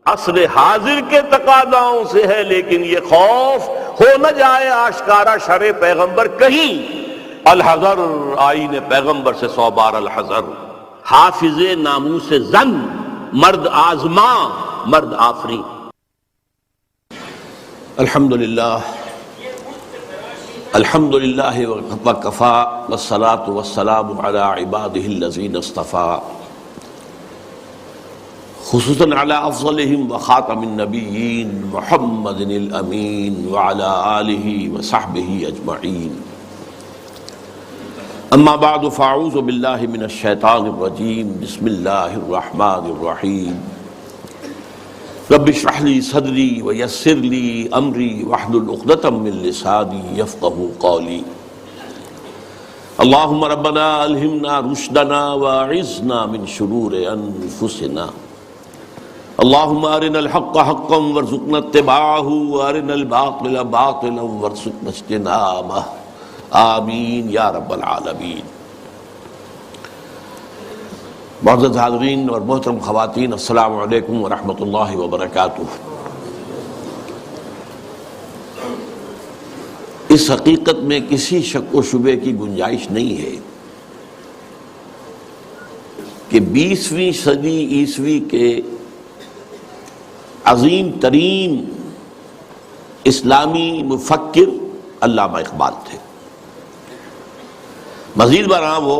عصر حاضر کے تقاضاؤں سے ہے، لیکن یہ خوف ہو نہ جائے آشکارا شرع پیغمبر کہیں۔ الحذر، آئین پیغمبر سے 100 بار الحذر۔ حافظ ناموس زن، مرد آزما مرد آفری۔ الحمدللہ وکفا والصلاة والسلام علی عباده الذین اصطفیٰ، خصوصاً علی افضلہم وخاتم النبیین محمد الامین وعلی آلہ وصحبہ اجمعین۔ اما بعد فاعوذ باللہ من الشیطان الرجیم، بسم اللہ الرحمن الرحیم۔ رب اشرح لی صدری ویسر لی امری واحلل عقدۃ من لسانی یفقہوا قولی۔ اللہم ربنا الہمنا رشدنا واعذنا من شرور انفسنا۔ اللہم ارنا الحق حقا وارزقنا اتباعہ وارنا الباطل باطلا وارزقنا اجتنابہ، آمین یا رب العالمین۔ معزز حاضرین اور محترم خواتین، السلام علیکم ورحمۃ اللہ وبرکاتہ۔ اس حقیقت میں کسی شک و شبے کی گنجائش نہیں ہے کہ 20ویں صدی عیسوی کے عظیم ترین اسلامی مفکر علامہ اقبال تھے۔ مزید برآں وہ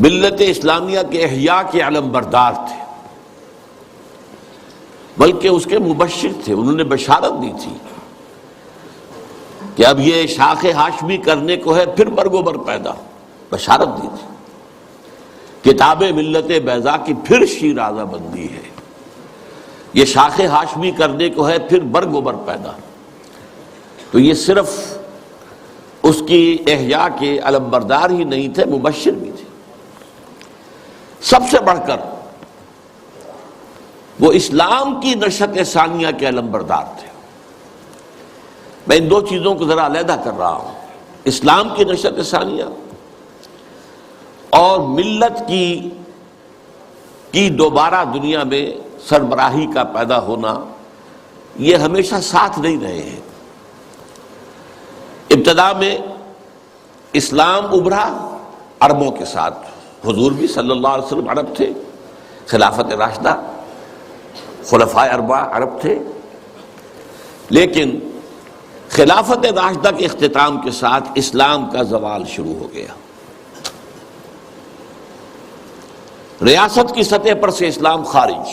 ملت اسلامیہ کے احیاء کے علم بردار تھے، بلکہ اس کے مبشر تھے۔ انہوں نے بشارت دی تھی کہ اب یہ شاخ ہاشمی کرنے کو ہے، پھر برگ و بر پیدا۔ بشارت دی تھی کتاب ملت بیضا کی پھر شیرازہ بندی ہے، یہ شاخ ہاشمی کرنے کو ہے، پھر برگ و بر پیدا۔ تو یہ صرف اس کی احیاء کے علم بردار ہی نہیں تھے، مبشر بھی تھے۔ سب سے بڑھ کر وہ اسلام کی نشأت ثانیہ کے علم بردار تھے۔ میں ان دو چیزوں کو ذرا علیحدہ کر رہا ہوں، اسلام کی نشأت ثانیہ اور ملت کی دوبارہ دنیا میں سربراہی کا پیدا ہونا، یہ ہمیشہ ساتھ نہیں رہے ہیں۔ ابتدا میں اسلام ابھرا عربوں کے ساتھ، حضور بھی صلی اللہ علیہ وسلم عرب تھے، خلافت راشدہ خلفائے اربعہ عرب تھے، لیکن خلافت راشدہ کے اختتام کے ساتھ اسلام کا زوال شروع ہو گیا۔ ریاست کی سطح پر سے اسلام خارج،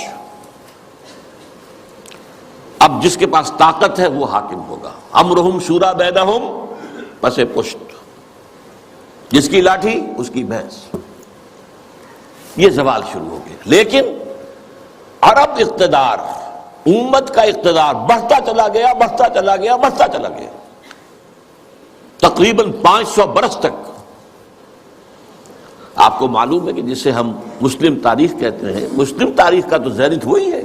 اب جس کے پاس طاقت ہے وہ حاکم ہوگا۔ امرہم شورا بینہم، پس پشت، جس کی لاٹھی اس کی بھینس۔ یہ زوال شروع ہو گیا، لیکن عرب اقتدار، امت کا اقتدار بڑھتا چلا گیا، بڑھتا چلا گیا، بڑھتا چلا گیا، تقریباً 500 برس تک۔ آپ کو معلوم ہے کہ جسے ہم مسلم تاریخ کہتے ہیں، مسلم تاریخ کا تو زینت وہی ہے۔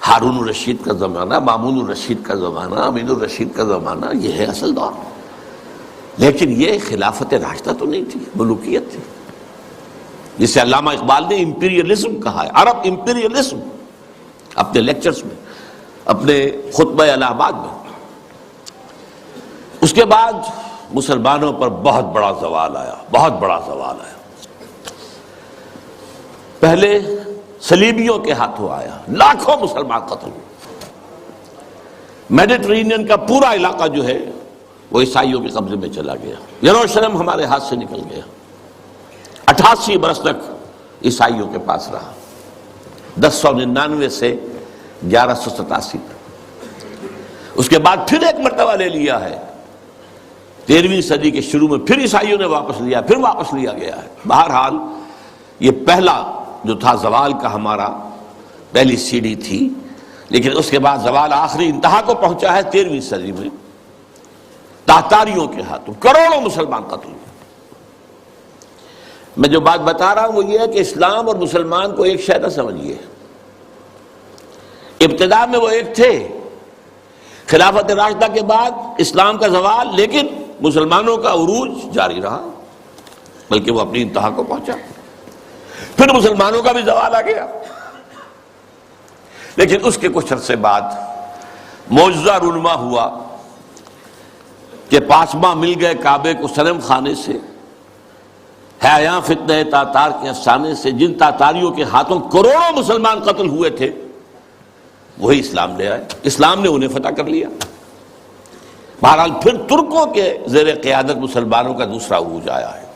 ہارون الرشید کا زمانہ، مامون الرشید کا زمانہ، امین الرشید کا زمانہ، یہ ہے اصل دور۔ لیکن یہ خلافت راشدہ تو نہیں تھی، ملوکیت تھی، جسے علامہ اقبال نے امپیریلزم کہا ہے، عرب امپیریلزم، اپنے لیکچرز میں، اپنے خطبہ الہ آباد میں۔ اس کے بعد مسلمانوں پر بہت بڑا زوال آیا، بہت بڑا زوال آیا۔ پہلے صلیبیوں کے ہاتھوں آیا، لاکھوں مسلمان قتل ہوئے۔ میڈیٹرینین کا پورا علاقہ جو ہے وہ عیسائیوں کے قبضے میں چلا گیا، یروشلم ہمارے ہاتھ سے نکل گیا، 88 برس تک عیسائیوں کے پاس رہا، 1099 سے 1187 تک۔ اس کے بعد پھر ایک مرتبہ لے لیا ہے، 13ویں صدی کے شروع میں پھر عیسائیوں نے واپس لیا، پھر واپس لیا گیا ہے۔ بہرحال یہ پہلا جو تھا زوال کا ہمارا، پہلی سیڑھی تھی، لیکن اس کے بعد زوال آخری انتہا کو پہنچا ہے 13ویں صدی میں، تاتاریوں کے ہاتھوں کروڑوں مسلمان قتل ہوئے۔ میں جو بات بتا رہا ہوں وہ یہ ہے کہ اسلام اور مسلمان کو ایک شے نہ سمجھیے۔ ابتدا میں وہ ایک تھے، خلافت راشدہ کے بعد اسلام کا زوال، لیکن مسلمانوں کا عروج جاری رہا، بلکہ وہ اپنی انتہا کو پہنچا۔ پھر مسلمانوں کا بھی زوال آ گیا، لیکن اس کے کچھ عرصے بعد معجزہ رونما ہوا کہ پاسباں مل گئے کعبے کو صنم خانے سے، ہے یہاں فتنہ تاتار کے افسانے سے، جن تاتاریوں کے ہاتھوں کروڑوں مسلمان قتل ہوئے تھے وہی اسلام لے آئے، اسلام نے انہیں فتح کر لیا۔ بہرحال پھر ترکوں کے زیر قیادت مسلمانوں کا دوسرا عروج آیا ہے۔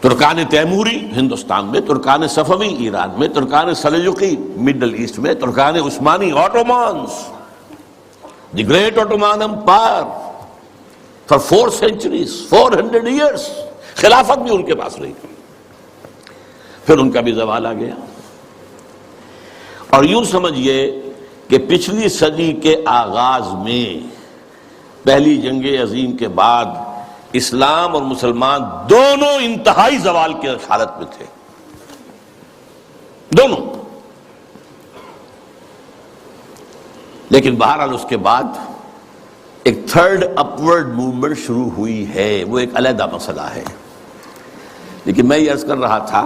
ترکان تیموری ہندوستان میں، ترکان صفوی ایران میں، ترکان سلجوقی مڈل ایسٹ میں، ترکان عثمانی Ottomans, the great Ottoman empire for 4 centuries 400 years، خلافت بھی ان کے پاس رہی، پھر ان کا بھی زوال آ گیا۔ اور یوں سمجھئے کہ پچھلی صدی کے آغاز میں پہلی جنگ عظیم کے بعد اسلام اور مسلمان دونوں انتہائی زوال کی حالت میں تھے، دونوں۔ لیکن بہرحال اس کے بعد ایک تھرڈ اپورڈ موومنٹ شروع ہوئی ہے، وہ ایک علیحدہ مسئلہ ہے۔ لیکن میں یہ عرض کر رہا تھا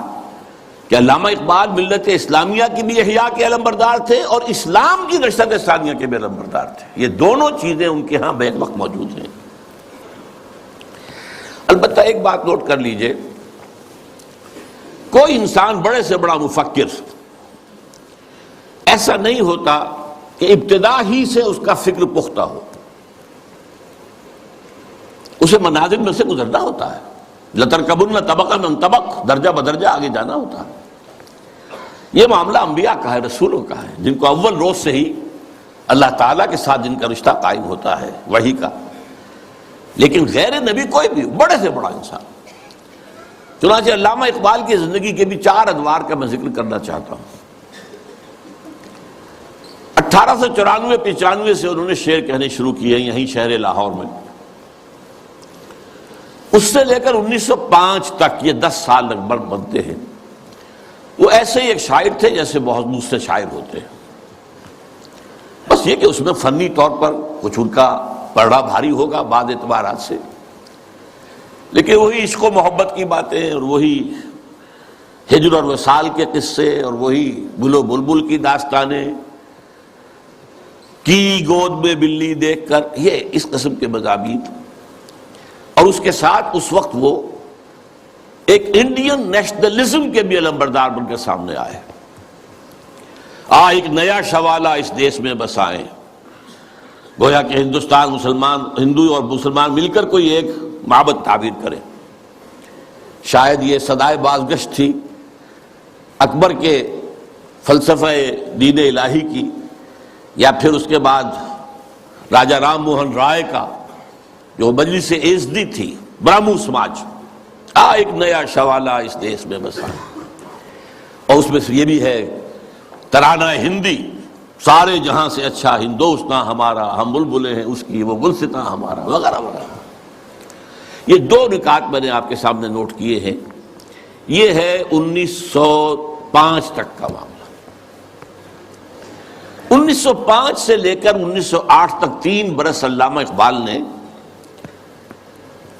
کہ علامہ اقبال ملت اسلامیہ کی بھی احیاء کے علمبردار تھے اور اسلام کی نشست ثانیہ کے بھی علمبردار تھے، یہ دونوں چیزیں ان کے ہاں بیک وقت موجود ہیں۔ البتہ ایک بات نوٹ کر لیجئے، کوئی انسان بڑے سے بڑا مفکر ایسا نہیں ہوتا کہ ابتدا ہی سے اس کا فکر پختہ ہو، اسے منازل میں سے گزرنا ہوتا ہے، لَتَرْكَبُنَّ طَبَقًا عَنْ طَبَقٍ، درجہ بدرجہ آگے جانا ہوتا ہے۔ یہ معاملہ انبیاء کا ہے، رسولوں کا ہے، جن کو اول روز سے ہی اللہ تعالیٰ کے ساتھ جن کا رشتہ قائم ہوتا ہے وحی کا۔ لیکن غیر نبی کوئی بھی بڑے سے بڑا انسان، چنانچہ علامہ اقبال کی زندگی کے بھی 4 ادوار کا میں ذکر کرنا چاہتا ہوں۔ 1894-95 سے انہوں نے شعر کہنے شروع کیے یہیں شہر لاہور میں، اس سے لے کر 1905 تک، یہ 10 سال لگ بھگ بنتے ہیں، وہ ایسے ہی ایک شاعر تھے جیسے بہت دوسرے شاعر ہوتے ہیں، بس یہ کہ اس میں فنی طور پر کچھ ان کا پڑھا بھاری ہوگا بعض اعتبارات سے، لیکن وہی عشق و محبت کی باتیں اور وہی ہجر اور وصال کے قصے اور وہی گل و بلبل کی داستانیں، کی گود میں بلی دیکھ کر، یہ اس قسم کے مضامین، اور اس کے ساتھ اس وقت وہ ایک انڈین نیشنلزم کے بھی علمبردار بن کے سامنے آئے۔ ایک نیا شوالہ اس دیش میں بسائیں، گویا کہ ہندوستان مسلمان، ہندو اور مسلمان مل کر کوئی ایک معبد تعبیر کریں۔ شاید یہ صدائے بازگشت تھی اکبر کے فلسفہ دین الہی کی، یا پھر اس کے بعد راجہ رام موہن رائے کا جو مجلس ایزدی تھی، برہمو سماج، ایک نیا شوالہ اس دیش میں بسا، اور اس میں سے یہ بھی ہے ترانہ ہندی، سارے جہاں سے اچھا ہندوستاں ہمارا، ہم بلبلیں ہیں اس کی، وہ گلستاں ہمارا، وغیرہ وغیرہ۔ یہ 2 نکات میں نے آپ کے سامنے نوٹ کیے ہیں۔ یہ ہے 1905 تک کا معاملہ۔ 1905 سے لے کر 1908 تک 3 برس علامہ اقبال نے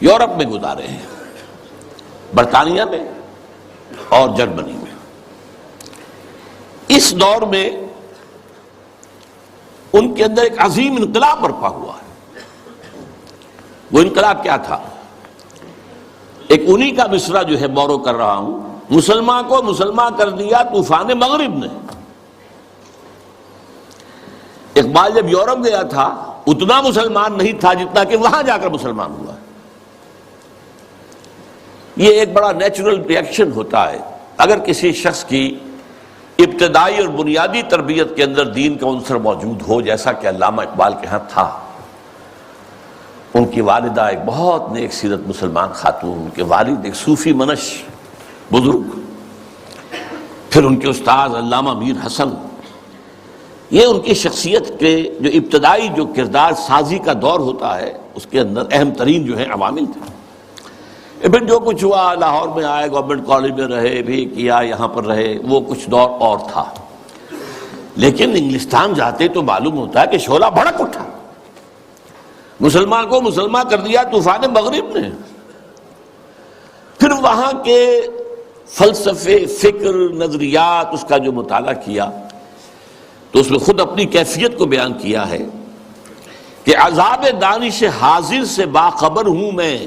یورپ میں گزارے ہیں، برطانیہ میں اور جرمنی میں۔ اس دور میں ان کے اندر ایک عظیم انقلاب برپا ہوا ہے۔ وہ انقلاب کیا تھا؟ ایک انہی کا مصرع جو ہے بورو کر رہا ہوں، مسلمان کو مسلمان کر دیا طوفان مغرب نے۔ اقبال جب یورپ گیا تھا اتنا مسلمان نہیں تھا جتنا کہ وہاں جا کر مسلمان ہوا ہے۔ یہ ایک بڑا نیچرل ریئیکشن ہوتا ہے اگر کسی شخص کی ابتدائی اور بنیادی تربیت کے اندر دین کا عنصر موجود ہو، جیسا کہ علامہ اقبال کے ہاں تھا۔ ان کی والدہ ایک بہت نیک سیرت مسلمان خاتون، ان کے والد ایک صوفی منش بزرگ، پھر ان کے استاد علامہ میر حسن، یہ ان کی شخصیت کے جو ابتدائی جو کردار سازی کا دور ہوتا ہے اس کے اندر اہم ترین جو ہیں عوامل تھے۔ پھر جو کچھ ہوا، لاہور میں آئے، گورنمنٹ کالج میں رہے بھی کیا، یہاں پر رہے، وہ کچھ دور اور تھا۔ لیکن انگلستان جاتے تو معلوم ہوتا ہے کہ شعلہ بھڑک اٹھا، مسلمان کو مسلمان کر دیا طوفان مغرب نے۔ پھر وہاں کے فلسفے، فکر، نظریات اس کا جو مطالعہ کیا تو اس میں خود اپنی کیفیت کو بیان کیا ہے کہ عذاب دانش حاضر سے باخبر ہوں میں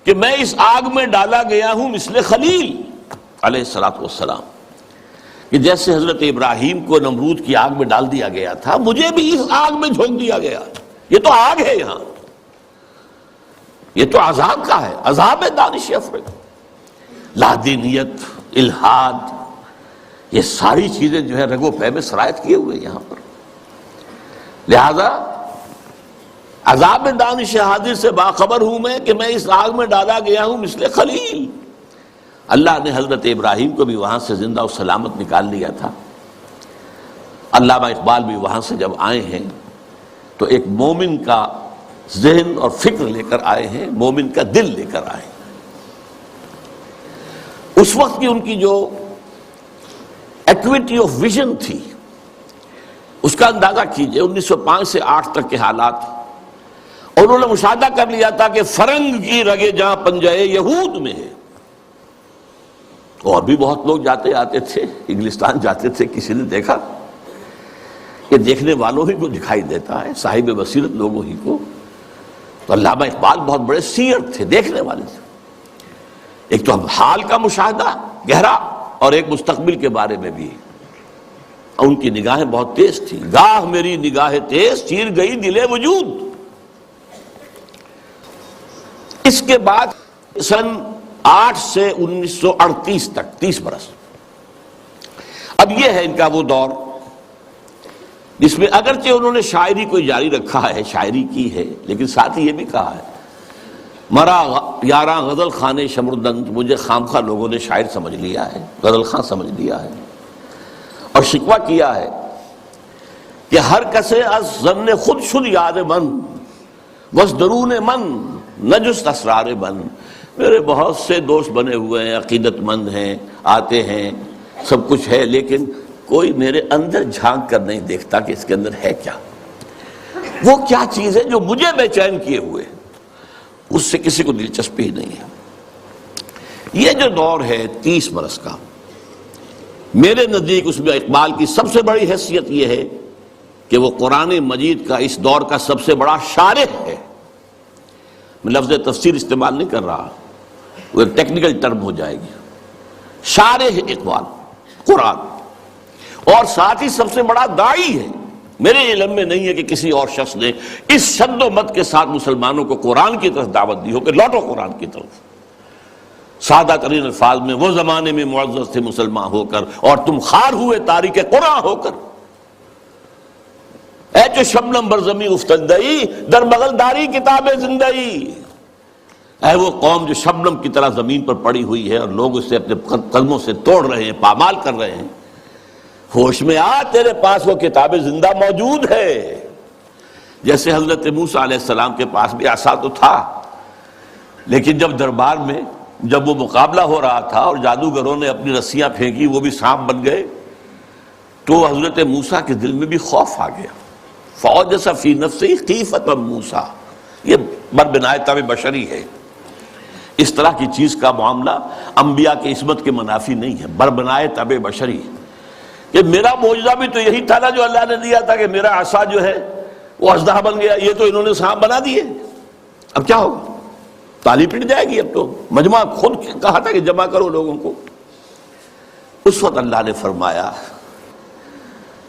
کہ میں اس آگ میں ڈالا گیا ہوں مثل خلیل علیہ الصلوۃ والسلام، کہ جیسے حضرت ابراہیم کو نمرود کی آگ میں ڈال دیا گیا تھا، مجھے بھی اس آگ میں جھونک دیا گیا۔ یہ تو آگ ہے، یہاں یہ تو عذاب کا ہے، عذاب دانش افرط، لادینیت، الحاد، یہ ساری چیزیں جو ہے رگ و پے میں سرایت کیے ہوئے یہاں پر۔ لہذا عذاب دانش حاضر سے باخبر ہوں میں کہ میں اس آگ میں ڈالا گیا ہوں مثل خلیل۔ اللہ نے حضرت ابراہیم کو بھی وہاں سے زندہ و سلامت نکال لیا تھا۔ علامہ اقبال بھی وہاں سے جب آئے ہیں تو ایک مومن کا ذہن اور فکر لے کر آئے ہیں، مومن کا دل لے کر آئے ہیں۔ اس وقت کی ان کی جو ایکویٹی آف ویژن تھی اس کا اندازہ کیجئے، 1905 سے 8 تک کے حالات، اور انہوں نے مشاہدہ کر لیا تھا کہ فرنگ کی رگے جہاں پنجے یہود میں ہے۔ اور بھی بہت لوگ جاتے آتے تھے، انگلستان جاتے تھے، کسی نے دیکھا کہ دیکھنے والوں ہی کو دکھائی دیتا ہے، صاحب بصیرت لوگوں ہی کو۔ تو علامہ اقبال بہت بڑے سیر تھے، دیکھنے والے تھے، ایک تو حال کا مشاہدہ گہرا اور ایک مستقبل کے بارے میں بھی۔ ان کی نگاہیں بہت تیز تھی، گاہ میری نگاہ تیز چیر گئی دل وجود۔ اس کے بعد سن 8 سے 1938 تک 30 برس، اب یہ ہے ان کا وہ دور جس میں اگرچہ انہوں نے شاعری کو جاری رکھا ہے، شاعری کی ہے، لیکن ساتھ ہی یہ بھی کہا ہے مرا یاراں غزل خانے شمردند، مجھے خامخواہ لوگوں نے شاعر سمجھ لیا ہے، غزل خاں سمجھ لیا ہے، اور شکوہ کیا ہے کہ ہر کسے از ظن خود شد یاد من وز درون من نجست اسرار من۔ میرے بہت سے دوست بنے ہوئے ہیں، عقیدت مند ہیں، آتے ہیں، سب کچھ ہے، لیکن کوئی میرے اندر جھانک کر نہیں دیکھتا کہ اس کے اندر ہے کیا، وہ کیا چیز ہے جو مجھے بے چین کیے ہوئے، اس سے کسی کو دلچسپی ہی نہیں ہے۔ یہ جو دور ہے 30 برس کا، میرے نزدیک اس میں اقبال کی سب سے بڑی حیثیت یہ ہے کہ وہ قرآن مجید کا اس دور کا سب سے بڑا شارح ہے۔ میں لفظ تفسیر استعمال نہیں کر رہا، وہ ایک ٹیکنیکل ٹرم ہو جائے گی۔ شارح اقبال قرآن، اور ساتھ ہی سب سے بڑا داعی ہے۔ میرے علم میں نہیں ہے کہ کسی اور شخص نے اس شد و مت کے ساتھ مسلمانوں کو قرآن کی طرف دعوت دی ہو کہ لوٹو قرآن کی طرف۔ سادہ ترین الفاظ میں، وہ زمانے میں معزز تھے مسلمان ہو کر اور تم خار ہوئے تاریک قرآن ہو کر، اے جو شبنم برزمی افتندئی در بغل داری کتاب زندئی۔ اے وہ قوم جو شبنم کی طرح زمین پر پڑی ہوئی ہے اور لوگ اسے اپنے قدموں سے توڑ رہے ہیں، پامال کر رہے ہیں، ہوش میں آ، تیرے پاس وہ کتاب زندہ موجود ہے۔ جیسے حضرت موسیٰ علیہ السلام کے پاس بھی عصا تو تھا، لیکن جب دربار میں جب وہ مقابلہ ہو رہا تھا اور جادوگروں نے اپنی رسیاں پھینکی، وہ بھی سانپ بن گئے، تو حضرت موسیٰ کے دل میں بھی خوف آ گیا۔ فَأَوْجَسَ فِي نَفْسِهِ خِیفَةً موسیٰ، یہ بربنائے طبع بشری ہے۔ اس طرح کی چیز کا معاملہ انبیاء کی عصمت کے منافی نہیں ہے، بربنائے طبع بشری، کہ میرا معجزہ بھی تو یہی تھا نا جو اللہ نے دیا تھا کہ میرا عصا جو ہے وہ اژدہا بن گیا، یہ تو انہوں نے سانپ بنا دیے، اب کیا ہوگا؟ تالی پٹ جائے گی۔ اب تو مجمع خود کہا تھا کہ جمع کرو لوگوں کو۔ اس وقت اللہ نے فرمایا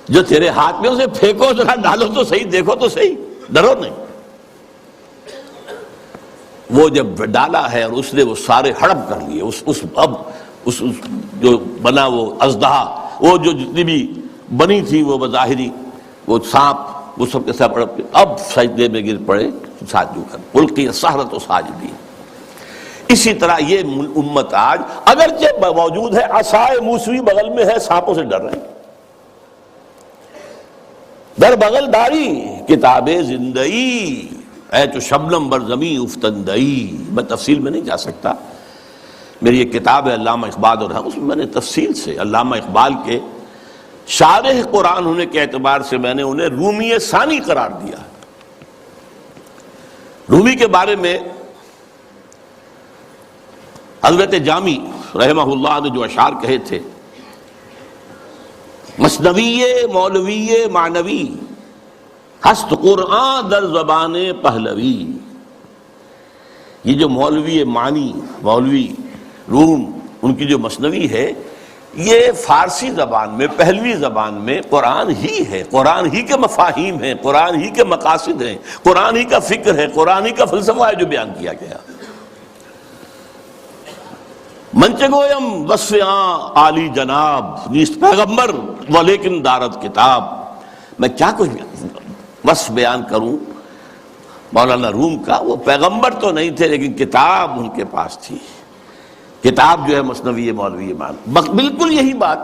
جو تیرے ہاتھ میں اسے پھینکو، ذرا ڈالو تو صحیح، دیکھو تو صحیح، ڈرو نہیں۔ وہ جب ڈالا ہے اور اس نے وہ سارے ہڑپ کر لیے، اس جو بنا وہ اژدہا، وہ جو جتنی بھی بنی تھی وہ بظاہری وہ سانپ، وہ سب کے ساتھ ہڑپ کے اب سجدے میں گر پڑے ساجدوں کر، القی السحرۃ ساجدین۔ اسی طرح یہ امت آج اگرچہ موجود ہے، عصائے موسوی بغل میں ہے، سانپوں سے ڈر رہے ہیں، در بغل داری کتاب زندئی، اے تو شبنم بر زمیں افتندئی۔ میں تفصیل میں نہیں جا سکتا، میری ایک کتاب ہے علامہ اقبال، اور اس میں میں نے تفصیل سے علامہ اقبال کے شارح قرآن ہونے کے اعتبار سے میں نے انہیں رومی ثانی قرار دیا۔ رومی کے بارے میں حضرت جامی رحمہ اللہ نے جو اشعار کہے تھے، مثنوی مولوی معنوی ہست قرآن در زبان پہلوی، یہ جو مولوی معنی، مولوی روم، ان کی جو مثنوی ہے، یہ فارسی زبان میں، پہلوی زبان میں قرآن ہی ہے، قرآن ہی کے مفاہیم ہیں، قرآن ہی کے مقاصد ہیں، قرآن ہی کا فکر ہے، قرآن ہی کا فلسفہ ہے جو بیان کیا گیا۔ منچ گویم وصف عالی جناب، نیست پیغمبر ولیکن دارت کتاب، میں کیا کچھ وصف بیان کروں مولانا روم کا، وہ پیغمبر تو نہیں تھے لیکن کتاب ان کے پاس تھی، کتاب جو ہے مثنوی مولوی مان۔ بالکل یہی بات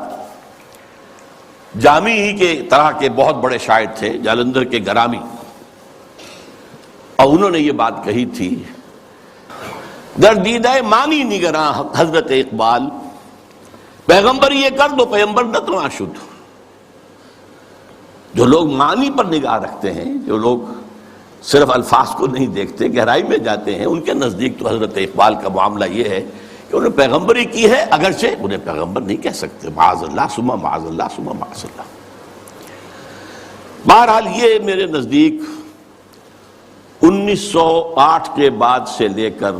جامی ہی کے طرح کے بہت بڑے شاعر تھے، جالندھر کے گرامی، اور انہوں نے یہ بات کہی تھی، در دیدہ مانی نگراں حضرت اقبال، پیغمبر یہ کر دو پیغمبر نتنا شد۔ جو لوگ معنی پر نگاہ رکھتے ہیں، جو لوگ صرف الفاظ کو نہیں دیکھتے، گہرائی میں جاتے ہیں، ان کے نزدیک تو حضرت اقبال کا معاملہ یہ ہے کہ انہوں نے پیغمبری کی ہے، اگرچہ انہیں پیغمبر نہیں کہہ سکتے، معاذ اللہ ثم معاذ اللہ ثم معاذ اللہ۔ بہرحال یہ میرے نزدیک 1908 کے بعد سے لے کر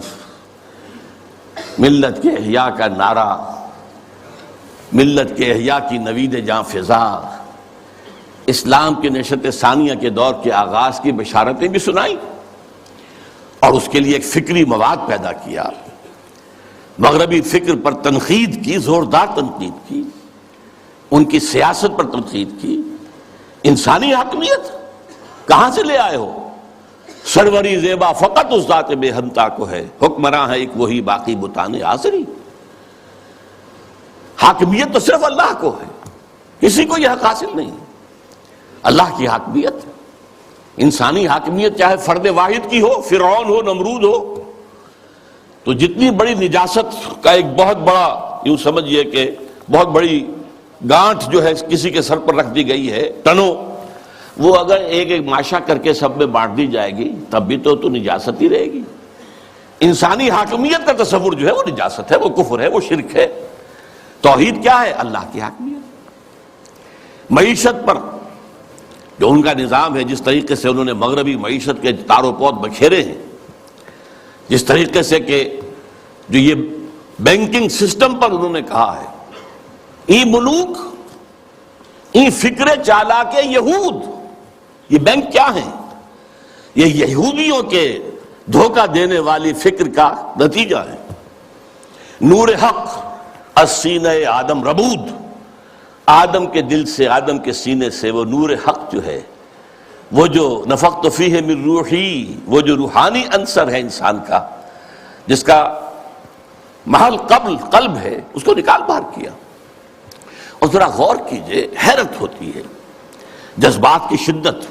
ملت کے احیاء کا نعرہ، ملت کے احیاء کی نوید جاں فضا، اسلام کے نشأت ثانیہ کے دور کے آغاز کی بشارتیں بھی سنائیں، اور اس کے لیے ایک فکری مواد پیدا کیا، مغربی فکر پر تنقید کی، زوردار تنقید کی، ان کی سیاست پر تنقید کی۔ انسانی حاکمیت کہاں سے لے آئے ہو؟ سروری زیبا فقط اس ذات بے ہمتا کو ہے، حکمراں ہے ایک وہی باقی بتان آزری۔ حاکمیت تو صرف اللہ کو ہے، کسی کو یہ حق حاصل نہیں، اللہ کی حاکمیت۔ انسانی حاکمیت چاہے فرد واحد کی ہو، فرعون ہو، نمرود ہو، تو جتنی بڑی نجاست کا ایک بہت بڑا، یوں سمجھئے کہ بہت بڑی گانٹھ جو ہے کسی کے سر پر رکھ دی گئی ہے، ٹنوں، وہ اگر ایک ایک ماشا کر کے سب میں بانٹ دی جائے گی تب بھی تو نجاست ہی رہے گی۔ انسانی حاکمیت کا تصور جو ہے وہ نجاست ہے، وہ کفر ہے، وہ شرک ہے۔ توحید کیا ہے؟ اللہ کی حاکمیت۔ معیشت پر جو ان کا نظام ہے، جس طریقے سے انہوں نے مغربی معیشت کے تار و پود بکھیرے ہیں، جس طریقے سے کہ جو یہ بینکنگ سسٹم پر انہوں نے کہا ہے، ای ملوک ای فکر چالاک یہود، یہ بینک کیا ہیں؟ یہ یہودیوں کے دھوکہ دینے والی فکر کا نتیجہ ہے۔ نور حق از سینہ آدم ربود، آدم کے دل سے، آدم کے سینے سے وہ نور حق جو ہے، وہ جو نفخت فیہ من روحی، وہ جو روحانی عنصر ہے انسان کا، جس کا محل قلب ہے، اس کو نکال باہر کیا۔ اور ذرا غور کیجئے، حیرت ہوتی ہے جذبات کی شدت۔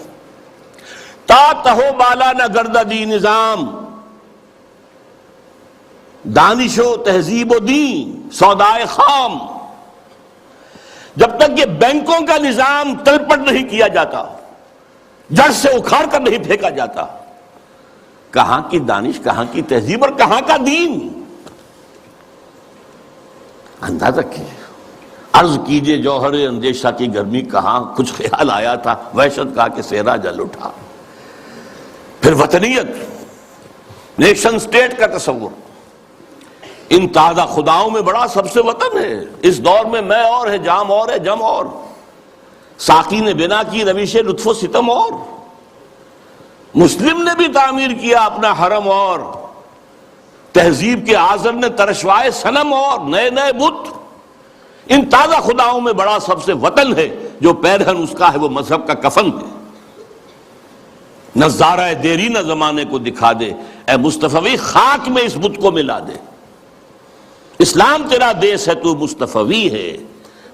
تا تہو بالا نہ گردہ دی نظام، دانش و تہذیب و دین سودائے خام، جب تک یہ بینکوں کا نظام تلپٹ نہیں کیا جاتا، جڑ سے اکھاڑ کر نہیں پھینکا جاتا، کہاں کی دانش، کہاں کی تہذیب اور کہاں کا دین؟ اندازہ کیجیے، عرض کیجیے جوہر اندیشہ کی گرمی کہاں، کچھ خیال آیا تھا، وحشت کا کہ صحرا جل اٹھا۔ پھر وطنیت، نیشن سٹیٹ کا تصور، ان تازہ خداؤں میں بڑا سب سے وطن ہے۔ اس دور میں میں اور ہے، جام اور ہے، جم اور، ساقی نے بنا کی روش لطف و ستم اور، مسلم نے بھی تعمیر کیا اپنا حرم اور، تہذیب کے آذر نے ترشوائے صنم اور، نئے نئے بت۔ ان تازہ خداؤں میں بڑا سب سے وطن ہے، جو پیرہن اس کا ہے وہ مذہب کا کفن ہے۔ نظارہ دیری نہ زمانے کو دکھا دے، اے مصطفی خاک میں اس بت کو ملا دے۔ اسلام تیرا دیس ہے، تو مصطفی ہے،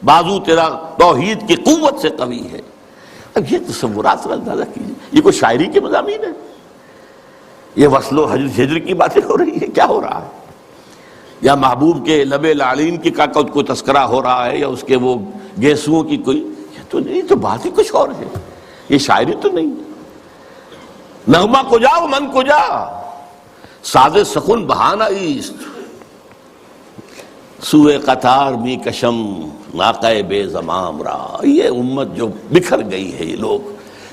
بازو تیرا توحید کی قوت سے قوی ہے۔ اب یہ تصورات کا اندازہ کیجیے، یہ کوئی شاعری کے مضامین ہے؟ یہ وصل و ہجر کی باتیں ہو رہی ہے؟ کیا ہو رہا ہے؟ یا محبوب کے لب لعلین کی کا کوئی تذکرہ ہو رہا ہے، یا اس کے وہ گیسوؤں کی کوئی، یہ تو نہیں، تو بات ہی کچھ اور ہے، یہ شاعری تو نہیں ہے۔ نغمہ کجا و من کجا، ساز سخن بہانہ ایست، سوئے قطار می کشم ناقہ بے زمام را. یہ امت جو بکھر گئی ہے، یہ لوگ،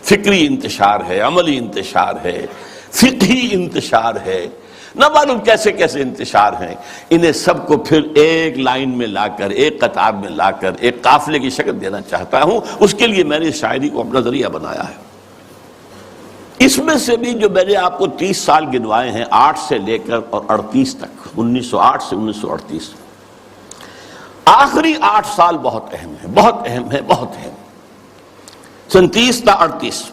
فکری انتشار ہے، عملی انتشار ہے، فقہی انتشار ہے، نہ معلوم کیسے کیسے انتشار ہیں. انہیں سب کو پھر ایک لائن میں لا کر، ایک قطار میں لا کر ایک قافلے کی شکل دینا چاہتا ہوں. اس کے لیے میں نے شاعری کو اپنا ذریعہ بنایا ہے. اس میں سے بھی جو میں نے آپ کو 30 سال گنوائے ہیں، 8 سے لے کر اور 38 تک، 1908 سے 1938، آخری 8 سال بہت اہم ہیں، بہت اہم ہیں، بہت اہم. 37 تا 38،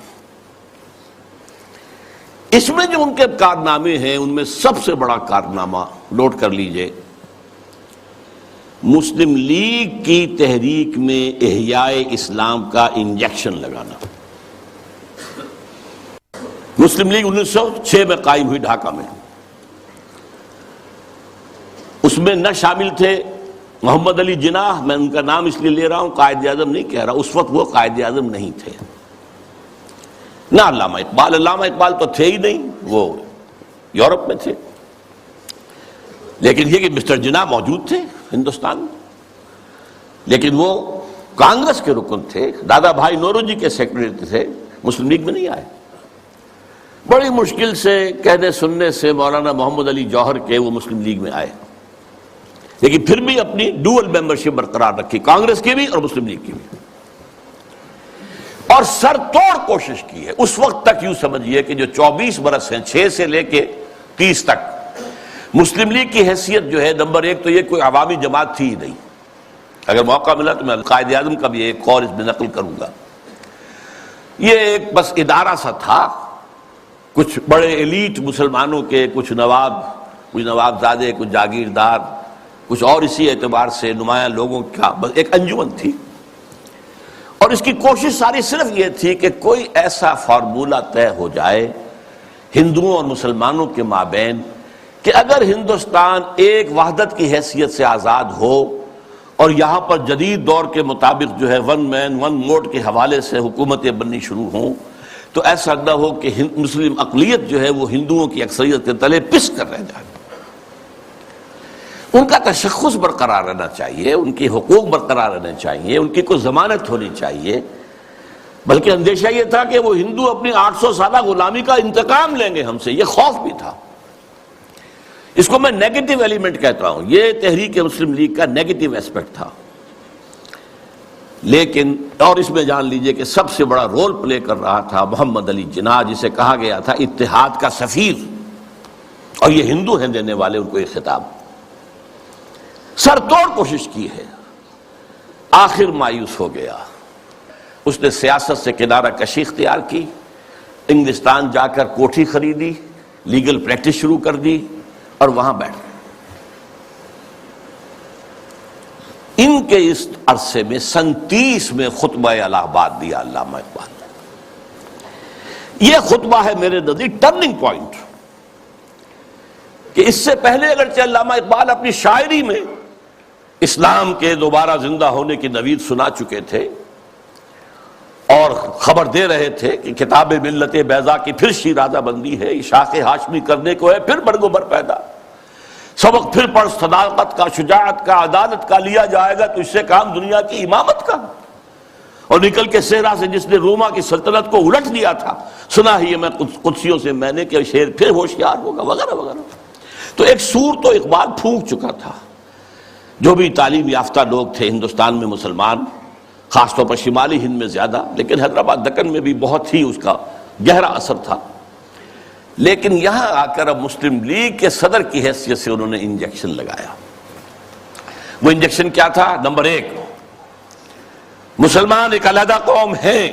اس میں جو ان کے کارنامے ہیں، ان میں سب سے بڑا کارنامہ نوٹ کر لیجئے، مسلم لیگ کی تحریک میں احیاء اسلام کا انجیکشن لگانا. مسلم لیگ 1906 میں قائم ہوئی ڈھاکہ میں. اس میں نہ شامل تھے محمد علی جناح، میں ان کا نام اس لیے لے رہا ہوں، قائد اعظم نہیں کہہ رہا، اس وقت وہ قائد اعظم نہیں تھے. نہ علامہ اقبال، علامہ اقبال تو تھے ہی نہیں، وہ یورپ میں تھے. لیکن یہ کہ مسٹر جناح موجود تھے ہندوستان میں، لیکن وہ کانگریس کے رکن تھے، دادا بھائی نوروجی کے سیکرٹری تھے، مسلم لیگ میں نہیں آئے. بڑی مشکل سے کہنے سننے سے مولانا محمد علی جوہر کے وہ مسلم لیگ میں آئے، لیکن پھر بھی اپنی ڈوئل ممبرشپ برقرار رکھی، کانگریس کی بھی اور مسلم لیگ کی بھی، اور سر توڑ کوشش کی ہے. اس وقت تک یوں سمجھیے کہ جو 24 برس ہیں، 6 سے لے کے 30 تک، مسلم لیگ کی حیثیت جو ہے، نمبر ایک تو یہ کوئی عوامی جماعت تھی ہی نہیں. اگر موقع ملا تو میں قائد اعظم کا بھی ایک قول اس میں نقل کروں گا. یہ ایک بس ادارہ سا تھا، کچھ بڑے ایلیٹ مسلمانوں کے، کچھ نواب زادے، کچھ جاگیردار، کچھ اور اسی اعتبار سے نمایاں لوگوں کا بس ایک انجمن تھی. اور اس کی کوشش ساری صرف یہ تھی کہ کوئی ایسا فارمولہ طے ہو جائے ہندوؤں اور مسلمانوں کے مابین کہ اگر ہندوستان ایک وحدت کی حیثیت سے آزاد ہو اور یہاں پر جدید دور کے مطابق جو ہے ون مین ون ووٹ کے حوالے سے حکومتیں بننی شروع ہوں، تو ایسا نہ ہو کہ مسلم اقلیت جو ہے وہ ہندوؤں کی اکثریت کے تلے پس کر رہ جائے. ان کا تشخص برقرار رہنا چاہیے، ان کی حقوق برقرار رہنے چاہیے، ان کی کوئی ضمانت ہونی چاہیے. بلکہ اندیشہ یہ تھا کہ وہ ہندو اپنی 800 سالہ غلامی کا انتقام لیں گے ہم سے، یہ خوف بھی تھا. اس کو میں نیگیٹو ایلیمنٹ کہتا ہوں، یہ تحریک مسلم لیگ کا نیگیٹو ایسپیکٹ تھا. لیکن اور اس میں جان لیجئے کہ سب سے بڑا رول پلے کر رہا تھا محمد علی جناح، جسے کہا گیا تھا اتحاد کا سفیر، اور یہ ہندو ہیں دینے والے ان کو یہ خطاب. سر توڑ کوشش کی ہے، آخر مایوس ہو گیا. اس نے سیاست سے کنارہ کشی اختیار کی، انگلستان جا کر کوٹھی خریدی، لیگل پریکٹس شروع کر دی اور وہاں بیٹھ گئے. ان کے اس عرصے میں 37 میں خطبہ الہ آباد دیا علامہ اقبال نے. یہ خطبہ ہے میرے نزدیک ٹرننگ پوائنٹ، کہ اس سے پہلے اگرچہ علامہ اقبال اپنی شاعری میں اسلام کے دوبارہ زندہ ہونے کی نوید سنا چکے تھے اور خبر دے رہے تھے کہ کتاب ملت بیضا کی پھر شیرازہ بندی ہے، شاخ ہاشمی کرنے کو ہے پھر برگ و بر پیدا، سبق پھر پڑھ صداقت کا، شجاعت کا، عدالت کا، لیا جائے گا تو اس سے کام دنیا کی امامت کا. اور نکل کے صحرا سے جس نے روما کی سلطنت کو الٹ دیا تھا، سنا ہی میں قدسیوں سے میں نے کہ شیر پھر ہوشیار ہوگا، وغیرہ وغیرہ. تو ایک سور تو اقبال پھونک چکا تھا. جو بھی تعلیم یافتہ لوگ تھے ہندوستان میں مسلمان، خاص طور پر شمالی ہند میں زیادہ، لیکن حیدرآباد دکن میں بھی بہت ہی اس کا گہرا اثر تھا. لیکن یہاں آ کر اب مسلم لیگ کے صدر کی حیثیت سے انہوں نے انجیکشن لگایا. وہ انجیکشن کیا تھا؟ نمبر ایک، مسلمان ایک علیحدہ قوم ہیں،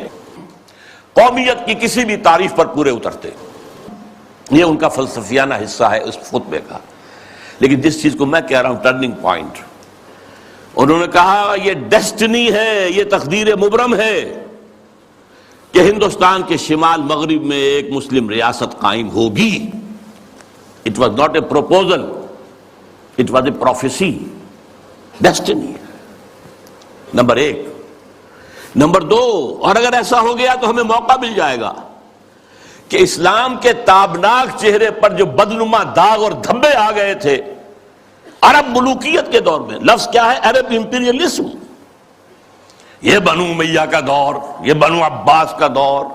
قومیت کی کسی بھی تعریف پر پورے اترتے. یہ ان کا فلسفیانہ حصہ ہے اس خطبے کا. لیکن جس چیز کو میں کہہ رہا ہوں ٹرننگ پوائنٹ، انہوں نے کہا یہ ڈیسٹنی ہے، یہ تقدیر مبرم ہے کہ ہندوستان کے شمال مغرب میں ایک مسلم ریاست قائم ہوگی. It was not a proposal, it was a prophecy, destiny. Number ایک. نمبر دو، اور اگر ایسا ہو گیا تو ہمیں موقع مل جائے گا کہ اسلام کے تابناک چہرے پر جو بدنما داغ اور دھبے آ گئے تھے، عرب ملوکیت کے دور میں، لفظ کیا ہے؟ عرب امپیریلزم. یہ بنو امیہ کا دور، یہ بنو عباس کا دور،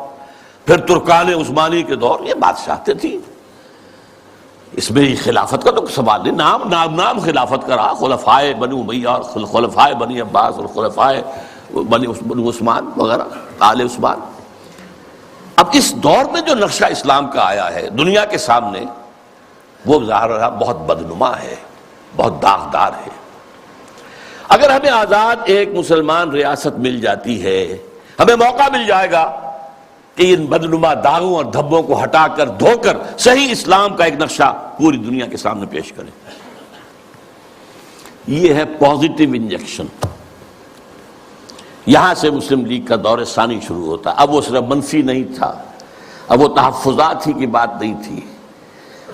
پھر ترکان عثمانی کے دور، یہ بادشاہتیں تھیں. اس میں خلافت کا تو سوال نہیں، نام خلافت کا رہا، خلفائے بنو امیہ اور خلفائے بنی عباس اور خلفائے بنو عثمان وغیرہ، آل عثمان. اب اس دور میں جو نقشہ اسلام کا آیا ہے دنیا کے سامنے، وہ ظاہر رہا بہت بدنما ہے، بہت داغدار ہے. اگر ہمیں آزاد ایک مسلمان ریاست مل جاتی ہے، ہمیں موقع مل جائے گا کہ ان بدنما داغوں اور دھبوں کو ہٹا کر دھو کر صحیح اسلام کا ایک نقشہ پوری دنیا کے سامنے پیش کریں. یہ ہے پازیٹیو انجیکشن. یہاں سے مسلم لیگ کا دور ثانی شروع ہوتا. اب وہ صرف منفی نہیں تھا، اب وہ تحفظات ہی کی بات نہیں تھی،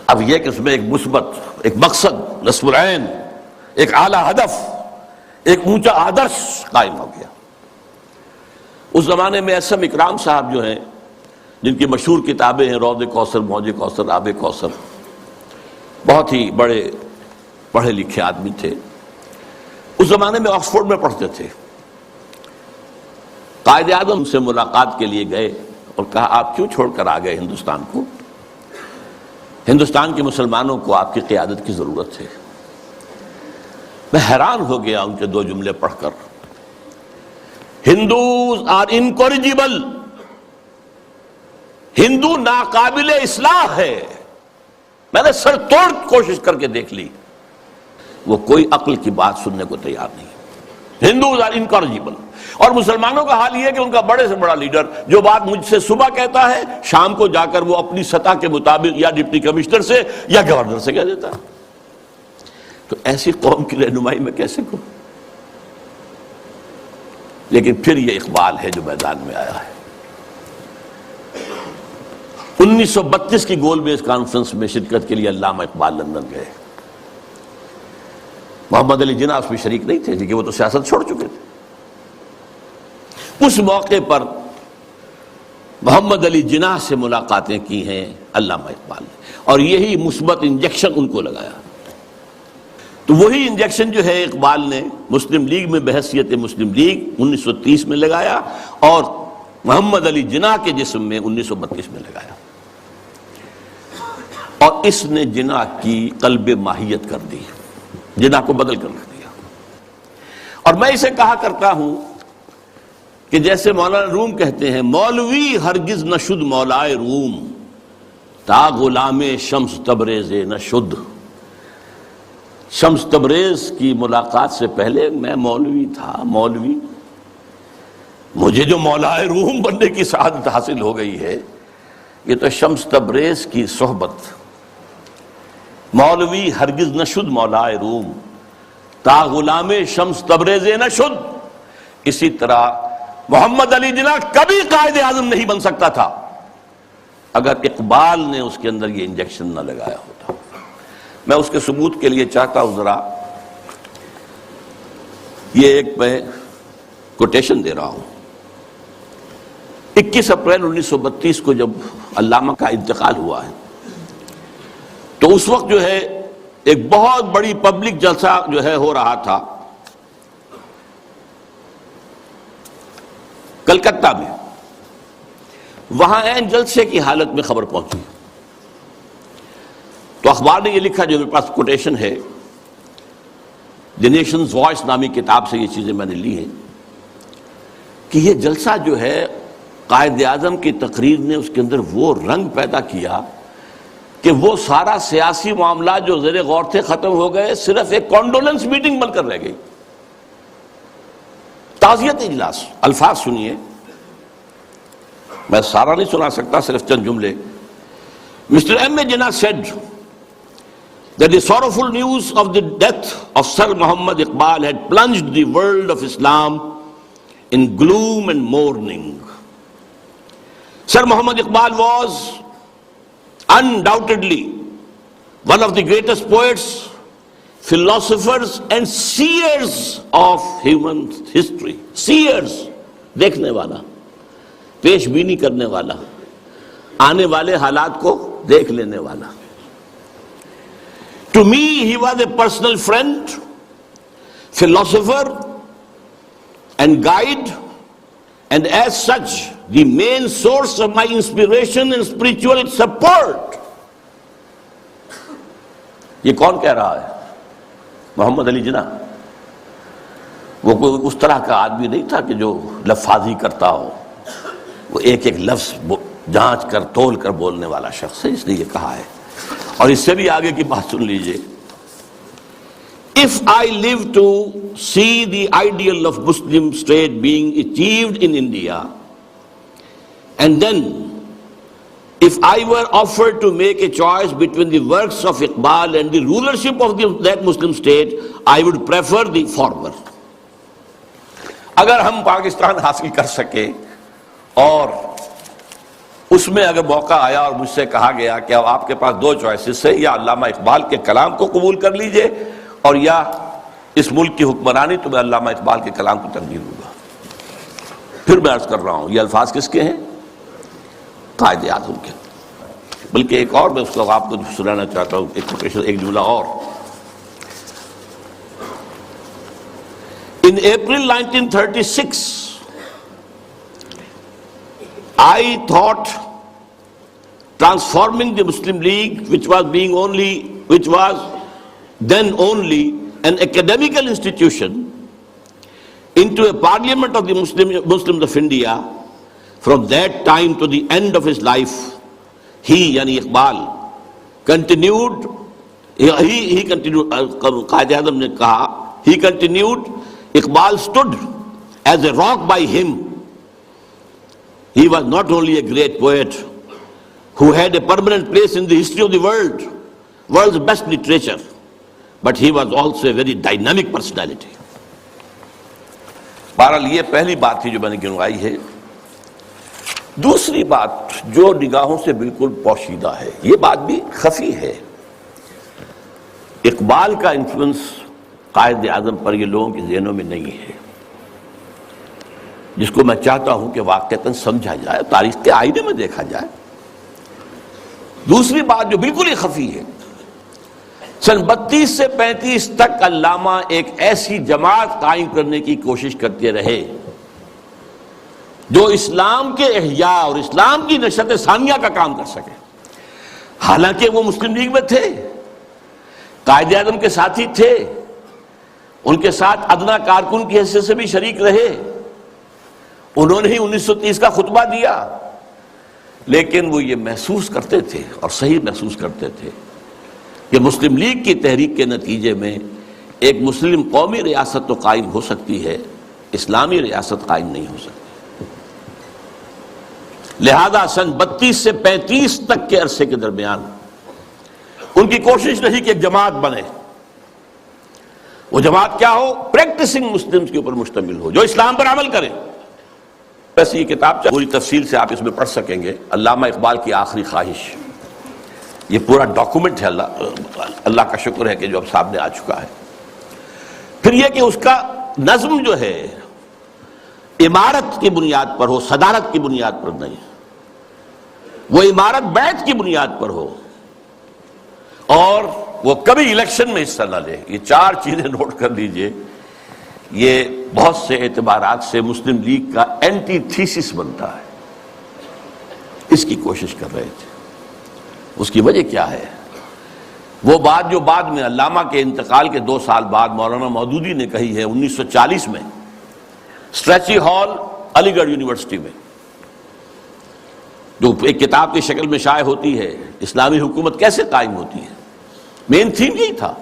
اب یہ کہ اس میں ایک مثبت، ایک مقصد، نصب العین، ایک اعلیٰ ہدف، ایک اونچا آدرش قائم ہو گیا. اس زمانے میں اعظم اکرام صاحب جو ہیں، جن کی مشہور کتابیں ہیں روض کوثر، موج کوثر، آب کوثر، بہت ہی بڑے پڑھے لکھے آدمی تھے. اس زمانے میں آکسفورڈ میں پڑھتے تھے. قائد اعظم سے ملاقات کے لیے گئے اور کہا آپ کیوں چھوڑ کر آ گئے ہندوستان کو؟ ہندوستان کے مسلمانوں کو آپ کی قیادت کی ضرورت ہے. میں حیران ہو گیا ان کے دو جملے پڑھ کر. ہندوز آر انکورجیبل، ہندو ناقابل اصلاح ہے. میں نے سر توڑ کوشش کر کے دیکھ لی، وہ کوئی عقل کی بات سننے کو تیار نہیں. ہندوز آر انکورجیبل. اور مسلمانوں کا حال یہ ہے کہ ان کا بڑے سے بڑا لیڈر جو بات مجھ سے صبح کہتا ہے، شام کو جا کر وہ اپنی سطح کے مطابق یا ڈپٹی کمشنر سے یا گورنر سے کہہ دیتا ہے. تو ایسی قوم کی رہنمائی میں کیسے کروں؟ لیکن پھر یہ اقبال ہے جو میدان میں آیا ہے. 1932 کی گول بیس کانفرنس میں شرکت کے لیے علامہ اقبال لندن گئے. محمد علی جناح اس میں شریک نہیں تھے کیونکہ وہ تو سیاست چھوڑ چکے تھے. اس موقع پر محمد علی جناح سے ملاقاتیں کی ہیں علامہ اقبال نے، اور یہی مثبت انجیکشن ان کو لگایا. تو وہی انجیکشن جو ہے اقبال نے مسلم لیگ میں بحیثیت مسلم لیگ 1930 میں لگایا، اور محمد علی جناح کے جسم میں 1932 میں لگایا. اور اس نے جناح کی قلب ماہیت کر دی، جناح کو بدل کر رکھ دیا. اور میں اسے کہا کرتا ہوں کہ جیسے مولانا روم کہتے ہیں، مولوی ہرگز نہ شد مولائے روم، تا غلام شمس تبریز نہ شد. شمس تبریز کی ملاقات سے پہلے میں مولوی تھا. مولوی، مجھے جو مولائے روم بننے کی سعادت حاصل ہو گئی ہے، یہ تو شمس تبریز کی صحبت. مولوی ہرگز نہ شد مولائے روم، تا غلام شمس تبریز نہ شد. اسی طرح محمد علی جناح کبھی قائد اعظم نہیں بن سکتا تھا اگر اقبال نے اس کے اندر یہ انجیکشن نہ لگایا ہوتا. میں اس کے ثبوت کے لیے چاہتا ہوں ذرا یہ ایک میں کوٹیشن دے رہا ہوں. 21 اپریل 1932 کو جب علامہ کا انتقال ہوا ہے، تو اس وقت جو ہے ایک بہت بڑی پبلک جلسہ جو ہے ہو رہا تھا کلکتہ میں. وہاں عین جلسے کی حالت میں خبر پہنچی تو اخبار نے یہ لکھا، جو میرے پاس کوٹیشن ہے، دی نیشنز وائس نامی کتاب سے یہ چیزیں میں نے لی ہیں، کہ یہ جلسہ جو ہے قائد اعظم کی تقریر نے اس کے اندر وہ رنگ پیدا کیا کہ وہ سارا سیاسی معاملات جو زیر غور تھے ختم ہو گئے، صرف ایک کانڈولنس میٹنگ بن کر رہ گئی. تعزیت اجلاس. الفاظ سنیے، میں سارا نہیں سنا سکتا، صرف چند جملے. Mr. M. A. Jinnah said that the sorrowful news of the death of Sir Muhammad Iqbal had plunged the world of Islam in gloom and mourning. Sir Muhammad Iqbal was undoubtedly one of the greatest poets, philosophers and seers of human history. Seers, دیکھنے والا، پیش بینی کرنے والا، آنے والے حالات کو دیکھ لینے والا. To me, he was a personal friend, philosopher, and guide, and as such, the main source of my inspiration and spiritual support. یہ کون کہہ رہا ہے؟ محمد علی جناح. وہ کوئی اس طرح کا آدمی نہیں تھا کہ جو لفاظی کرتا ہو، وہ ایک ایک لفظ جانچ کر تول کر بولنے والا شخص ہے، اس نے یہ کہا ہے. اور اس سے بھی آگے کی بات سن لیجئے. If I live to see the ideal of Muslim state being achieved in India, and then if I were offered to make a choice between the works of Iqbal and the rulership of that Muslim state, I would prefer the former. اگر ہم پاکستان حاصل کر سکے اور اس میں اگر موقع آیا اور مجھ سے کہا گیا کہ اب آپ کے پاس دو چوائسز ہے، یا علامہ اقبال کے کلام کو قبول کر لیجئے اور یا اس ملک کی حکمرانی، تو میں علامہ اقبال کے کلام کو ترجیح دوں گا. پھر میں عرض کر رہا ہوں یہ الفاظ کس کے ہیں؟ قائد اعظم کے. بلکہ ایک اور میں اس کو آپ کو سنانا چاہتا ہوں، ایک جملہ اور. In April 1936, I thought transforming the Muslim League, which was then only an academical institution, into a parliament of the Muslims of India. From that time to the end of his life, he, yani Iqbal, continued, he continued, Qaid Azam ne kaha, he continued, Iqbal stood as a rock by him. He was not only a great poet who had a permanent place in the history of the world's best literature, but he was also a very dynamic personality. بہرحال یہ پہلی بات تھی جو میں نے گنوائی ہے. دوسری بات جو نگاہوں سے بالکل پوشیدہ ہے، یہ بات بھی خفی ہے. اقبال کا انفلوئنس قائد اعظم پر یہ لوگوں کے ذہنوں میں نہیں ہے، جس کو میں چاہتا ہوں کہ واقعتاً سمجھا جائے، تاریخ کے آئینے میں دیکھا جائے. دوسری بات جو بالکل ہی خفی ہے، سن 32 سے 35 تک علامہ ایک ایسی جماعت قائم کرنے کی کوشش کرتے رہے جو اسلام کے احیاء اور اسلام کی نشت ثانیہ کا کام کر سکے. حالانکہ وہ مسلم لیگ میں تھے، قائد اعظم کے ساتھی تھے، ان کے ساتھ ادنا کارکن کی حیثیت سے بھی شریک رہے، انہوں نے ہی 1930 کا خطبہ دیا. لیکن وہ یہ محسوس کرتے تھے اور صحیح محسوس کرتے تھے کہ مسلم لیگ کی تحریک کے نتیجے میں ایک مسلم قومی ریاست تو قائم ہو سکتی ہے، اسلامی ریاست قائم نہیں ہو سکتی. لہذا سن 32 سے 35 تک کے عرصے کے درمیان ان کی کوشش رہی کہ ایک جماعت بنے. وہ جماعت کیا ہو؟ پریکٹسنگ مسلمز کے اوپر مشتمل ہو، جو اسلام پر عمل کرے. ویسے یہ کتاب پوری تفصیل سے آپ اس میں پڑھ سکیں گے، علامہ اقبال کی آخری خواہش. یہ پورا ڈاکومنٹ ہے، اللہ کا شکر ہے کہ جو اب سامنے آ چکا ہے. پھر یہ کہ اس کا نظم جو ہے عمارت کی بنیاد پر ہو، صدارت کی بنیاد پر نہیں، وہ عمارت بیعت کی بنیاد پر ہو، اور وہ کبھی الیکشن میں حصہ نہ لے. یہ 4 چیزیں نوٹ کر لیجئے. یہ بہت سے اعتبارات سے مسلم لیگ کا اینٹی تھیسس بنتا ہے. اس کی کوشش کر رہے تھے. اس کی وجہ کیا ہے؟ وہ بات جو بعد میں علامہ کے انتقال کے 2 سال بعد مولانا مودودی نے کہی ہے 1940 میں اسٹریچی ہال علی گڑھ یونیورسٹی میں، جو ایک کتاب کی شکل میں شائع ہوتی ہے، اسلامی حکومت کیسے قائم ہوتی ہے. مین تھیم یہی تھا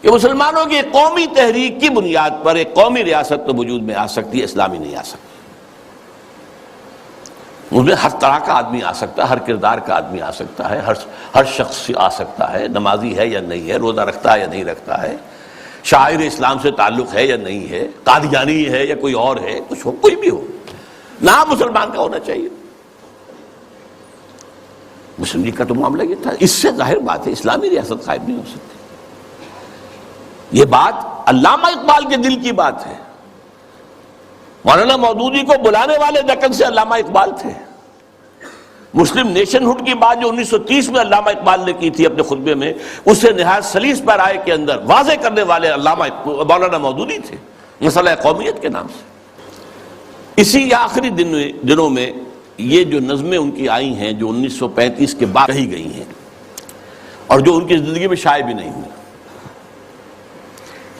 کہ مسلمانوں کی ایک قومی تحریک کی بنیاد پر ایک قومی ریاست تو وجود میں آ سکتی ہے، اسلامی نہیں آ سکتی. اس میں ہر طرح کا آدمی آ سکتا ہے، ہر کردار کا آدمی آ سکتا ہے، ہر شخص آ سکتا ہے، نمازی ہے یا نہیں ہے، روزہ رکھتا ہے یا نہیں رکھتا ہے، شاعر اسلام سے تعلق ہے یا نہیں ہے، قادیانی ہے یا کوئی اور ہے، کچھ ہو، کوئی بھی ہو، نام مسلمان کا ہونا چاہیے. مسلم لیگ کا تو معاملہ یہ تھا. اس سے ظاہر بات ہے اسلامی ریاست قائم نہیں ہو سکتی. یہ بات علامہ اقبال کے دل کی بات ہے. مولانا مودودی کو بلانے والے دکن سے علامہ اقبال تھے. مسلم نیشن ہوڈ کی بات جو 1930 میں علامہ اقبال نے کی تھی اپنے خطبے میں، اسے نہایت سلیس پیرائے کے اندر واضح کرنے والے علامہ مولانا مودودی تھے، مسئلہ قومیت کے نام سے۔ اسی آخری دنوں میں یہ جو نظمیں ان کی آئی ہیں جو 1935 کے بعد کہی گئی ہیں اور جو ان کی زندگی میں شائع بھی نہیں ہوئی،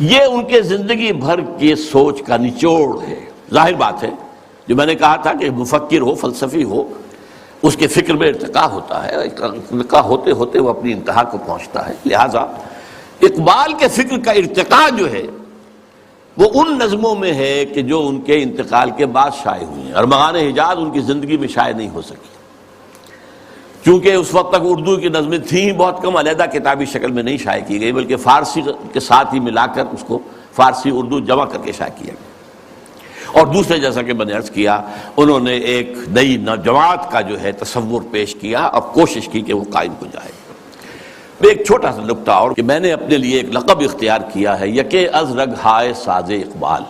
یہ ان کے زندگی بھر کے سوچ کا نچوڑ ہے۔ ظاہر بات ہے، جو میں نے کہا تھا کہ مفکر ہو، فلسفی ہو، اس کے فکر میں ارتقا ہوتا ہے، ارتقا ہوتے ہوتے وہ اپنی انتہا کو پہنچتا ہے۔ لہذا اقبال کے فکر کا ارتقا جو ہے وہ ان نظموں میں ہے کہ جو ان کے انتقال کے بعد شائع ہوئی ہیں، ارمغان حجاز ان کی زندگی میں شائع نہیں ہو سکی، چونکہ اس وقت تک اردو کی نظمیں تھیں بہت کم، علیحدہ کتابی شکل میں نہیں شائع کی گئی، بلکہ فارسی کے ساتھ ہی ملا کر اس کو فارسی اردو جمع کر کے شائع کیا گیا۔ اور دوسرے، جیسا کہ میں نے عرض کیا، انہوں نے ایک نئی جماعت کا جو ہے تصور پیش کیا اور کوشش کی کہ وہ قائم ہو جائے۔ ایک چھوٹا سا نکتہ اور کہ میں نے اپنے لیے ایک لقب اختیار کیا ہے، یکے از رگ ہائے ساز اقبال۔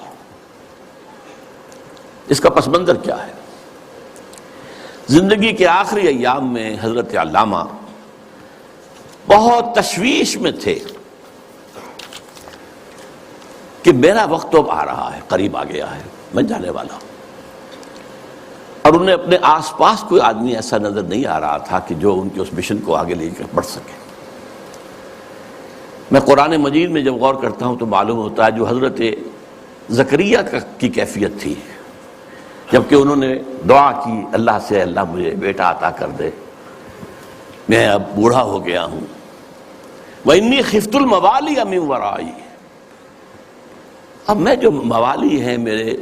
اس کا پس منظر کیا ہے؟ زندگی کے آخری ایام میں حضرت علامہ بہت تشویش میں تھے کہ میرا وقت تو اب آ رہا ہے، قریب آ گیا ہے، میں جانے والا ہوں، اور انہیں اپنے آس پاس کوئی آدمی ایسا نظر نہیں آ رہا تھا کہ جو ان کے اس مشن کو آگے لے کر بڑھ سکے۔ میں قرآن مجید میں جب غور کرتا ہوں تو معلوم ہوتا ہے جو حضرت زکریا کی کیفیت تھی، جبکہ انہوں نے دعا کی اللہ سے، اللہ مجھے بیٹا عطا کر دے، میں اب بوڑھا ہو گیا ہوں، وَإِنِّي خِفْتُ الْمَوَالِيَ مِنْ وَرَائِي، اب میں جو موالی ہیں، میرے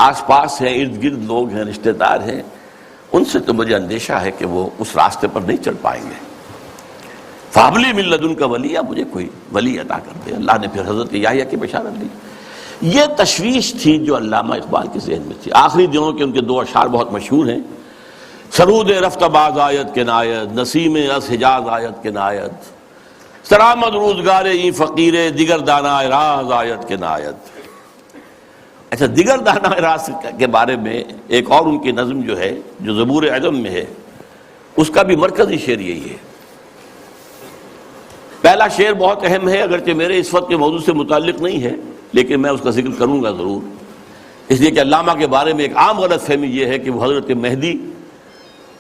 آس پاس ہیں، ارد گرد لوگ ہیں، رشتہ دار ہیں، ان سے تو مجھے اندیشہ ہے کہ وہ اس راستے پر نہیں چل پائیں گے۔ فَهَبْ لِي مِن لَّدُنْكَ وَلِيًّا، مجھے کوئی ولی عطا کر دے۔ اللہ نے پھر حضرت یحییٰ کی بشارت دی۔ یہ تشویش تھی جو علامہ اقبال کے ذہن میں تھی۔ آخری دنوں کے ان کے دو اشعار بہت مشہور ہیں، سرود رفت باز آیت کے نایت، نسیم از حجاز آیت کے نایت، سرآمد روزگار این فقیر دیگر دانا راز آیت کے نایت۔ اچھا، دیگر دانا راز کے بارے میں ایک اور ان کی نظم جو ہے جو زبور عجم میں ہے، اس کا بھی مرکزی شعر یہی ہے۔ پہلا شعر بہت اہم ہے، اگرچہ میرے اس وقت کے موضوع سے متعلق نہیں ہے، لیکن میں اس کا ذکر کروں گا ضرور، اس لیے کہ علامہ کے بارے میں ایک عام غلط فہمی یہ ہے کہ وہ حضرت مہدی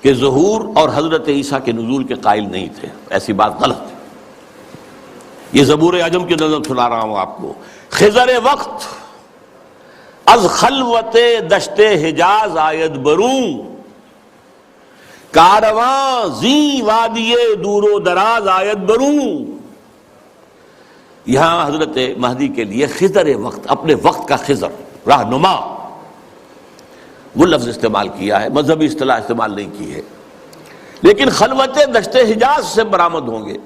کے ظہور اور حضرت عیسیٰ کے نزول کے قائل نہیں تھے۔ ایسی بات غلط ہے۔ یہ زبور عجم کی نظم سنا رہا ہوں آپ کو۔ خضر وقت از خلوت دشت حجاز آید بروں، کارواں زی وادی دور و دراز آید بروں۔ یہاں حضرت مہدی کے لیے خضر وقت، اپنے وقت کا خضر، رہنما، وہ لفظ استعمال کیا ہے، مذہبی اصطلاح استعمال نہیں کی ہے، لیکن خلوت دشت حجاز سے برآمد ہوں گے۔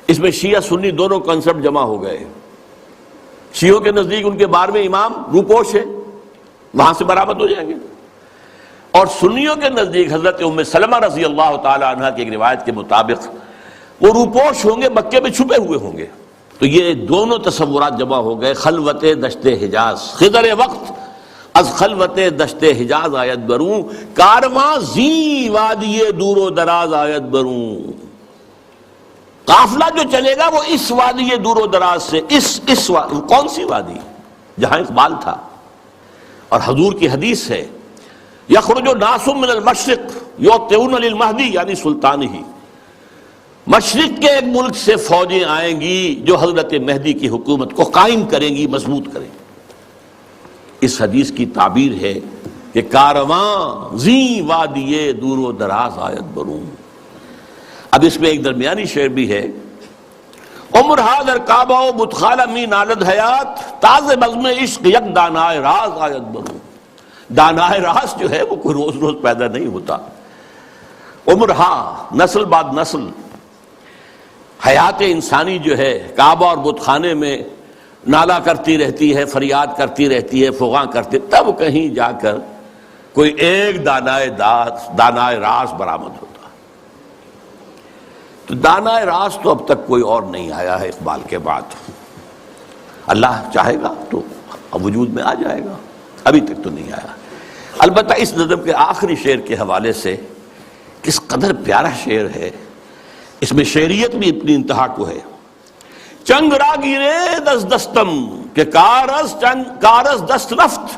اس میں شیعہ سنی دونوں کنسپٹ جمع ہو گئے۔ شیعوں کے نزدیک ان کے 12ویں امام روپوش ہے، وہاں سے برآمد ہو جائیں گے، اور سنیوں کے نزدیک حضرت ام سلمہ رضی اللہ تعالی عنہ کی ایک روایت کے مطابق وہ روپوش ہوں گے، مکے میں چھپے ہوئے ہوں گے۔ تو یہ دونوں تصورات جمع ہو گئے۔ خلوت دشت حجاز، خضر وقت از خلوت دشت حجاز آیت بروں، کارواں زی وادی دور و دراز آیت بروں۔ قافلہ جو چلے گا وہ اس وادی دور و دراز سے، اس کون سی وادی؟ جہاں اقبال تھا، اور حضور کی حدیث ہے، یخرج ناس من المشرق یوطئون للمہدی، یعنی سلطانہ، مشرق کے ایک ملک سے فوجیں آئیں گی جو حضرت مہدی کی حکومت کو قائم کریں گی، مضبوط کریں گی۔ اس حدیث کی تعبیر ہے کہ کارواں زی وادی دور و دراز آیت بروں۔ اب اس میں ایک درمیانی شعر بھی ہے، عمر حاضر کعبہ و بتخالہ می نالد حیات، تاز بزم عشق یک دانائے راز آیت بروں۔ دانائے راز جو ہے وہ کوئی روز روز پیدا نہیں ہوتا۔ عمر نسل بعد نسل حیات انسانی جو ہے کعبہ اور بت خانے میں نالا کرتی رہتی ہے، فریاد کرتی رہتی ہے، فغاں کرتی، تب کہیں جا کر کوئی ایک دانائے راز برآمد ہوتا۔ تو دانائے راز تو اب تک کوئی اور نہیں آیا ہے اقبال کے بعد۔ اللہ چاہے گا تو اب وجود میں آ جائے گا، ابھی تک تو نہیں آیا۔ البتہ اس نظم کے آخری شعر کے حوالے سے کس قدر پیارا شعر ہے، اس میں شعریت بھی اتنی انتہا کو ہے۔ چنگ را گیرے دست دستم کہ کارز دست رفت،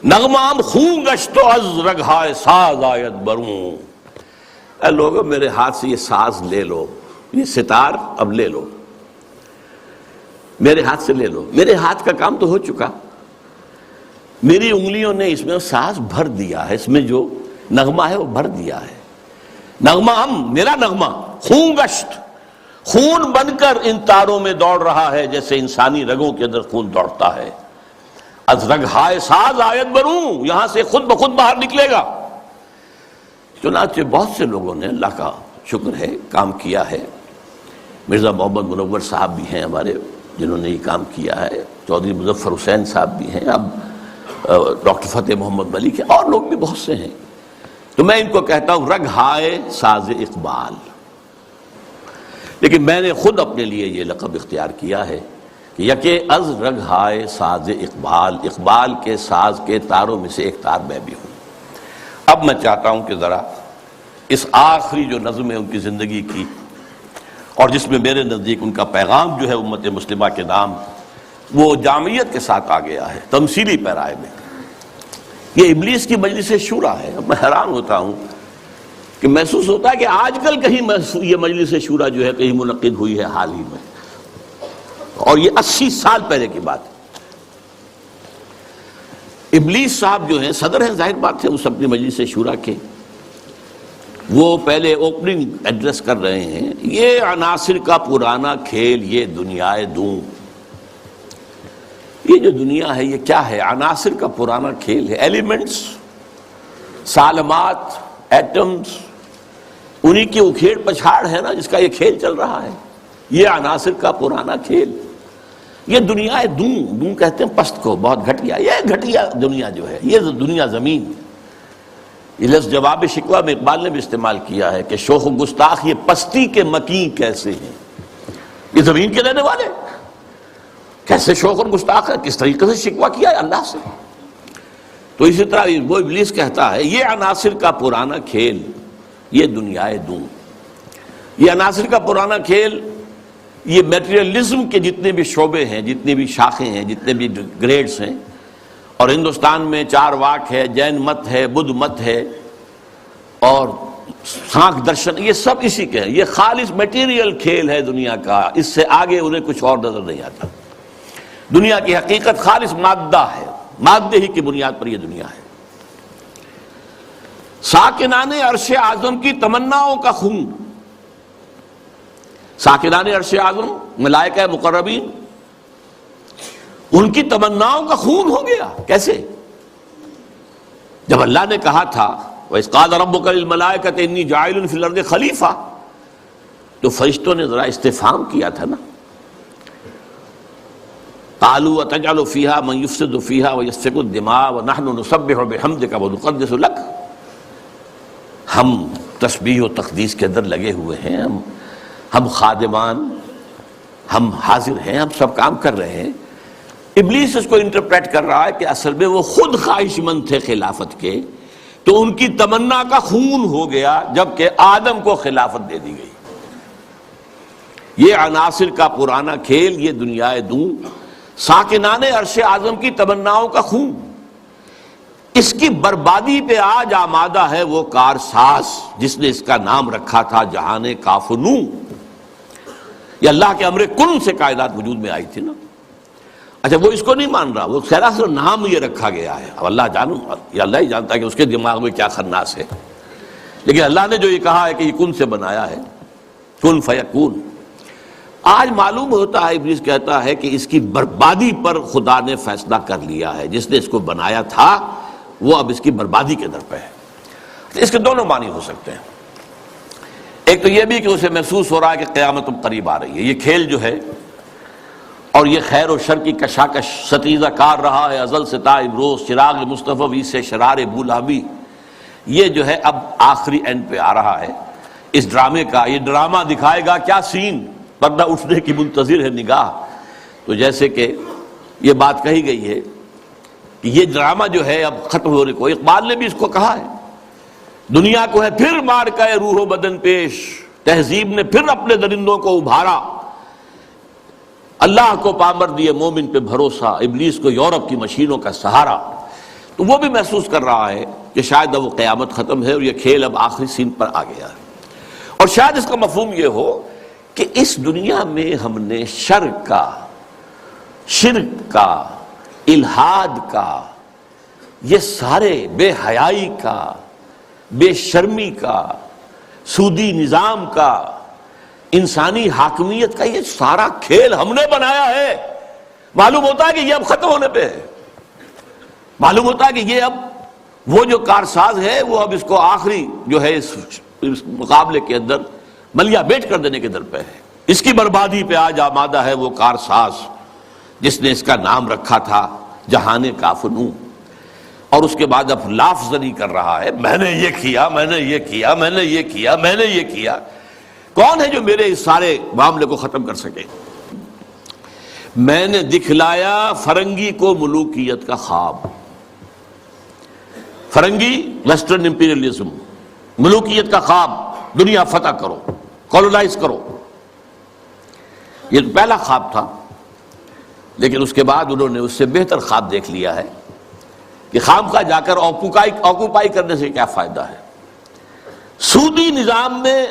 نغمام خون گشت و از رگہائے ساز آیت بروں۔ اے لوگو میرے ہاتھ سے یہ ساز لے لو، یہ ستار اب لے لو، میرے ہاتھ سے لے لو، میرے ہاتھ کا کام تو ہو چکا، میری انگلیوں نے اس میں ساز بھر دیا ہے، اس میں جو نغمہ ہے وہ بھر دیا ہے۔ نغمہ میرا نغمہ خون گشت، خون بن کر ان تاروں میں دوڑ رہا ہے جیسے انسانی رگوں کے اندر خون دوڑتا ہے۔ از رگہائے ساز آیت بروں، یہاں سے خود بخود باہر نکلے گا۔ چنانچہ بہت سے لوگوں نے، اللہ کا شکر ہے، کام کیا ہے۔ مرزا محمد منور صاحب بھی ہیں ہمارے جنہوں نے یہ کام کیا ہے، چودھری مظفر حسین صاحب بھی ہیں، اب ڈاکٹر فتح محمد ملک ہیں، اور لوگ بھی بہت سے ہیں۔ تو میں ان کو کہتا ہوں رگہائے ساز اقبال، لیکن میں نے خود اپنے لیے یہ لقب اختیار کیا ہے کہ یکے از رگہائے ساز اقبال، اقبال کے ساز کے تاروں میں سے ایک تار میں بھی ہوں۔ اب میں چاہتا ہوں کہ ذرا اس آخری جو نظم ہے ان کی زندگی کی، اور جس میں میرے نزدیک ان کا پیغام جو ہے امت مسلمہ کے نام، وہ جامعیت کے ساتھ آ گیا ہے، تمثیلی پیرائے میں۔ یہ ابلیس کی مجلس شورا ہے۔ اب میں حیران ہوتا ہوں کہ محسوس ہوتا ہے کہ آج کل کہیں یہ مجلس شورا جو ہے کہیں منعقد ہوئی ہے حال ہی میں، اور یہ 80 سال پہلے کی بات ہے۔ ابلیس صاحب جو ہیں صدر ہیں، ظاہر بات ہے اس اپنی مجلس شورا کے، وہ پہلے اوپننگ ایڈریس کر رہے ہیں، یہ عناصر کا پرانا کھیل، یہ دنیائے دوں۔ یہ جو دنیا ہے یہ کیا ہے؟ عناصر کا پرانا کھیل ہے، ایلیمنٹس، سالمات، ایٹمز، انہی کی اکھیڑ پچھاڑ ہے نا جس کا یہ کھیل چل رہا ہے۔ یہ عناصر کا پرانا کھیل، یہ دنیا دوں کہتے ہیں پست کو، بہت گھٹیا، یہ گھٹیا دنیا جو ہے، یہ دنیا زمین۔ یہ لفظ جواب شکوہ میں اقبال نے بھی استعمال کیا ہے کہ شوخ و گستاخ یہ پستی کے مکین کیسے ہیں، یہ زمین کے رہنے والے کیسے شوخ اور گستاخ ہے، کس طریقے سے شکوہ کیا ہے اللہ سے۔ تو اسی طرح وہ ابلیس کہتا ہے یہ عناصر کا پرانا کھیل، یہ دنیائے دوں۔ یہ عناصر کا پرانا کھیل، یہ میٹریلزم کے جتنے بھی شعبے ہیں، جتنی بھی شاخیں ہیں، جتنے بھی گریڈز ہیں، اور ہندوستان میں چار واک ہے، جین مت ہے، بدھ مت ہے، اور سانکھ درشن، یہ سب اسی کے ہیں۔ یہ خالص میٹیریل کھیل ہے دنیا کا، اس سے آگے انہیں کچھ اور نظر نہیں آتا۔ دنیا کی حقیقت خالص مادہ ہے، مادے ہی کی بنیاد پر یہ دنیا ہے۔ ساکنان عرش اعظم کی تمناؤں کا خون، ساکنان عرش اعظم ملائکہ مقربین، ان کی تمناؤں کا خون ہو گیا۔ کیسے؟ جب اللہ نے کہا تھا وَإِذْ قَالَ رَبُّكَ لِلْمَلَائِكَةِ إِنِّي جَاعِلٌ فِي الْأَرْضِ خَلِيفَةً، تو فرشتوں نے ذرا استفہام کیا تھا نا، قَالُوا أَتَجْعَلُ فِيهَا مَن يُفْسِدُ فِيهَا وَيَسْفِكُ الدِّمَاءَ وَنَحْنُ نُسَبِّحُ بِحَمْدِكَ وَنُقَدِّسُ لَكَ۔ ہم تسبیح و تقدیس کے اندر لگے ہوئے ہیں، ہم خادمان، ہم حاضر ہیں، ہم سب کام کر رہے ہیں۔ ابلیس اس کو انٹرپریٹ کر رہا ہے کہ اصل میں وہ خود خواہش مند تھے خلافت کے، تو ان کی تمنا کا خون ہو گیا جبکہ آدم کو خلافت دے دی گئی۔ یہ عناصر کا پرانا کھیل، یہ دنیائے دوں، ساکنان عرش اعظم کی تمناؤں کا خون، اس کی بربادی پہ آج آمادہ ہے وہ کارساز جس نے اس کا نام رکھا تھا جہان کاف و نو۔ یہ اللہ کے امر کن سے کائنات وجود میں آئی تھی نا۔ اچھا وہ اس کو نہیں مان رہا، وہ سراسر نام یہ رکھا گیا ہے، اب اللہ جانو، یہ اللہ ہی جانتا ہے کہ اس کے دماغ میں کیا خناس ہے، لیکن اللہ نے جو یہ کہا ہے کہ یہ کن سے بنایا ہے، کن فیکون۔ آج معلوم ہوتا ہے ابلیس کہتا ہے کہ اس کی بربادی پر خدا نے فیصلہ کر لیا ہے، جس نے اس کو بنایا تھا وہ اب اس کی بربادی کے در پہ ہے۔ اس کے دونوں معنی ہو سکتے ہیں، ایک تو یہ بھی کہ اسے محسوس ہو رہا ہے کہ قیامت اب قریب آ رہی ہے، یہ کھیل جو ہے اور یہ خیر و شر کی کشاکش ستیزہ کار رہا ہے ازل سے تا امروز، چراغ مصطفی سے شرار بولہبی، یہ جو ہے اب آخری اینڈ پہ آ رہا ہے اس ڈرامے کا۔ یہ ڈرامہ دکھائے گا کیا سین، پردہ اٹھنے کی منتظر ہے نگاہ۔ تو جیسے کہ یہ بات کہی گئی ہے کہ یہ ڈرامہ جو ہے اب ختم ہونے کو، اقبال نے بھی اس کو کہا ہے، دنیا کو ہے پھر مار کا روح و بدن پیش، تہذیب نے پھر اپنے درندوں کو ابھارا، اللہ کو پامر دیے مومن پہ بھروسہ، ابلیس کو یورپ کی مشینوں کا سہارا۔ تو وہ بھی محسوس کر رہا ہے کہ شاید اب وہ قیامت ختم ہے اور یہ کھیل اب آخری سین پر آ گیا ہے، اور شاید اس کا مفہوم یہ ہو کہ اس دنیا میں ہم نے شرک کا، الحاد کا، یہ سارے بے حیائی کا، بے شرمی کا، سودی نظام کا، انسانی حاکمیت کا، یہ سارا کھیل ہم نے بنایا ہے۔ معلوم ہوتا ہے کہ یہ اب ختم ہونے پہ ہے، معلوم ہوتا ہے کہ یہ اب وہ جو کارساز ہے وہ اب اس کو آخری جو ہے اس مقابلے کے اندر ملیا بیٹ کر دینے کے در پہ ہے۔ اس کی بربادی پہ آج آمادہ ہے وہ کارساز جس نے اس کا نام رکھا تھا جہان کافنوں، اور اس کے بعد اب لاف زنی کر رہا ہے، میں نے یہ کیا، میں نے یہ کیا، میں نے یہ کیا، میں نے یہ کیا۔ کون ہے جو میرے اس سارے معاملے کو ختم کر سکے؟ میں نے دکھلایا فرنگی کو ملوکیت کا خواب۔ فرنگی ویسٹرن امپیریلزم، ملوکیت کا خواب، دنیا فتح کرو، کولونائز کرو، یہ تو پہلا خواب تھا، لیکن اس کے بعد انہوں نے اس سے بہتر خواب دیکھ لیا ہے کہ خامخواہ جا کر آکوپائی کرنے سے کیا فائدہ ہے۔ سودی نظام میں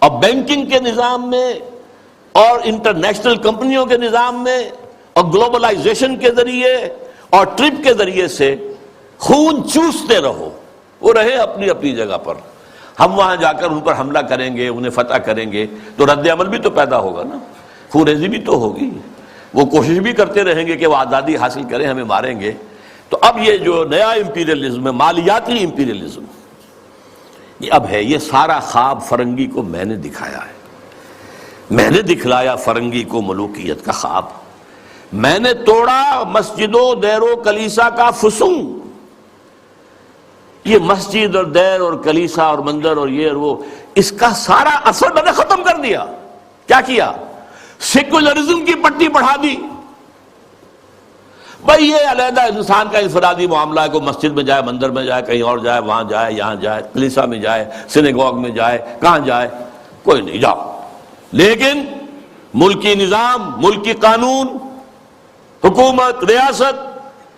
اور بینکنگ کے نظام میں اور انٹرنیشنل کمپنیوں کے نظام میں اور گلوبلائزیشن کے ذریعے اور ٹرپ کے ذریعے سے خون چوستے رہو، وہ رہے اپنی اپنی جگہ پر، ہم وہاں جا کر ان پر حملہ کریں گے، انہیں فتح کریں گے تو رد عمل بھی تو پیدا ہوگا نا، خون ریزی بھی تو ہوگی، وہ کوشش بھی کرتے رہیں گے کہ وہ آزادی حاصل کریں، ہمیں ماریں گے۔ تو اب یہ جو نیا امپیریلزم ہے، مالیاتی امپیریلزم، یہ اب ہے، یہ سارا خواب فرنگی کو میں نے دکھایا ہے، میں نے دکھلایا فرنگی کو ملوکیت کا خواب، میں نے توڑا مسجد و دیر و کلیسا کا فسون۔ یہ مسجد اور دیر اور کلیسا اور مندر اور یہ اور وہ، اس کا سارا اثر میں نے ختم کر دیا۔ کیا کیا؟ سیکولرزم کی پٹی بڑھا دی۔ بھائی یہ علیحدہ انسان کا انفرادی معاملہ ہے، کوئی مسجد میں جائے، مندر میں جائے، کہیں اور جائے، وہاں جائے، یہاں جائے، کلیسا میں جائے، سینیگوگ میں جائے، کہاں جائے، کوئی نہیں، جاؤ۔ لیکن ملکی نظام، ملکی قانون، حکومت، ریاست،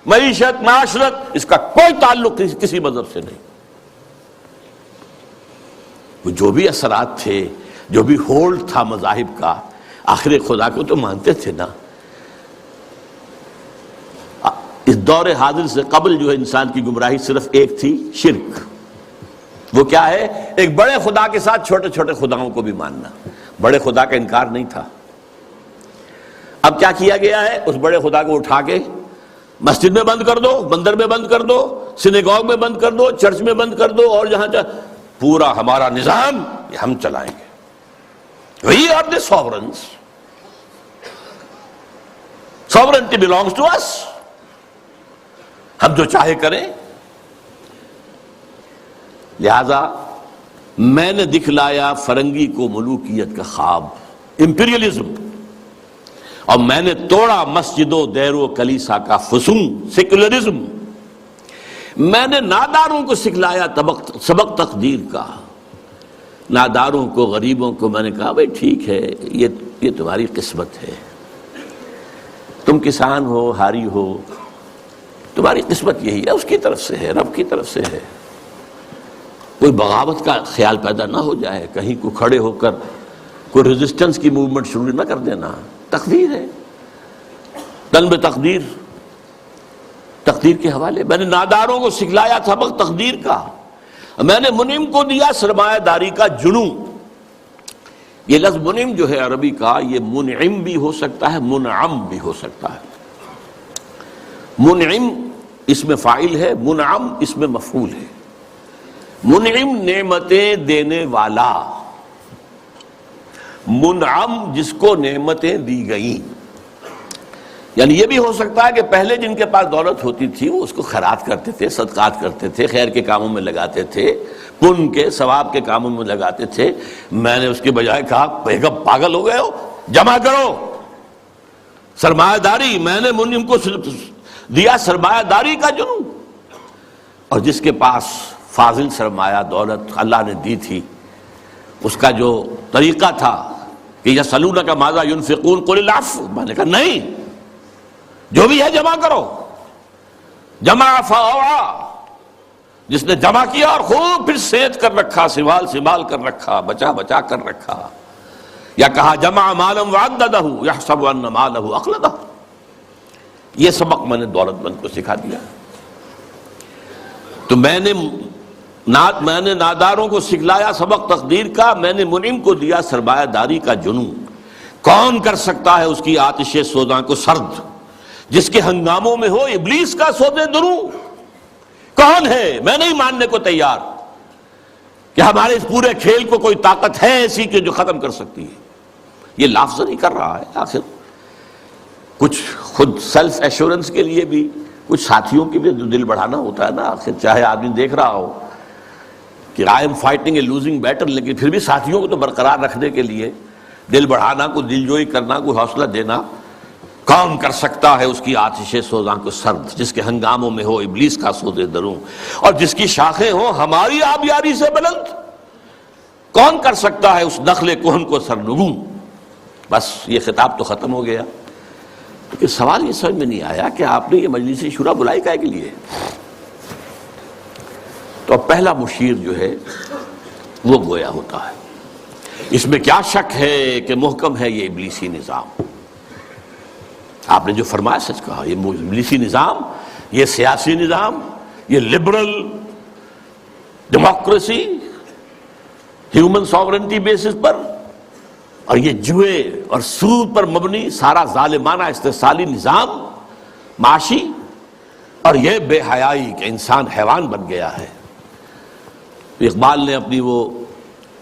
معیشت، معاشرت، اس کا کوئی تعلق کسی مذہب سے نہیں۔ وہ جو بھی اثرات تھے، جو بھی ہولڈ تھا مذاہب کا، آخر خدا کو تو مانتے تھے نا۔ اس دور حاضر سے قبل جو ہے انسان کی گمراہی صرف ایک تھی، شرک۔ وہ کیا ہے؟ ایک بڑے خدا کے ساتھ چھوٹے چھوٹے خداؤں کو بھی ماننا، بڑے خدا کا انکار نہیں تھا۔ اب کیا کیا گیا ہے؟ اس بڑے خدا کو اٹھا کے مسجد میں بند کر دو، مندر میں بند کر دو، سینیگوگ میں بند کر دو، چرچ میں بند کر دو، اور جہاں پورا ہمارا نظام یہ ہم چلائیں گے۔ We are the sovereigns. Sovereignty belongs to us. ہم جو چاہے کریں۔ لہذا میں نے دکھلایا فرنگی کو ملوکیت کا خواب، امپیریلزم، اور میں نے توڑا مسجد و دیر و کلیسا کا فسون، سیکولرزم۔ میں نے ناداروں کو سکھلایا سبق تقدیر کا، ناداروں کو، غریبوں کو میں نے کہا بھائی ٹھیک ہے، یہ تمہاری قسمت ہے، تم کسان ہو، ہاری ہو، تمہاری قسمت یہی ہے، اس کی طرف سے ہے، رب کی طرف سے ہے۔ کوئی بغاوت کا خیال پیدا نہ ہو جائے، کہیں کو کھڑے ہو کر کوئی ریزسٹنس کی موومنٹ شروع نہ کر دینا، تقدیر ہے، تن بے تقدیر، تقدیر کے حوالے۔ میں نے ناداروں کو سکھلایا سبق تقدیر کا، میں نے منعم کو دیا سرمایہ داری کا جنوں۔ یہ لفظ منعم جو ہے عربی کا، یہ منعم بھی ہو سکتا ہے، منعم بھی ہو سکتا ہے۔ منعم اس میں فاعل ہے، منعم اس میں مفعول ہے۔ منعم نعمتیں دینے والا، منعم جس کو نعمتیں دی گئیں۔ یعنی یہ بھی ہو سکتا ہے کہ پہلے جن کے پاس دولت ہوتی تھی وہ اس کو خیرات کرتے تھے، صدقات کرتے تھے، خیر کے کاموں میں لگاتے تھے، پن کے ثواب کے کاموں میں لگاتے تھے۔ میں نے اس کے بجائے کہا بیگم پاگل ہو گئے ہو، جمع کرو سرمایہ داری۔ میں نے منعم کو دیا سرمایہ داری کا جنون، اور جس کے پاس فاضل سرمایہ دولت اللہ نے دی تھی، اس کا جو طریقہ تھا کہ یسألونک ماذا ینفقون قل العفو، میں نے کہا نہیں، جو بھی ہے جمع کرو، جمع فاوعا، جس نے جمع کیا اور خوب پھر سینت کر رکھا، سنبھال کر رکھا، بچا کر رکھا، یا کہا جمع مالا وعددہ یحسب ان مالہ اخلدہ۔ یہ سبق میں نے دولت مند کو سکھا دیا۔ تو میں نے ناداروں کو سکھلایا سبق تقدیر کا، میں نے منعم کو دیا سرمایہ داری کا جنون۔ کون کر سکتا ہے اس کی آتش سوزاں کو سرد، جس کے ہنگاموں میں ہو ابلیس کا سودے دروں؟ کون ہے؟ میں نہیں ماننے کو تیار کہ ہمارے اس پورے کھیل کو کوئی طاقت ہے ایسی کہ جو ختم کر سکتی ہے۔ یہ لفظ نہیں کر رہا ہے، آخر کچھ خود سیلف ایشورنس کے لیے بھی کچھ ساتھیوں کی بھی دل بڑھانا ہوتا ہے نا۔ آخر چاہے آدمی دیکھ رہا ہو کہ I am fighting a losing battle, لیکن پھر بھی ساتھیوں کو تو برقرار رکھنے کے لیے دل بڑھانا، کوئی دل جوئی کرنا، کوئی حوصلہ دینا۔ کون کر سکتا ہے اس کی آتش سوزاں کو سرد، جس کے ہنگاموں میں ہو ابلیس کا سودے دروں، اور جس کی شاخیں ہوں ہماری آبیاری سے بلند؟ کون کر سکتا ہے اس نخل کہن کو سرنگوں؟ بس یہ خطاب تو ختم ہو گیا، لیکن سوال یہ سمجھ میں نہیں آیا کہ آپ نے یہ مجلس شورا بلائی کائے کے لیے؟ تو پہلا مشیر جو ہے وہ گویا ہوتا ہے۔ اس میں کیا شک ہے کہ محکم ہے یہ ابلیسی نظام؟ آپ نے جو فرمایا سچ کہا، یہ ابلیسی نظام، یہ سیاسی نظام، یہ liberal democracy human sovereignty basis پر، اور یہ جوئے اور سود پر مبنی سارا ظالمانہ استحصالی نظام معاشی، اور یہ بے حیائی کہ انسان حیوان بن گیا ہے۔ اقبال نے اپنی وہ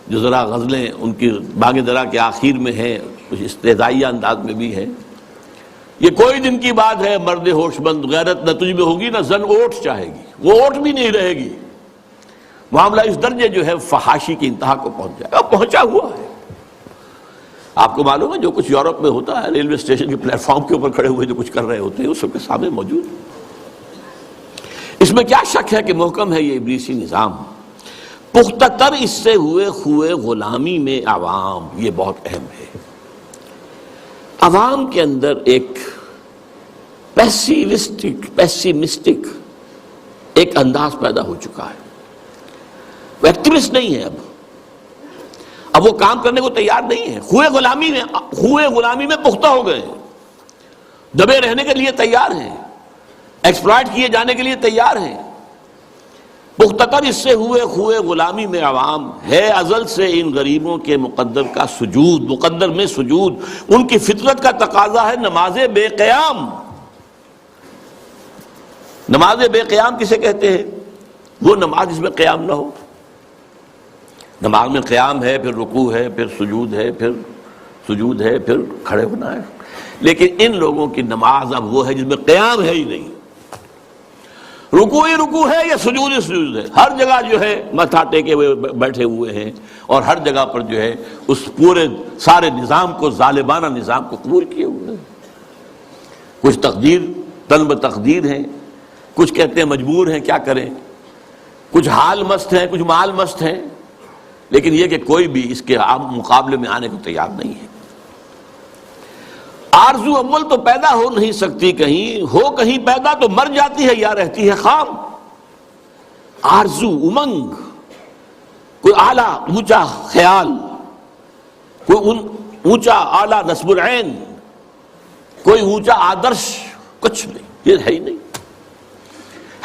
جو ذرا غزلیں ان کی باغ درا کے آخر میں ہیں، کچھ استہزائیہ انداز میں بھی ہے، یہ کوئی دن کی بات ہے مرد ہوش مند، غیرت نہ تجھ میں ہوگی نہ زن اوٹ چاہے گی، وہ اوٹ بھی نہیں رہے گی۔ معاملہ اس درجے جو ہے فحاشی کی انتہا کو پہنچ جائے گا، پہنچا ہوا ہے۔ آپ کو معلوم ہے جو کچھ یورپ میں ہوتا ہے، ریلوے اسٹیشن کے پلیٹ فارم کے اوپر کھڑے ہوئے جو کچھ کر رہے ہوتے ہیں، وہ سب کے سامنے موجود ہے۔ اس میں کیا شک ہے کہ محکم ہے یہ ابلیسی نظام؟ پختہ تر اس سے ہوئے خوئے غلامی میں عوام، یہ بہت اہم ہے۔ عوام کے اندر ایک پیسیمسٹک ایک انداز پیدا ہو چکا ہے، وہ ایکٹیوسٹ نہیں ہے، اب وہ کام کرنے کو تیار نہیں ہے، خوئے غلامی میں پختہ ہو گئے ہیں، دبے رہنے کے لیے تیار ہیں، ایکسپلائٹ کیے جانے کے لیے تیار ہیں۔ پختہ تر اس سے ہوئے خوئے غلامی میں عوام ہے، ازل سے ان غریبوں کے مقدر میں سجود، ان کی فطرت کا تقاضا ہے نماز بے قیام۔ نماز بے قیام کسے کہتے ہیں؟ وہ نماز جس میں قیام نہ ہو۔ نماز میں قیام ہے، پھر رکوع ہے، پھر سجود ہے، پھر سجود ہے، پھر کھڑے ہونا ہے، لیکن ان لوگوں کی نماز اب وہ ہے جس میں قیام ہے ہی نہیں، رکوع ہی رکوع ہے یا سجود ہی سجود ہے، ہر جگہ جو ہے ماتھا ٹیکے ہوئے بیٹھے ہوئے ہیں، اور ہر جگہ پر جو ہے اس پورے سارے نظام کو، ظالمانہ نظام کو قبول کیے ہوئے ہیں۔ کچھ طلب تقدیر ہیں، کچھ کہتے ہیں مجبور ہیں، کیا کریں، کچھ حال مست ہیں، کچھ مال مست ہیں، لیکن یہ کہ کوئی بھی اس کے مقابلے میں آنے کو تیار نہیں ہے۔ آرزو اول تو پیدا ہو نہیں سکتی کہیں، ہو کہیں پیدا تو مر جاتی ہے یا رہتی ہے خام۔ آرزو، امنگ، کوئی اعلیٰ اونچا خیال، کوئی اونچا اعلیٰ نصب العین، کوئی اونچا آدرش، کچھ نہیں، یہ ہے ہی نہیں۔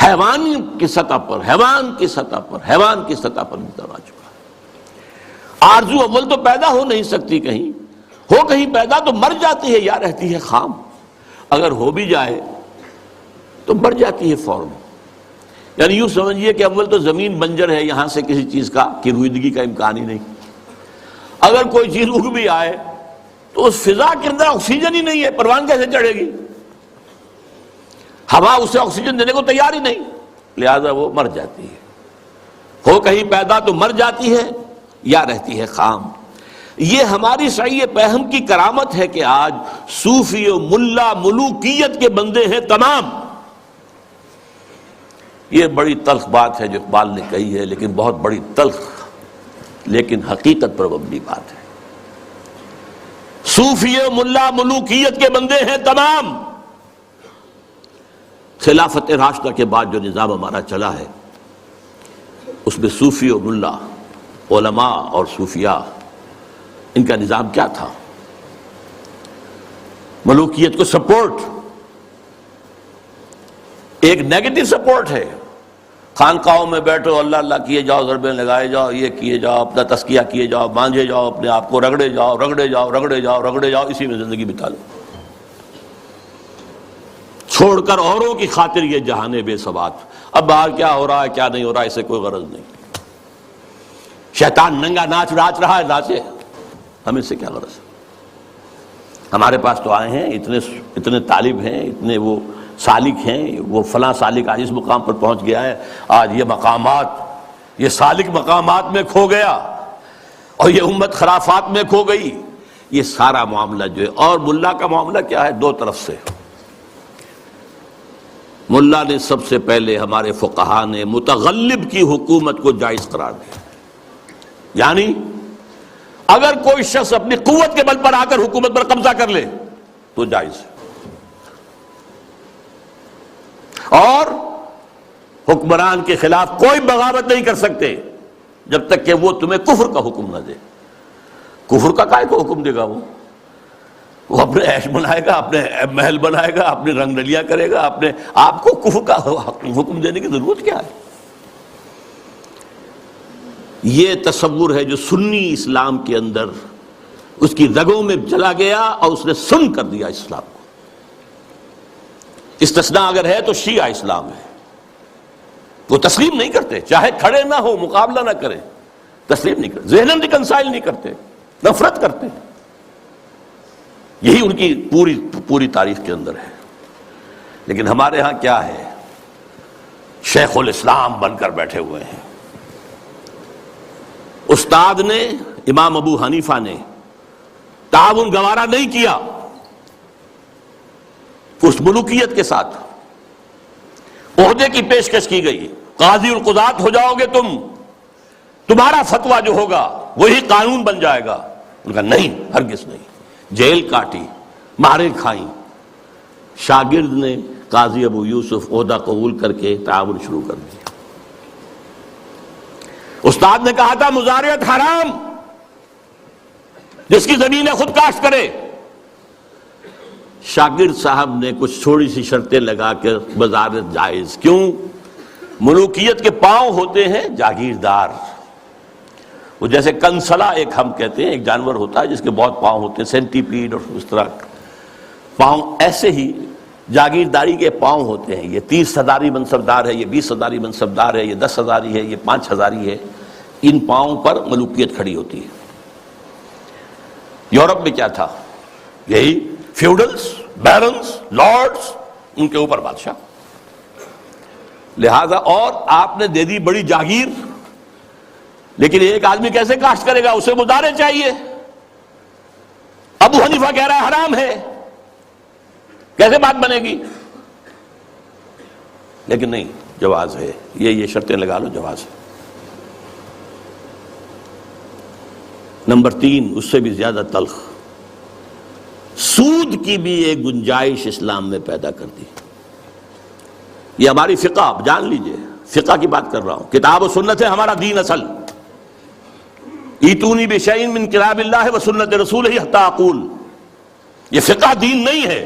حیوان کی سطح پر انتظام آ چکا ہے۔ آرزو اول تو پیدا ہو نہیں سکتی کہیں، ہو کہیں پیدا تو مر جاتی ہے یا رہتی ہے خام، اگر ہو بھی جائے تو مر جاتی ہے فوراً۔ یعنی یوں سمجھیے کہ اول تو زمین بنجر ہے، یہاں سے کسی چیز کا کی رویدگی کا امکان ہی نہیں، اگر کوئی چیز اگ بھی آئے تو اس فضا کے اندر آکسیجن ہی نہیں ہے، پروان کیسے چڑھے گی؟ ہوا اسے آکسیجن دینے کو تیار ہی نہیں، لہذا وہ مر جاتی ہے۔ ہو کہیں پیدا تو مر جاتی ہے یا رہتی ہے خام۔ یہ ہماری سعی پہم کی کرامت ہے کہ آج صوفی و ملا ملوکیت کے بندے ہیں تمام، یہ بڑی تلخ بات ہے جو اقبال نے کہی ہے، لیکن بہت بڑی تلخ لیکن حقیقت پر مبنی بات ہے۔ صوفی ملا ملوکیت کے بندے ہیں تمام۔ خلافت راشدہ کے بعد جو نظام ہمارا چلا ہے اس میں صوفی و ملا، علماء اور صوفیاء، ان کا نظام کیا تھا؟ ملوکیت کو سپورٹ، ایک نیگیٹو سپورٹ ہے۔ خانقاہوں میں بیٹھو، اللہ اللہ کیے جاؤ، ضربیں لگائے جاؤ، یہ کیے جاؤ، اپنا تزکیہ کیے جاؤ، مانجے جاؤ، اپنے آپ کو رگڑے جاؤ رگڑے جاؤ رگڑے جاؤ رگڑے جاؤ، اسی میں زندگی بتا لو، چھوڑ کر اوروں کی خاطر یہ جہان بے ثبات۔ اب باہر کیا ہو رہا ہے کیا نہیں ہو رہا ہے اسے کوئی غرض نہیں، شیطان ننگا ناچ رہا ہے، ناچے، ہمیں سے کیا غرض ہے؟ ہمارے پاس تو آئے ہیں، اتنے طالب ہیں، اتنے وہ سالک ہیں، وہ فلاں سالک آج اس مقام پر پہنچ گیا ہے، آج یہ مقامات، یہ سالک مقامات میں کھو گیا اور یہ امت خرافات میں کھو گئی۔ یہ سارا معاملہ جو ہے، اور ملا کا معاملہ کیا ہے؟ دو طرف سے۔ ملا نے سب سے پہلے، ہمارے فقہا نے متغلب کی حکومت کو جائز قرار دیا، یعنی اگر کوئی شخص اپنی قوت کے بل پر آ کر حکومت پر قبضہ کر لے تو جائز ہے، اور حکمران کے خلاف کوئی بغاوت نہیں کر سکتے جب تک کہ وہ تمہیں کفر کا حکم نہ دے۔ کفر کا کائے کو حکم دے گا؟ وہ اپنے عیش بنائے گا، اپنے محل بنائے گا، اپنی رنگ رلیاں کرے گا، اپنے آپ کو کفر کا حکم دینے کی ضرورت کیا ہے؟ یہ تصور ہے جو سنی اسلام کے اندر اس کی رگوں میں چلا گیا اور اس نے سن کر دیا اسلام کو۔ استثناء اگر ہے تو شیعہ اسلام ہے، وہ تسلیم نہیں کرتے، چاہے کھڑے نہ ہو، مقابلہ نہ کریں، تسلیم نہیں کرتے، ذہناً ریکنسائل نہیں کرتے، نفرت کرتے ہیں۔ یہی ان کی پوری تاریخ کے اندر ہے۔ لیکن ہمارے ہاں کیا ہے؟ شیخ الاسلام بن کر بیٹھے ہوئے ہیں۔ استاد نے، امام ابو حنیفہ نے تعاون گوارا نہیں کیا اس ملوکیت کے ساتھ، عہدے کی پیشکش کی گئی، قاضی القضات ہو جاؤ گے تم، تمہارا فتویٰ جو ہوگا وہی قانون بن جائے گا۔ ان کا نہیں، ہرگز نہیں، جیل کاٹی، مارے کھائیں۔ شاگرد نے، قاضی ابو یوسف، عہدہ قبول کر کے تعاون شروع کر دیا۔ استاد نے کہا تھا مزارعت حرام، جس کی زمین ہے خود کاشت کرے۔ شاگرد صاحب نے کچھ تھوڑی سی شرطیں لگا کے مزارعت جائز۔ کیوں؟ ملوکیت کے پاؤں ہوتے ہیں جاگیردار، وہ جیسے کنسلا ایک ہم کہتے ہیں، ایک جانور ہوتا ہے جس کے بہت پاؤں ہوتے ہیں، سینٹی پیڈ اور اس طرح پاؤں، ایسے ہی جاگیرداری کے پاؤں ہوتے ہیں۔ یہ 30 ہزاری منصبدار ہے، یہ 20 ہزاری منصبدار ہے، یہ 10 ہزاری ہے، یہ 5 ہزاری ہے۔ ان پاؤں پر ملوکیت کھڑی ہوتی ہے۔ یورپ میں کیا تھا؟ یہی فیوڈلز، بیرنز، لارڈز، ان کے اوپر بادشاہ۔ لہذا اور آپ نے دے دی بڑی جاگیر، لیکن ایک آدمی کیسے کاشت کرے گا؟ اسے مزارع چاہیے۔ ابو حنیفہ کہہ رہا ہے حرام ہے، کیسے بات بنے گی؟ لیکن نہیں، جواز ہے، یہ شرطیں لگا لو، جواز ہے۔ نمبر 3، اس سے بھی زیادہ تلخ، سود کی بھی ایک گنجائش اسلام میں پیدا کر دی۔ یہ ہماری فقہ، آپ جان لیجئے، فقہ کی بات کر رہا ہوں، کتاب و سنت ہے ہمارا دین اصل۔ ایتونی بشیء من کتاب اللہ و سنت رسولہ حتی اقول، یہ فقہ دین نہیں ہے۔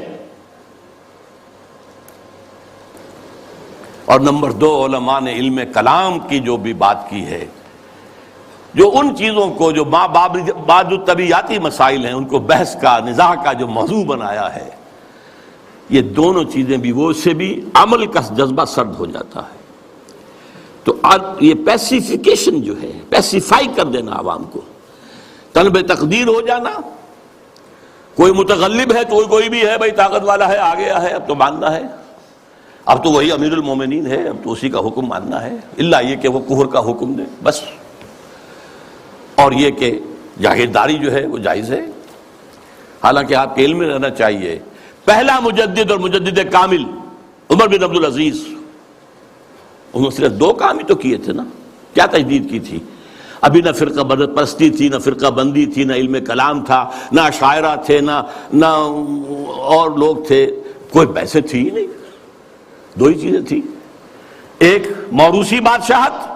اور نمبر 2، علماء نے علم کلام کی جو بھی بات کی ہے، جو ان چیزوں کو جو بعض طبیعیاتی مسائل ہیں ان کو بحث کا، نزاع کا جو موضوع بنایا ہے، یہ دونوں چیزیں بھی، وہ اس سے بھی عمل کا جذبہ سرد ہو جاتا ہے۔ تو یہ پیسیفیکیشن جو ہے، پیسیفائی کر دینا عوام کو، طلب تقدیر ہو جانا، کوئی متغلب ہے تو کوئی بھی ہے بھائی طاقت والا ہے، آ گیا ہے، اب تو ماننا ہے، اب تو وہی امیر المومنین ہے، اب تو اسی کا حکم ماننا ہے، الا یہ کہ وہ کفر کا حکم دے، بس۔ اور یہ کہ جاگیرداری جو ہے وہ جائز ہے۔ حالانکہ آپ کے علم میں رہنا چاہیے، پہلا مجدد اور مجدد کامل عمر بن عبدالعزیز، انہوں نے صرف 2 کام ہی تو کیے تھے نا، کیا تجدید کی تھی؟ ابھی نہ فرقہ پرستی تھی، نہ فرقہ بندی تھی، نہ علم کلام تھا، نہ شاعرہ تھے، نہ اور لوگ تھے، کوئی بحثیں تھی ہی نہیں. 2 ہی چیزیں تھیں، ایک موروثی بادشاہت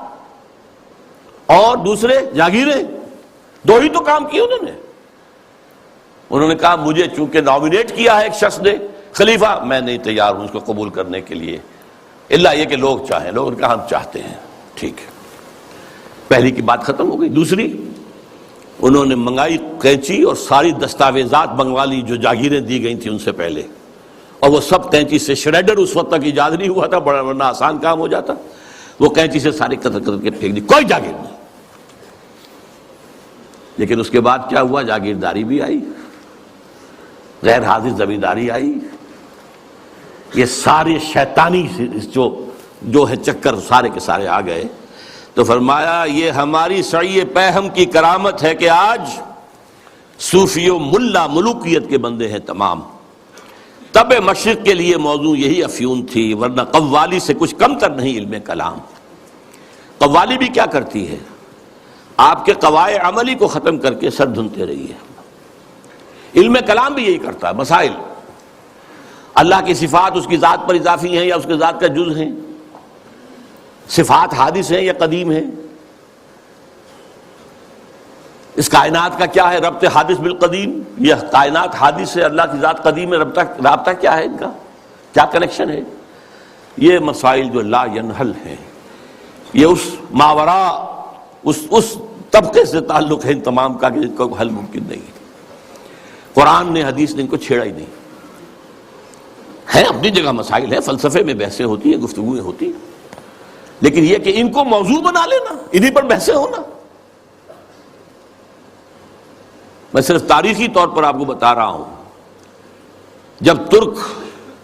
اور دوسرے جاگیریں. 2 ہی تو کام کیے انہوں نے کہا مجھے چونکہ نامینیٹ کیا ہے ایک شخص نے خلیفہ، میں نہیں تیار ہوں اس کو قبول کرنے کے لیے، الا یہ کہ لوگ چاہیں. لوگوں نے کہا ہم چاہتے ہیں. ٹھیک ہے، پہلی کی بات ختم ہو گئی. دوسری، انہوں نے منگائی قینچی اور ساری دستاویزات منگوا لی جو جاگیریں دی گئی تھیں ان سے پہلے، اور وہ سب قینچی سے شریڈر اس وقت تک ایجاد نہیں ہوا تھا، بڑا ورنہ آسان کام ہو جاتا. وہ قینچی سے سارے قطر قطر کے پھینک دی، کوئی جاگیر نہیں. لیکن اس کے بعد کیا ہوا؟ جاگیرداری بھی آئی، غیر حاضر زمینداری آئی، یہ سارے شیطانی جو ہے چکر سارے کے سارے آ گئے. تو فرمایا یہ ہماری سعی پہم کی کرامت ہے کہ آج صوفی و ملا ملوکیت کے بندے ہیں تمام. تب مشرق کے لیے موضوع یہی افیون تھی، ورنہ قوالی سے کچھ کم تر نہیں علم کلام. قوالی بھی کیا کرتی ہے؟ آپ کے قواعد عملی کو ختم کر کے سر دھنتے رہی ہے. علم کلام بھی یہی کرتا ہے. مسائل اللہ کی صفات اس کی ذات پر اضافی ہیں یا اس کی ذات کا جز ہیں؟ صفات حادث ہیں یا قدیم ہیں؟ اس کائنات کا کیا ہے ربط حادث بالقدیم؟ یہ کائنات حادث ہے، اللہ کی ذات قدیم ہے، رابطہ کیا ہے ان کا؟ کیا کنیکشن ہے؟ یہ مسائل جو لا ینحل ہیں، یہ اس ماورا اس طبقے سے تعلق ہے ان تمام کا کہ ان کو حل ممکن نہیں. قرآن نے حدیث نے ان کو چھیڑا ہی نہیں. ہے اپنی جگہ مسائل ہے، فلسفے میں بحثیں ہوتی ہیں، گفتگویں ہوتی ہیں، لیکن یہ کہ ان کو موضوع بنا لینا، انہی پر بحثیں ہونا. میں صرف تاریخی طور پر آپ کو بتا رہا ہوں، جب ترک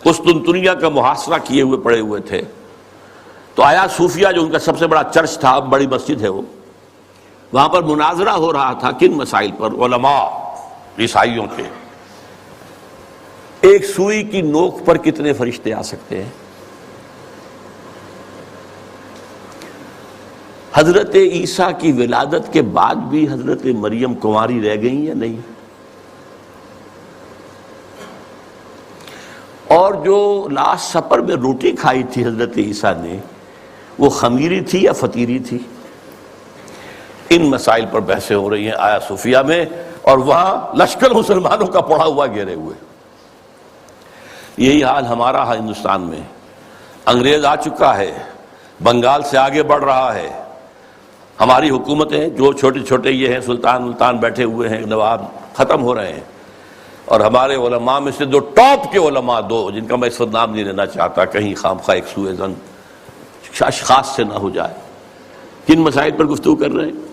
قسطنطنیہ کا محاصرہ کیے ہوئے پڑے ہوئے تھے تو آیا صوفیہ جو ان کا سب سے بڑا چرچ تھا، بڑی مسجد ہے وہ، وہاں پر مناظرہ ہو رہا تھا. کن مسائل پر؟ علماء عیسائیوں کے. ایک سوئی کی نوک پر کتنے فرشتے آ سکتے ہیں؟ حضرت عیسیٰ کی ولادت کے بعد بھی حضرت مریم کنواری رہ گئی یا نہیں؟ اور جو لاسٹ سپر میں روٹی کھائی تھی حضرت عیسیٰ نے، وہ خمیری تھی یا فطیری تھی؟ ان مسائل پر بحثیں ہو رہی ہیں آیا صوفیہ میں، اور وہاں لشکر مسلمانوں کا پڑا ہوا گھیرے ہوئے. یہی حال ہمارا ہے ہندوستان میں. انگریز آ چکا ہے، بنگال سے آگے بڑھ رہا ہے. ہماری حکومتیں جو چھوٹے چھوٹے یہ ہیں سلطان بیٹھے ہوئے ہیں، نواب ختم ہو رہے ہیں، اور ہمارے علماء میں سے 2 ٹاپ کے علماء، 2 جن کا میں اس وقت نام نہیں لینا چاہتا کہیں خامخواہ ایک سوء ظن اشخاص سے نہ ہو جائے، کن مسائل پر گفتگو کر رہے ہیں؟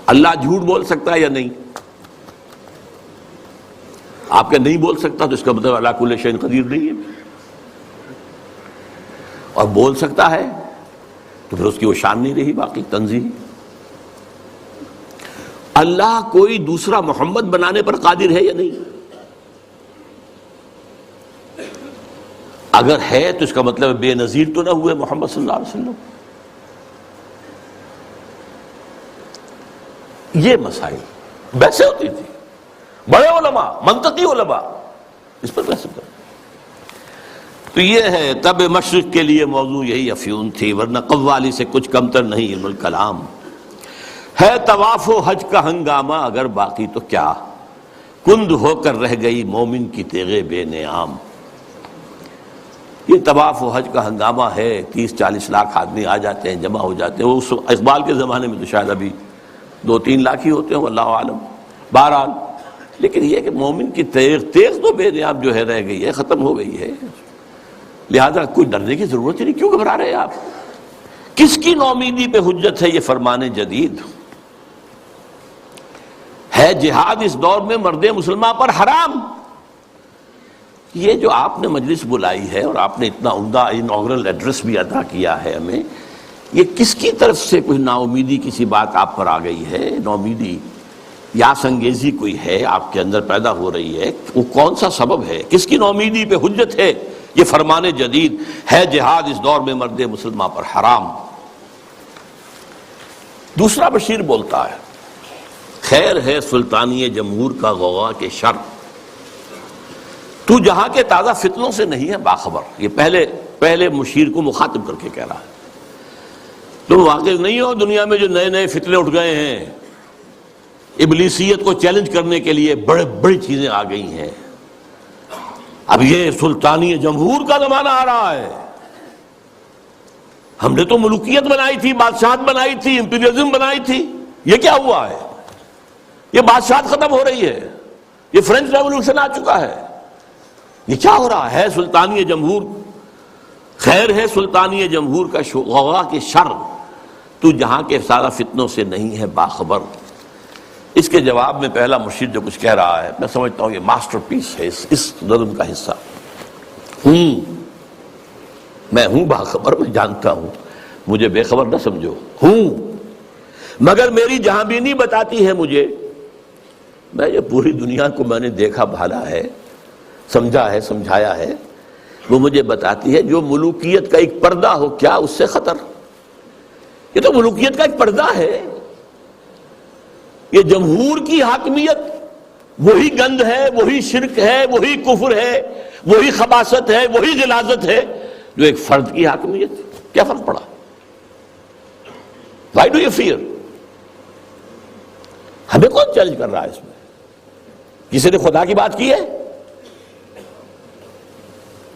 اللہ جھوٹ بول سکتا ہے یا نہیں؟ آپ کا نہیں بول سکتا تو اس کا مطلب اللہ کل شیء قدیر نہیں ہے. اور بول سکتا ہے تو پھر اس کی وہ شان نہیں رہی باقی تنزیہ. اللہ کوئی دوسرا محمد بنانے پر قادر ہے یا نہیں؟ اگر ہے تو اس کا مطلب بے نظیر تو نہ ہوئے محمد صلی اللہ علیہ وسلم. یہ مسائل بحثیں ہوتی تھی، بڑے علماء، منطقی علماء اس پر بحث کرتے. تو یہ ہے تب مشرق کے لیے موضوع یہی افیون تھی، ورنہ قوالی سے کچھ کمتر نہیں علم الکلام. ہے طواف و حج کا ہنگامہ اگر باقی تو کیا، کند ہو کر رہ گئی مومن کی تیغے بے نعام. یہ طواف و حج کا ہنگامہ ہے، 30-40 لاکھ آدمی آ جاتے ہیں، جمع ہو جاتے ہیں. وہ اس اقبال کے زمانے میں تو شاید ابھی 2-3 لاکھ ہی ہوتے ہیں، اللہ عالم. بہرحال لیکن یہ کہ مومن کی تیغ تو بے نعام جو ہے رہ گئی ہے، ختم ہو گئی ہے. لہذا کوئی ڈرنے کی ضرورت ہی نہیں. کیوں گھبرا رہے ہیں آپ؟ کس کی نومیدی پہ حجت ہے یہ فرمان جدید؟ ہے جہاد اس دور میں مرد مسلمان پر حرام. یہ جو آپ نے مجلس بلائی ہے اور آپ نے اتنا عمدہ انوگرل ایڈریس بھی ادا کیا ہے ہمیں، یہ کس کی طرف سے کوئی نا امیدی کسی بات آپ پر آ گئی ہے؟ نومیدی یا سنگیزی کوئی ہے آپ کے اندر پیدا ہو رہی ہے؟ وہ کون سا سبب ہے؟ کس کی نومیدی پہ حجت ہے یہ فرمان جدید ہے جہاد اس دور میں مرد مسلمان پر حرام۔ دوسرا بشیر بولتا ہے خیر ہے سلطانی جمہور کا غوغا کے شر، تو جہاں کے تازہ فتنوں سے نہیں ہے باخبر۔ یہ پہلے مشیر کو مخاطب کر کے کہہ رہا ہے، تم واقف نہیں ہو دنیا میں جو نئے نئے فتنے اٹھ گئے ہیں، ابلیسیت کو چیلنج کرنے کے لیے بڑی چیزیں آ گئی ہیں۔ اب یہ سلطانی جمہور کا زمانہ آ رہا ہے، ہم نے تو ملوکیت بنائی تھی، بادشاہت بنائی تھی، امپیریلزم بنائی تھی، یہ کیا ہوا ہے؟ یہ بادشاہت ختم ہو رہی ہے، یہ فرینچ ریولوشن آ چکا ہے، یہ کیا ہو رہا ہے؟ سلطانی جمہور، خیر ہے سلطانی جمہور کا غوغا کے شر، تو جہاں کے سارا فتنوں سے نہیں ہے باخبر۔ اس کے جواب میں پہلا مرشد جو کچھ کہہ رہا ہے، میں سمجھتا ہوں یہ ماسٹر پیس ہے اس نظم کا حصہ۔ میں ہوں باخبر، میں جانتا ہوں، مجھے بے خبر نہ سمجھو، ہوں مگر میری جہاں بینی بتاتی ہے مجھے، میں یہ پوری دنیا کو میں نے دیکھا بھالا ہے، سمجھا ہے، سمجھایا ہے، وہ مجھے بتاتی ہے جو ملوکیت کا ایک پردہ ہو کیا اس سے خطر؟ یہ تو ملوکیت کا ایک پردہ ہے، یہ جمہور کی حاکمیت وہی گند ہے، وہی شرک ہے، وہی کفر ہے، وہی خباثت ہے، وہی غلاظت ہے جو ایک فرد کی حاکمیت۔ کیا فرق پڑا؟ Why do you fear؟ ہمیں کون چیلنج کر رہا ہے اس میں؟ کسی نے خدا کی بات کی ہے؟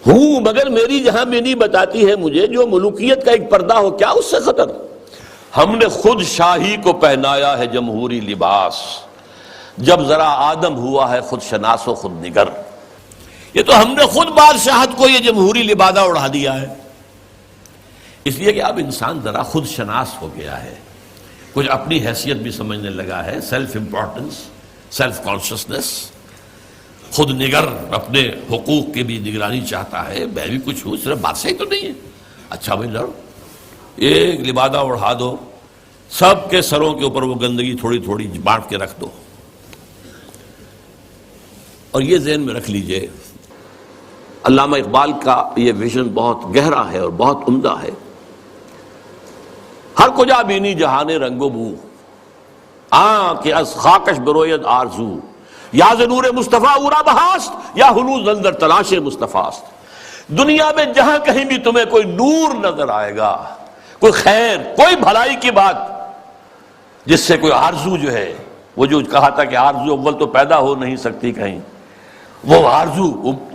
ہوں مگر میری جہاں بینی بتاتی ہے مجھے جو ملوکیت کا ایک پردہ ہو کیا اس سے خطر؟ ہم نے خود شاہی کو پہنایا ہے جمہوری لباس، جب ذرا آدم ہوا ہے خود شناس و خود نگر۔ یہ تو ہم نے خود بادشاہت کو یہ جمہوری لبادہ اڑا دیا ہے، اس لیے کہ اب انسان ذرا خود شناس ہو گیا ہے، کچھ اپنی حیثیت بھی سمجھنے لگا ہے، سیلف امپورٹنس، سیلف کانشسنس، خود نگر، اپنے حقوق کی بھی نگرانی چاہتا ہے، میں بھی کچھ ہوں، صرف بادشاہی تو نہیں ہے۔ اچھا بھائی لڑو، ایک لبادہ اڑا دو، سب کے سروں کے اوپر وہ گندگی تھوڑی تھوڑی بانٹ کے رکھ دو۔ اور یہ ذہن میں رکھ لیجئے، علامہ اقبال کا یہ ویژن بہت گہرا ہے اور بہت عمدہ ہے۔ ہر کجا بینی جہان رنگ و بو، کہ از خاکش بروید آرزو، یا ز نور مصطفیٰ اورا بہاست، یا ہنوز اندر تلاش مصطفیٰ است۔ دنیا میں جہاں کہیں بھی تمہیں کوئی نور نظر آئے گا، کوئی خیر، کوئی بھلائی کی بات جس سے کوئی آرزو جو ہے، وہ جو کہا تھا کہ آرزو اول تو پیدا ہو نہیں سکتی کہیں، وہ آرزو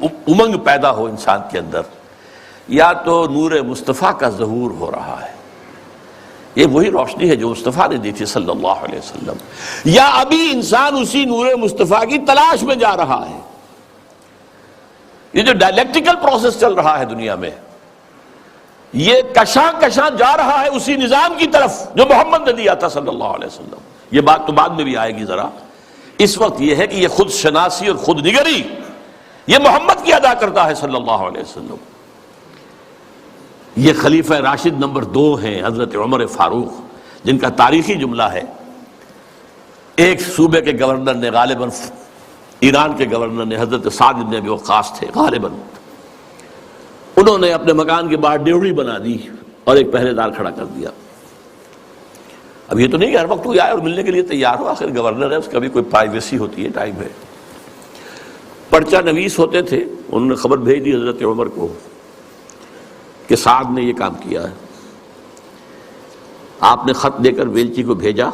امنگ پیدا ہو انسان کے اندر، یا تو نور مصطفیٰ کا ظہور ہو رہا ہے، یہ وہی روشنی ہے جو مصطفیٰ نے دی تھی صلی اللہ علیہ وسلم، یا ابھی انسان اسی نور مصطفیٰ کی تلاش میں جا رہا ہے۔ یہ جو ڈائلیکٹیکل پروسیس چل رہا ہے دنیا میں، یہ کشاں کشاں جا رہا ہے اسی نظام کی طرف جو محمد نے دیا تھا صلی اللہ علیہ وسلم۔ یہ بات تو بعد میں بھی آئے گی ذرا، اس وقت یہ ہے کہ یہ خود شناسی اور خود نگری یہ محمد کی ادا کرتا ہے صلی اللہ علیہ وسلم۔ یہ خلیفہ راشد نمبر 2 ہیں حضرت عمر فاروق، جن کا تاریخی جملہ ہے، ایک صوبے کے گورنر نے، غالباً ایران کے گورنر نے، حضرت سعد بن ابی وقاص تھے غالباً، انہوں نے اپنے مکان کے باہر ڈیوڑی بنا دی اور ایک پہرے دار کھڑا کر دیا۔ اب یہ تو نہیں کہ ہر وقت کوئی آئے اور ملنے کے لیے تیار ہو، آخر گورنر ہے، اس کا بھی کوئی پرائیویسی ہوتی ہے، ٹائم ہے۔ پرچہ نویس ہوتے تھے، انہوں نے خبر بھیج دی حضرت عمر کو کہ سعد نے یہ کام کیا ہے۔ آپ نے خط دے کر ویلچی کو بھیجا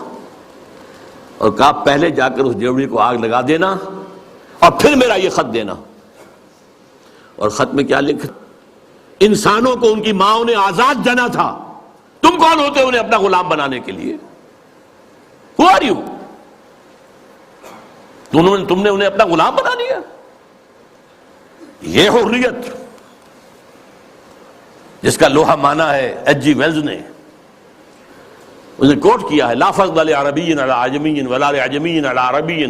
اور کہا پہلے جا کر اس ڈیوڑی کو آگ لگا دینا اور پھر میرا یہ خط دینا۔ اور خط میں کیا لکھا؟ انسانوں کو ان کی ماؤں نے آزاد جنا تھا، تم کون ہوتے انہیں اپنا غلام بنانے کے لیے؟ Who are you؟ تم نے انہیں اپنا غلام بنا لیا۔ یہ حریت جس کا لوہا مانا ہے ایچ جی ویلز نے، اس نے کوٹ کیا ہے، لا فضل لعربی علی عجمی ولا لعجمی علی عربی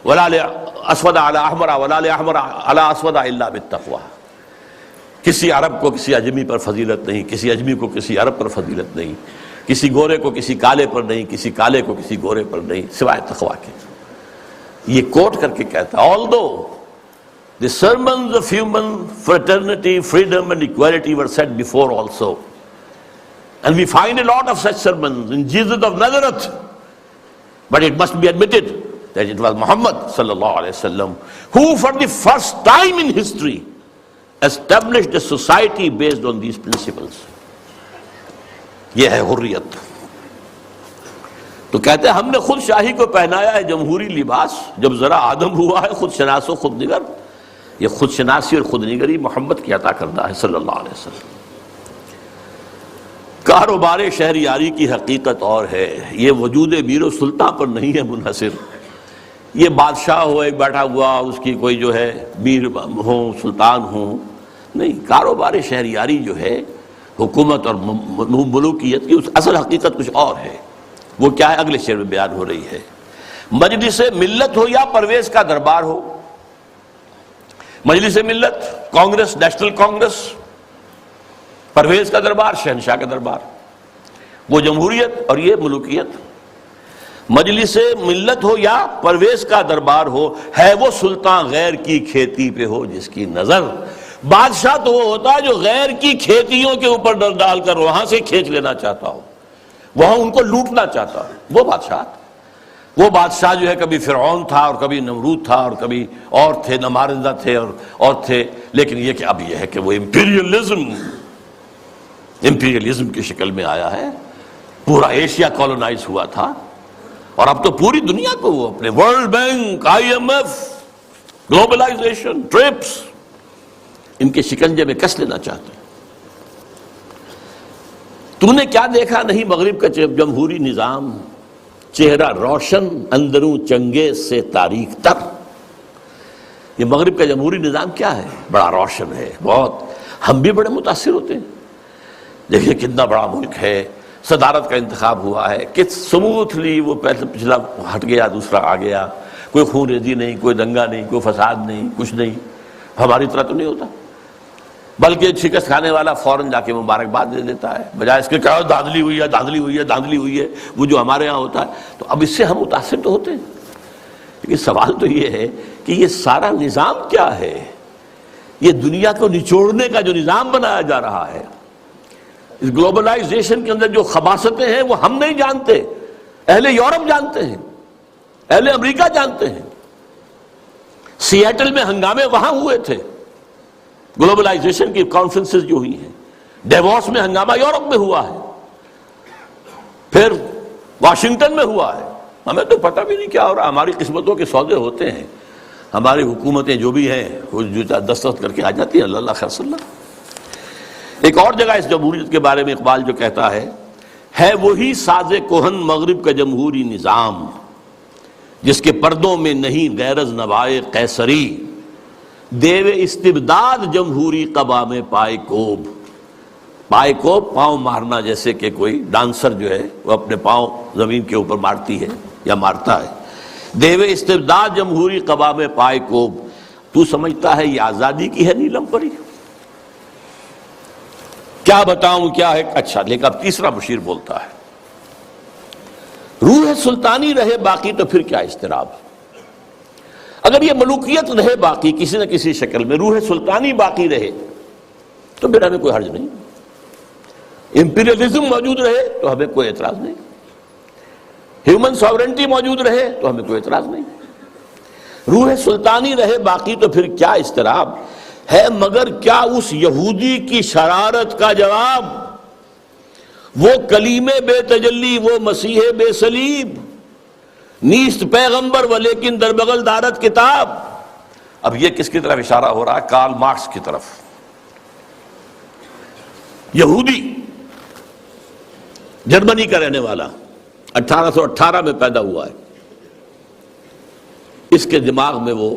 ولا لاسود علی احمر ولا لاحمر علی اسود الا بالتقوی۔ کسی عرب کو کسی اجمی پر فضیلت نہیں، کسی اجمی کو کسی عرب پر فضیلت نہیں، کسی گورے کو کسی کالے پر نہیں، کسی کالے کو کسی گورے پر نہیں، سوائے تقوی کے۔ یہ کوٹ کر کے کہتا ہے، although The sermons of human fraternity, freedom and equality were said before also. And we find a lot of such sermons in Jesus of Nazareth. But it must be admitted that it was Muhammad sallallahu alaihi wasallam who for the first time in history established a society based on these principles. یہ ہے حریت. تو کہتے ہیں ہم نے خود شاہی کو پہنایا ہے جمہوری لباس. جب ذرا آدم ہوا ہے خود شناس و خود نگر. یہ خود شناسی اور خود نگری محمد کی عطا کردہ ہے صلی اللہ علیہ وسلم. کاروبار شہریاری کی حقیقت اور ہے. یہ وجود میر و سلطان پر نہیں ہے منحصر. یہ بادشاہ ہو ایک بیٹھا ہوا اس کی کوئی جو ہے میر ہو سلطان ہو نہیں. کاروبار شہریاری جو ہے حکومت اور ملوکیت کی اس اصل حقیقت کچھ اور ہے. وہ کیا ہے اگلے شعر میں بیان ہو رہی ہے. مجلس ملت ہو یا پرویز کا دربار ہو. مجلس ملت کانگریس نیشنل کانگریس، پرویز کا دربار شہنشاہ کا دربار. وہ جمہوریت اور یہ ملوکیت. مجلس ملت ہو یا پرویز کا دربار ہو، ہے وہ سلطان غیر کی کھیتی پہ ہو جس کی نظر. بادشاہ تو وہ ہوتا ہے جو غیر کی کھیتیوں کے اوپر ڈال کر وہاں سے کھینچ لینا چاہتا ہو، وہاں ان کو لوٹنا چاہتا ہو. وہ بادشاہ جو ہے کبھی فرعون تھا اور کبھی نمرود تھا اور کبھی اور تھے نمارندہ تھے اور تھے. لیکن یہ کہ اب یہ ہے کہ وہ امپیریلزم کی شکل میں آیا ہے. پورا ایشیا کالونائز ہوا تھا اور اب تو پوری دنیا کو وہ اپنے world bank, IMF، globalization, TRIPS ان کے شکنجے میں کس لینا چاہتے ہیں. تو نے کیا دیکھا نہیں مغرب کا جمہوری نظام، چہرہ روشن اندروں چنگیز سے تاریک تر. یہ مغرب کا جمہوری نظام کیا ہے؟ بڑا روشن ہے بہت. ہم بھی بڑے متاثر ہوتے ہیں. دیکھیے کتنا بڑا ملک ہے، صدارت کا انتخاب ہوا ہے کہ سموتھلی وہ پچھلا ہٹ گیا دوسرا آ گیا. کوئی خون ریزی نہیں، کوئی دنگا نہیں، کوئی فساد نہیں، کچھ نہیں. ہماری طرح تو نہیں ہوتا، بلکہ شکست کھانے والا فوراً جا کے مبارکباد دے دیتا ہے بجائے اس کے کہ دھاندلی ہوئی ہے دھاندلی ہوئی ہے دھاندلی ہوئی ہے. وہ جو ہمارے ہاں ہوتا ہے. تو اب اس سے ہم متاثر تو ہوتے ہیں، لیکن سوال تو یہ ہے کہ یہ سارا نظام کیا ہے؟ یہ دنیا کو نچوڑنے کا جو نظام بنایا جا رہا ہے، اس گلوبلائزیشن کے اندر جو خباثتیں ہیں وہ ہم نہیں جانتے، اہل یورپ جانتے ہیں، اہل امریکہ جانتے ہیں. سیاٹل میں ہنگامے وہاں ہوئے تھے، گلوبلائزیشن کی کانفرنسز جو ہوئی ہیں. ڈیووس میں ہنگامہ یورپ میں ہوا ہے، پھر واشنگٹن میں ہوا ہے. ہمیں تو پتہ بھی نہیں کیا ہو رہا. ہماری قسمتوں کے سودے ہوتے ہیں. ہماری حکومتیں جو بھی ہیں وہ دستخط کر کے آ جاتی ہیں. اللہ خیر صلی اللہ. ایک اور جگہ اس جمہوریت کے بارے میں اقبال جو کہتا ہے وہی ساز کہن مغرب کا جمہوری نظام جس کے پردوں میں نہیں غیرض نوائے قیصری. دیو استبداد جمہوری قبا میں پائے کوب. پائے کوب پاؤں مارنا، جیسے کہ کوئی ڈانسر جو ہے وہ اپنے پاؤں زمین کے اوپر مارتی ہے یا مارتا ہے. دیو استبداد جمہوری قبا میں پائے کوب. تو سمجھتا ہے یہ آزادی کی ہے نیلم پری؟ کیا بتاؤں کیا ہے. اچھا لیکن اب تیسرا مشیر بولتا ہے روح سلطانی رہے باقی تو پھر کیا اضطراب. اگر یہ ملوکیت رہے باقی کسی نہ کسی شکل میں، روح سلطانی باقی رہے تو پھر ہمیں کوئی حرج نہیں. امپیریلزم موجود رہے تو ہمیں کوئی اعتراض نہیں. ہیومن ساورنٹی موجود رہے تو ہمیں کوئی اعتراض نہیں. روح سلطانی رہے باقی تو پھر کیا اضطراب ہے. مگر کیا اس یہودی کی شرارت کا جواب وہ کلیم بے تجلی، وہ مسیح بے صلیب، نیست پیغمبر و لیکن در بغل دارت کتاب. اب یہ کس کی طرف اشارہ ہو رہا ہے؟ کارل مارکس کی طرف. یہودی، جرمنی کا رہنے والا، 1818 میں پیدا ہوا ہے. اس کے دماغ میں وہ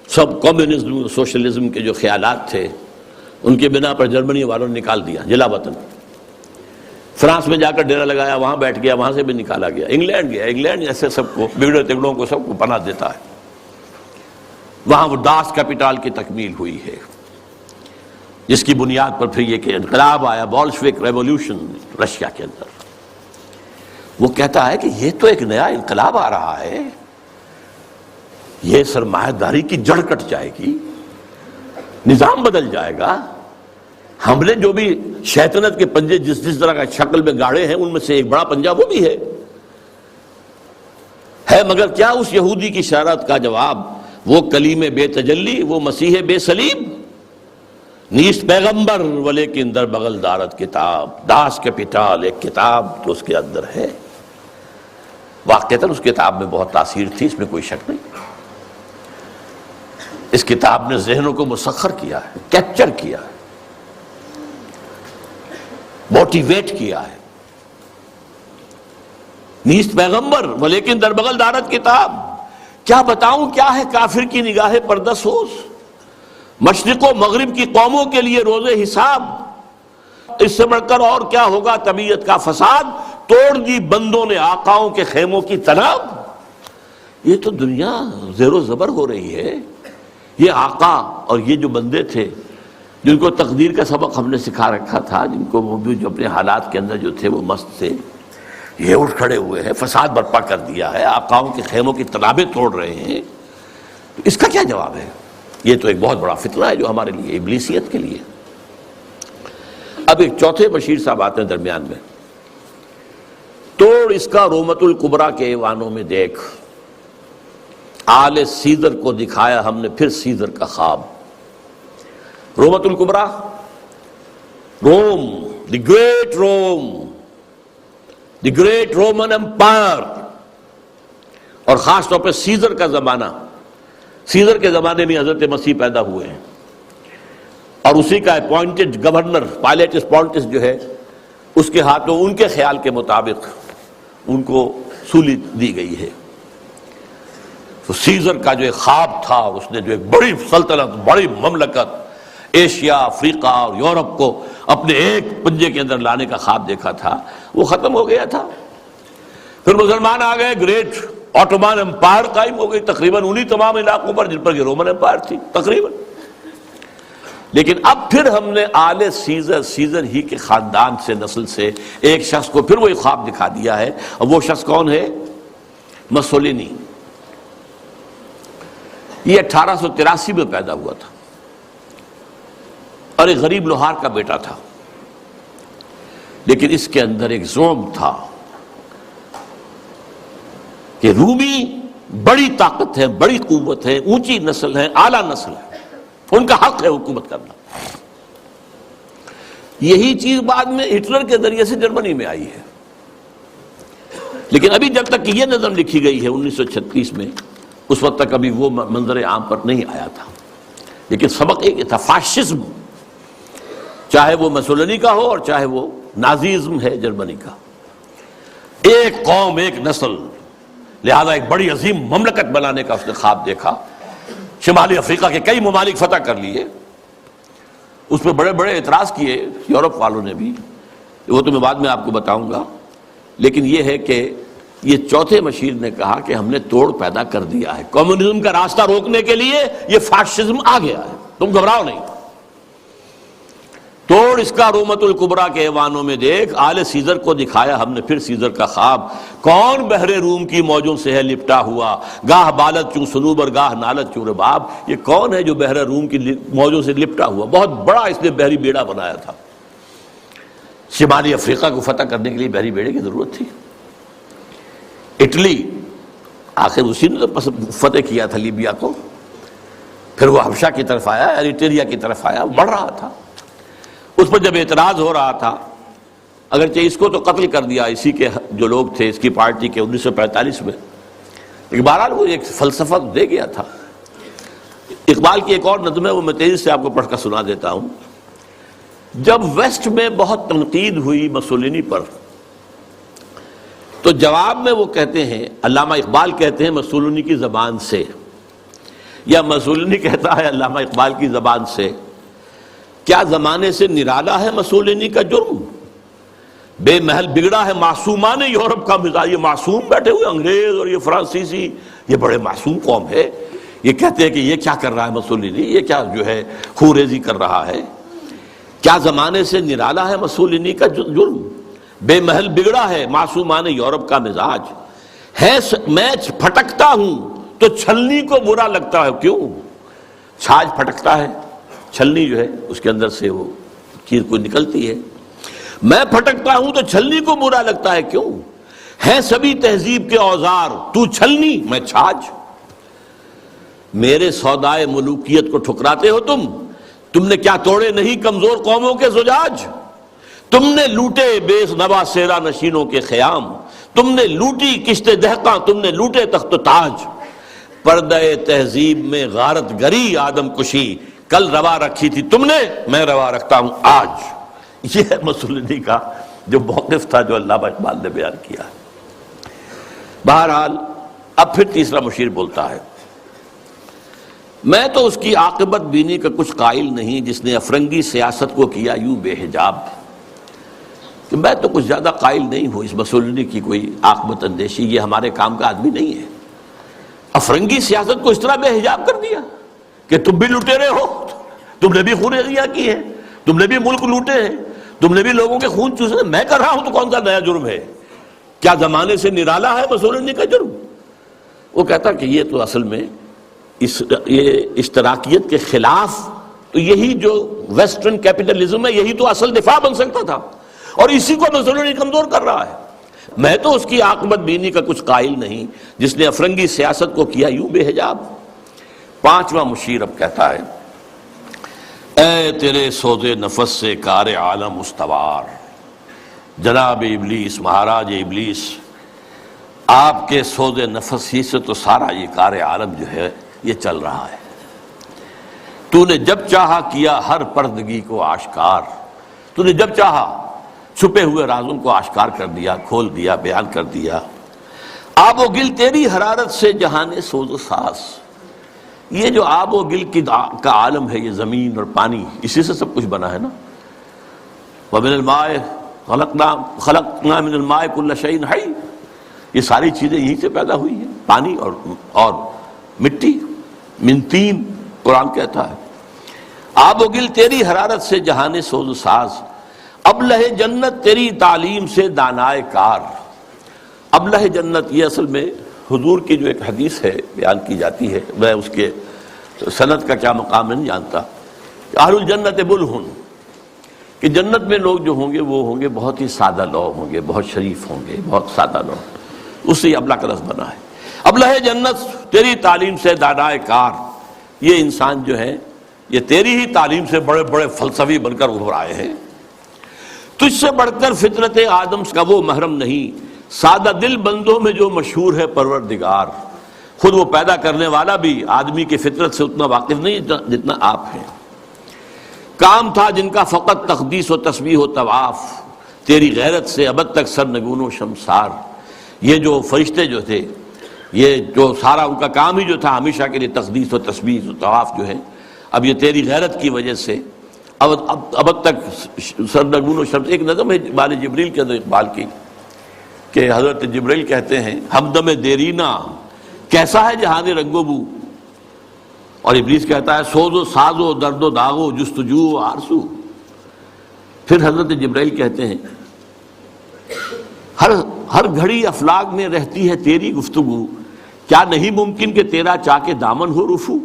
سب کمیونزم سوشلزم کے جو خیالات تھے ان کے بنا پر جرمنی والوں نے نکال دیا جلا وطن. فرانس میں جا کر ڈیرا لگایا، وہاں بیٹھ گیا، وہاں سے بھی نکالا گیا. انگلینڈ گیا، انگلینڈ ایسے سب کو بگڑے تگڑوں کو سب کو پناہ دیتا ہے. وہاں وہ ڈاس کیپیٹال کی تکمیل ہوئی ہے جس کی بنیاد پر پھر یہ کہ انقلاب آیا، بولشوک ریولوشن رشیا کے اندر. وہ کہتا ہے کہ یہ تو ایک نیا انقلاب آ رہا ہے. یہ سرمایہ داری کی جڑ کٹ جائے گی، نظام بدل جائے گا۔ ہم نے جو بھی شیطنت کے پنجے جس طرح کا شکل میں گاڑے ہیں، ان میں سے ایک بڑا پنجہ وہ بھی ہے مگر کیا اس یہودی کی شرارت کا جواب؟ وہ کلیم بے تجلی، وہ مسیح بے صلیب، نیست پیغمبر ولیکن در بغل دارت کتاب، داس کیپیٹل، ایک کتاب جو اس کے اندر ہے۔ واقعتاً اس کتاب میں بہت تاثیر تھی، اس میں کوئی شک نہیں۔ اس کتاب نے ذہنوں کو مسخر کیا ہے، کیپچر کیا ہے، موٹیویٹ کیا ہے۔ نیست پیغمبر ولیکن در بغل دارت کتاب، کیا بتاؤں کیا ہے کافر کی نگاہ پردہ سوز، مشرق و مغرب کی قوموں کے لیے روز حساب، اس سے بڑھ کر اور کیا ہوگا طبیعت کا فساد، توڑ دی بندوں نے آقاؤں کے خیموں کی تناب۔ یہ تو دنیا زیر و زبر ہو رہی ہے۔ یہ آقا اور یہ جو بندے تھے جن کو تقدیر کا سبق ہم نے سکھا رکھا تھا، جن کو وہ بھی جو اپنے حالات کے اندر جو تھے وہ مست تھے، یہ اٹھ کھڑے ہوئے ہیں، فساد برپا کر دیا ہے، آقاؤں کے خیموں کی تنابیں توڑ رہے ہیں۔ تو اس کا کیا جواب ہے؟ یہ تو ایک بہت بڑا فتنہ ہے جو ہمارے لیے، ابلیسیت کے لیے۔ اب ایک چوتھے بشیر صاحب آتے ہیں درمیان میں، توڑ اس کا رومت الکبریٰ کے ایوانوں میں دیکھ، آل سیدر کو دکھایا ہم نے پھر سیدر کا خواب۔ رومت الکبریٰ، Rome, the great Rome, the great Roman empire, اور خاص طور پہ سیزر کا زمانہ۔ سیزر کے زمانے میں حضرت مسیح پیدا ہوئے ہیں، اور اسی کا اپوائنٹڈ گورنر پائلیٹس پونٹس جو ہے، اس کے ہاتھوں ان کے خیال کے مطابق ان کو سولی دی گئی ہے۔ تو سیزر کا جو ایک خواب تھا، اس نے جو ایک بڑی سلطنت، بڑی مملکت، ایشیا، افریقہ اور یورپ کو اپنے ایک پنجے کے اندر لانے کا خواب دیکھا تھا، وہ ختم ہو گیا تھا۔ پھر مسلمان آ گئے، گریٹ آٹومان امپائر قائم ہو گئی، تقریباً انہی تمام علاقوں پر جن پر یہ رومن امپائر تھی تقریباً۔ لیکن اب پھر ہم نے آل سیزر، سیزر ہی کے خاندان سے، نسل سے ایک شخص کو پھر وہی خواب دکھا دیا ہے، اور وہ شخص کون ہے؟ مسولینی۔ یہ 1883 میں پیدا ہوا تھا، اور ایک غریب لوہار کا بیٹا تھا، لیکن اس کے اندر ایک زوم تھا کہ رومی بڑی طاقت ہے، بڑی قوت ہے، اونچی نسل ہے، اعلیٰ نسل ہے، ان کا حق ہے حکومت کرنا۔ یہی چیز بعد میں ہٹلر کے ذریعے سے جرمنی میں آئی ہے، لیکن ابھی جب تک یہ نظم لکھی گئی ہے 1936 میں، اس وقت تک ابھی وہ منظر عام پر نہیں آیا تھا۔ لیکن سبق ایک تھا، فاشزم، چاہے وہ مسولینی کا ہو اور چاہے وہ نازیزم ہے جرمنی کا، ایک قوم، ایک نسل، لہذا ایک بڑی عظیم مملکت بنانے کا اس نے خواب دیکھا۔ شمالی افریقہ کے کئی ممالک فتح کر لیے، اس پہ بڑے بڑے اعتراض کیے یورپ والوں نے بھی، وہ تو میں بعد میں آپ کو بتاؤں گا۔ لیکن یہ ہے کہ یہ چوتھے مشیر نے کہا کہ ہم نے توڑ پیدا کر دیا ہے، کمیونزم کا راستہ روکنے کے لیے یہ فاشزم آ گیا ہے، تم گھبراؤ نہیں۔ توڑ اس کا رومت الکبریٰ کے ایوانوں میں دیکھ، آل سیزر کو دکھایا ہم نے پھر سیزر کا خواب، کون بحر روم کی موجوں سے ہے لپٹا ہوا، گاہ بالت چوں صنوبر گاہ نالت چوں رباب۔ یہ کون ہے جو بحر روم کی موجوں سے لپٹا ہوا؟ بہت بڑا اس نے بحری بیڑا بنایا تھا، شمالی افریقہ کو فتح کرنے کے لیے بحری بیڑے کی ضرورت تھی۔ اٹلی، آخر اسی نے تو فتح کیا تھا لیبیا کو، پھر وہ حبشہ کی طرف آیا، ایریٹریا کی طرف آیا، بڑھ رہا تھا۔ اس پر جب اعتراض ہو رہا تھا، اگرچہ اس کو تو قتل کر دیا اسی کے جو لوگ تھے اس کی پارٹی کے 1945 میں، لیکن بہرحال وہ ایک فلسفہ دے گیا تھا۔ اقبال کی ایک اور نظم ہے، وہ میں تیزی سے آپ کو پڑھ کر سنا دیتا ہوں۔ جب ویسٹ میں بہت تنقید ہوئی مسولینی پر، تو جواب میں وہ کہتے ہیں، علامہ اقبال کہتے ہیں مسولینی کی زبان سے، یا مسولینی کہتا ہے علامہ اقبال کی زبان سے، کیا زمانے سے نرالا ہے مسولینی کا جرم، بے محل بگڑا ہے معصومان یورپ کا مزاج۔ یہ معصوم بیٹھے ہوئے انگریز اور یہ فرانسیسی، یہ بڑے معصوم قوم ہے، یہ کہتے ہیں کہ یہ کیا کر رہا ہے مسولینی، یہ کیا جو ہے خوریزی کر رہا ہے، کیا زمانے سے نرالا ہے مسولینی کا جرم، بے محل بگڑا ہے معصومان یورپ کا مزاج، ہے میں پھٹکتا ہوں تو چھلنی کو برا لگتا ہے کیوں؟ چھاج پھٹکتا ہے، چھلنی جو ہے اس کے اندر سے وہ چیر کو نکلتی ہے، میں پھٹکتا ہوں تو چھلنی کو برا لگتا ہے کیوں؟ ہیں سبھی تہذیب کے اوزار، تو چھلنی میں چھاج، میرے سودائے ملوکیت کو ٹھکراتے ہو تم نے کیا توڑے نہیں کمزور قوموں کے زجاج، تم نے لوٹے بے نوا سیرا نشینوں کے خیام، تم نے لوٹی کشت دہقاں، تم نے لوٹے تخت و تاج، پردہ تہذیب میں غارت گری آدم کشی کل روا رکھی تھی تم نے، میں روا رکھتا ہوں آج۔ یہ ہے مسولینی کا جو موقف تھا جو علامہ اقبال نے بیان کیا۔ بہرحال اب پھر تیسرا مشیر بولتا ہے، میں تو اس کی عاقبت بینی کا کچھ قائل نہیں جس نے افرنگی سیاست کو کیا یوں بے حجاب، کہ میں تو کچھ زیادہ قائل نہیں ہوں اس مسولینی کی کوئی عاقبت اندیشی، یہ ہمارے کام کا آدمی نہیں ہے۔ افرنگی سیاست کو اس طرح بے حجاب کر دیا کہ تم بھی لٹیرے ہو، تم نے بھی خونریزیاں کی ہیں، تم نے بھی ملک لوٹے ہیں، تم نے بھی لوگوں کے خون چوسے، میں کر رہا ہوں تو کون سا نیا جرم ہے؟ کیا زمانے سے نرالا ہے مسولینی کا جرم؟ وہ کہتا کہ یہ تو اصل میں یہ اشتراکیت کے خلاف، تو یہی جو ویسٹرن کیپٹلزم ہے یہی تو اصل دفاع بن سکتا تھا، اور اسی کو مسولینی کمزور کر رہا ہے۔ میں تو اس کی عاقبت بینی کا کچھ قائل نہیں جس نے افرنگی سیاست کو کیا یوں بے حجاب۔ پانچواں مشیر اب کہتا ہے، اے تیرے سوز نفس سے کار عالم استوار، جناب ابلیس، مہاراج ابلیس، آپ کے سوز نفس ہی سے تو سارا یہ کار عالم جو ہے یہ چل رہا ہے۔ تو نے جب چاہا کیا ہر پردگی کو آشکار، تو نے جب چاہا چھپے ہوئے رازوں کو آشکار کر دیا، کھول دیا، بیان کر دیا۔ آب و گل تیری حرارت سے جہان سوز و ساز، یہ جو آب و گل کا عالم ہے، یہ زمین اور پانی، اسی سے سب کچھ بنا ہے نا۔ وَمِنَ الْمَاءِ خَلَقْنَا مِنَ الْمَاءِ كُلَّ شَيْءٍ حَيٍّ، یہ ساری چیزیں یہیں سے پیدا ہوئی ہیں، پانی اور مٹی، من تین، قرآن کہتا ہے۔ آب و گل تیری حرارت سے جہان سوز و ساز، ابلہ جنت تیری تعلیم سے دانائے کار۔ ابلہ جنت یہ اصل میں حضور کی جو ایک حدیث ہے بیان کی جاتی ہے، میں اس کے سند کا کیا مقام نہیں جانتا، کہ اہل الجنت بلہن، کہ جنت میں لوگ جو ہوں گے وہ ہوں گے بہت ہی سادہ لوگ ہوں گے، بہت شریف ہوں گے، بہت سادہ لوگ، اس سے ابلہ کا لفظ بنا ہے۔ ابلہ جنت تیری تعلیم سے دانائے کار، یہ انسان جو ہے یہ تیری ہی تعلیم سے بڑے بڑے فلسفی بن کر ابھر آئے ہیں۔ تجھ سے بڑھ کر فطرت آدم کا وہ محرم نہیں، سادہ دل بندوں میں جو مشہور ہے پروردگار، خود وہ پیدا کرنے والا بھی آدمی کی فطرت سے اتنا واقف نہیں جتنا آپ ہیں۔ کام تھا جن کا فقط تقدیس و تسبیح و طواف، تیری غیرت سے ابد تک سرنگون و شمسار۔ یہ جو فرشتے جو تھے، یہ جو سارا ان کا کام ہی جو تھا ہمیشہ کے لیے تقدیس و تسبیح و طواف جو ہے، اب یہ تیری غیرت کی وجہ سے اب تک سرنگون و شمس۔ ایک نظم ہے بال جبریل کے اندر اقبال کی، کہ حضرت جبریل کہتے ہیں ہمدم دیرینا کیسا ہے جہان رنگ و بو، اور ابلیس کہتا ہے سوز و ساز و درد و داغ و جستجو و آرزو۔ پھر حضرت جبریل کہتے ہیں ہر گھڑی افلاک میں رہتی ہے تیری گفتگو، کیا نہیں ممکن کہ تیرا چاہ کے دامن ہو رفو۔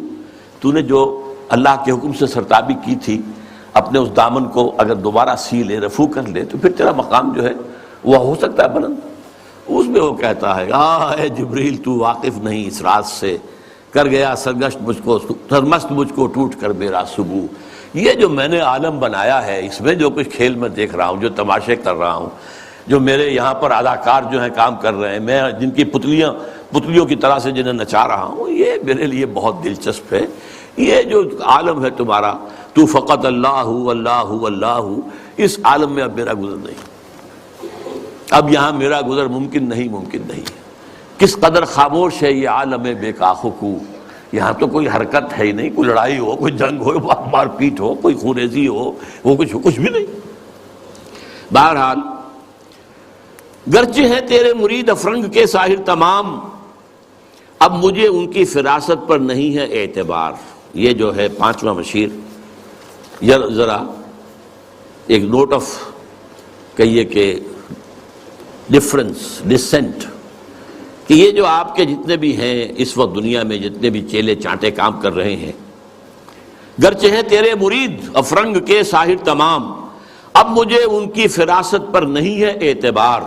تو نے جو اللہ کے حکم سے سرتابی کی تھی، اپنے اس دامن کو اگر دوبارہ سی لے، رفو کر لے، تو پھر تیرا مقام جو ہے وہ ہو سکتا ہے بلند۔ اس میں وہ کہتا ہے اے جبریل تو واقف نہیں اس راز سے، کر گیا سرگشت مجھ کو، سرمست مجھ کو ٹوٹ کر میرا صبح۔ یہ جو میں نے عالم بنایا ہے، اس میں جو کچھ کھیل میں دیکھ رہا ہوں، جو تماشے کر رہا ہوں، جو میرے یہاں پر اداکار جو ہیں کام کر رہے ہیں، میں جن کی پتلیوں کی طرح سے جنہیں نچا رہا ہوں، یہ میرے لیے بہت دلچسپ ہے۔ یہ جو عالم ہے تمہارا، تو فقط اللہ اللہ اللہ، اس عالم میں اب میرا گزر نہیں، اب یہاں میرا گزر ممکن نہیں۔ کس قدر خاموش ہے یہ عالم بے کاخ کو، یہاں تو کوئی حرکت ہے ہی نہیں، کوئی لڑائی ہو، کوئی جنگ ہو، مار پیٹ ہو، کوئی خونریزی ہو، وہ کچھ بھی نہیں۔ بہرحال گرچہ ہیں تیرے مرید افرنگ کے ساحر تمام، اب مجھے ان کی فراست پر نہیں ہے اعتبار۔ یہ جو ہے پانچواں مشیر، ذرا ایک نوٹ آف کہیے کہ ڈسینٹ، کہ کہ یہ جو آپ کے جتنے بھی ہیں اس وقت دنیا میں جتنے بھی چیلے چانٹے کام کر رہے ہیں، گرچہ ہیں تیرے مرید افرنگ کے ساحر تمام، اب مجھے ان کی فراست پر نہیں ہے اعتبار۔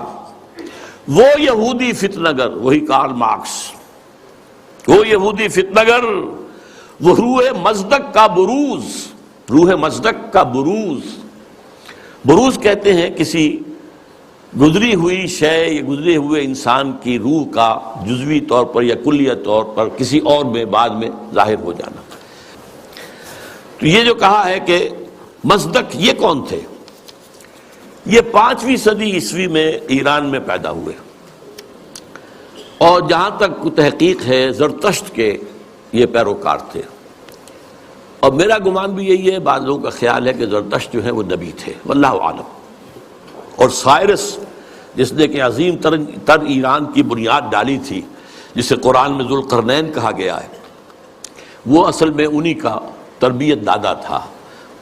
وہ یہودی فتنہ گر، وہی کارل مارکس، وہ یہودی فتنہ گر، وہ روح مصدق کا بروز، روح مصدق کا بروز۔ بروز کہتے ہیں کسی گزری ہوئی شے یا گزرے ہوئے انسان کی روح کا جزوی طور پر یا کلیہ طور پر کسی اور میں بعد میں ظاہر ہو جانا۔ تو یہ جو کہا ہے کہ مصدق، یہ کون تھے؟ یہ 5ویں صدی عیسوی میں ایران میں پیدا ہوئے، اور جہاں تک تحقیق ہے زرتشت کے یہ پیروکار تھے، اور میرا گمان بھی یہی ہے، بعض لوگوں کا خیال ہے کہ زرتشت جو ہے وہ نبی تھے، واللہ عالم۔ اور سائرس جس نے کہ عظیم تر ایران کی بنیاد ڈالی تھی، جسے قرآن میں ذوالقرنین کہا گیا ہے، وہ اصل میں انہی کا تربیت دادا تھا۔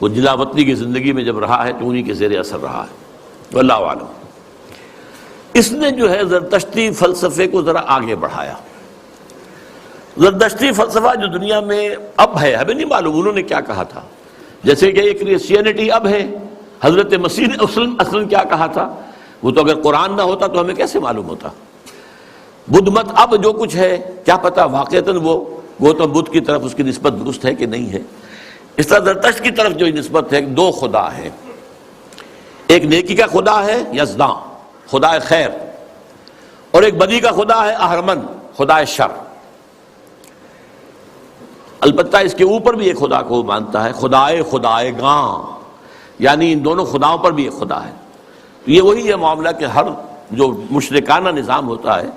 وہ جلا وطنی کی زندگی میں جب رہا ہے تو انہی کے زیر اثر رہا ہے، واللہ عالم۔ اس نے جو ہے زرتشتی فلسفے کو ذرا آگے بڑھایا۔ زرتشتی فلسفہ جو دنیا میں اب ہے، ہمیں نہیں معلوم انہوں نے کیا کہا تھا، جیسے کہ ایک کرسچینٹی اب ہے، حضرت مسیح نے اصلاً کیا کہا تھا، وہ تو اگر قرآن نہ ہوتا تو ہمیں کیسے معلوم ہوتا۔ بدھ مت اب جو کچھ ہے کیا پتا واقعتاً وہ گوتم بدھ کی طرف اس کی نسبت درست ہے کہ نہیں ہے۔ اس طرح زرتشت کی طرف جو نسبت ہے، دو خدا ہے، ایک نیکی کا خدا ہے یزداں، خدا خیر، اور ایک بدی کا خدا ہے اہرمن، خدا شر۔ البتہ اس کے اوپر بھی ایک خدا کو مانتا ہے، خدائے گاں، یعنی ان دونوں خداؤں پر بھی ایک خدا ہے۔ یہ وہی ہے معاملہ کہ ہر جو مشرکانہ نظام ہوتا ہے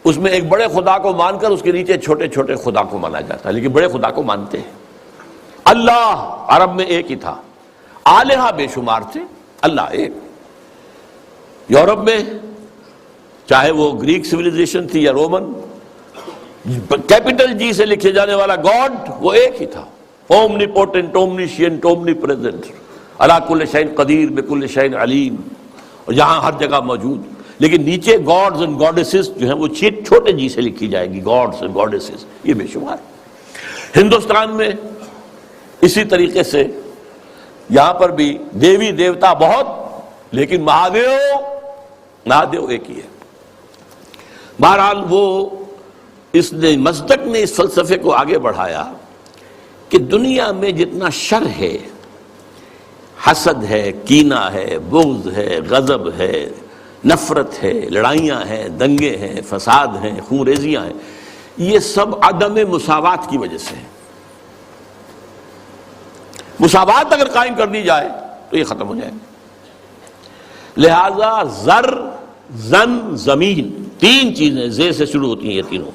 اس میں ایک بڑے خدا کو مان کر اس کے نیچے چھوٹے چھوٹے خدا کو مانا جاتا ہے، لیکن بڑے خدا کو مانتے ہیں۔ اللہ عرب میں ایک ہی تھا، آلہہ بے شمار تھے، اللہ ایک۔ یورپ میں چاہے وہ گریک سویلائزیشن تھی یا رومن، کیپٹل جی سے لکھے جانے والا گاڈ وہ ایک ہی تھا، اومنی پوٹنٹ، اومنیشینٹ، اومنی پریزنٹ، علی کل شیء قدیر، بکل شیء علیم، اور یہاں ہر جگہ موجود۔ لیکن نیچے گاڈز اینڈ گاڈیسز جو ہیں وہ چھوٹے جی سے لکھی جائے گی، گاڈز اینڈ گاڈیسز، یہ بے شمار۔ ہندوستان میں اسی طریقے سے یہاں پر بھی دیوی دیوتا بہت، لیکن مہادیو ایک ہی ہے۔ بہرحال وہ اس نے مصدق نے اس فلسفے کو آگے بڑھایا کہ دنیا میں جتنا شر ہے، حسد ہے، کینہ ہے، بغض ہے، غضب ہے، نفرت ہے، لڑائیاں ہیں، دنگے ہیں، فساد ہیں، خون ریزیاں ہیں، یہ سب عدم مساوات کی وجہ سے ہے۔ مساوات اگر قائم کر دی جائے تو یہ ختم ہو جائے گا۔ لہذا زر، زن، زمین، تین چیزیں زے سے شروع ہوتی ہیں، یہ تینوں،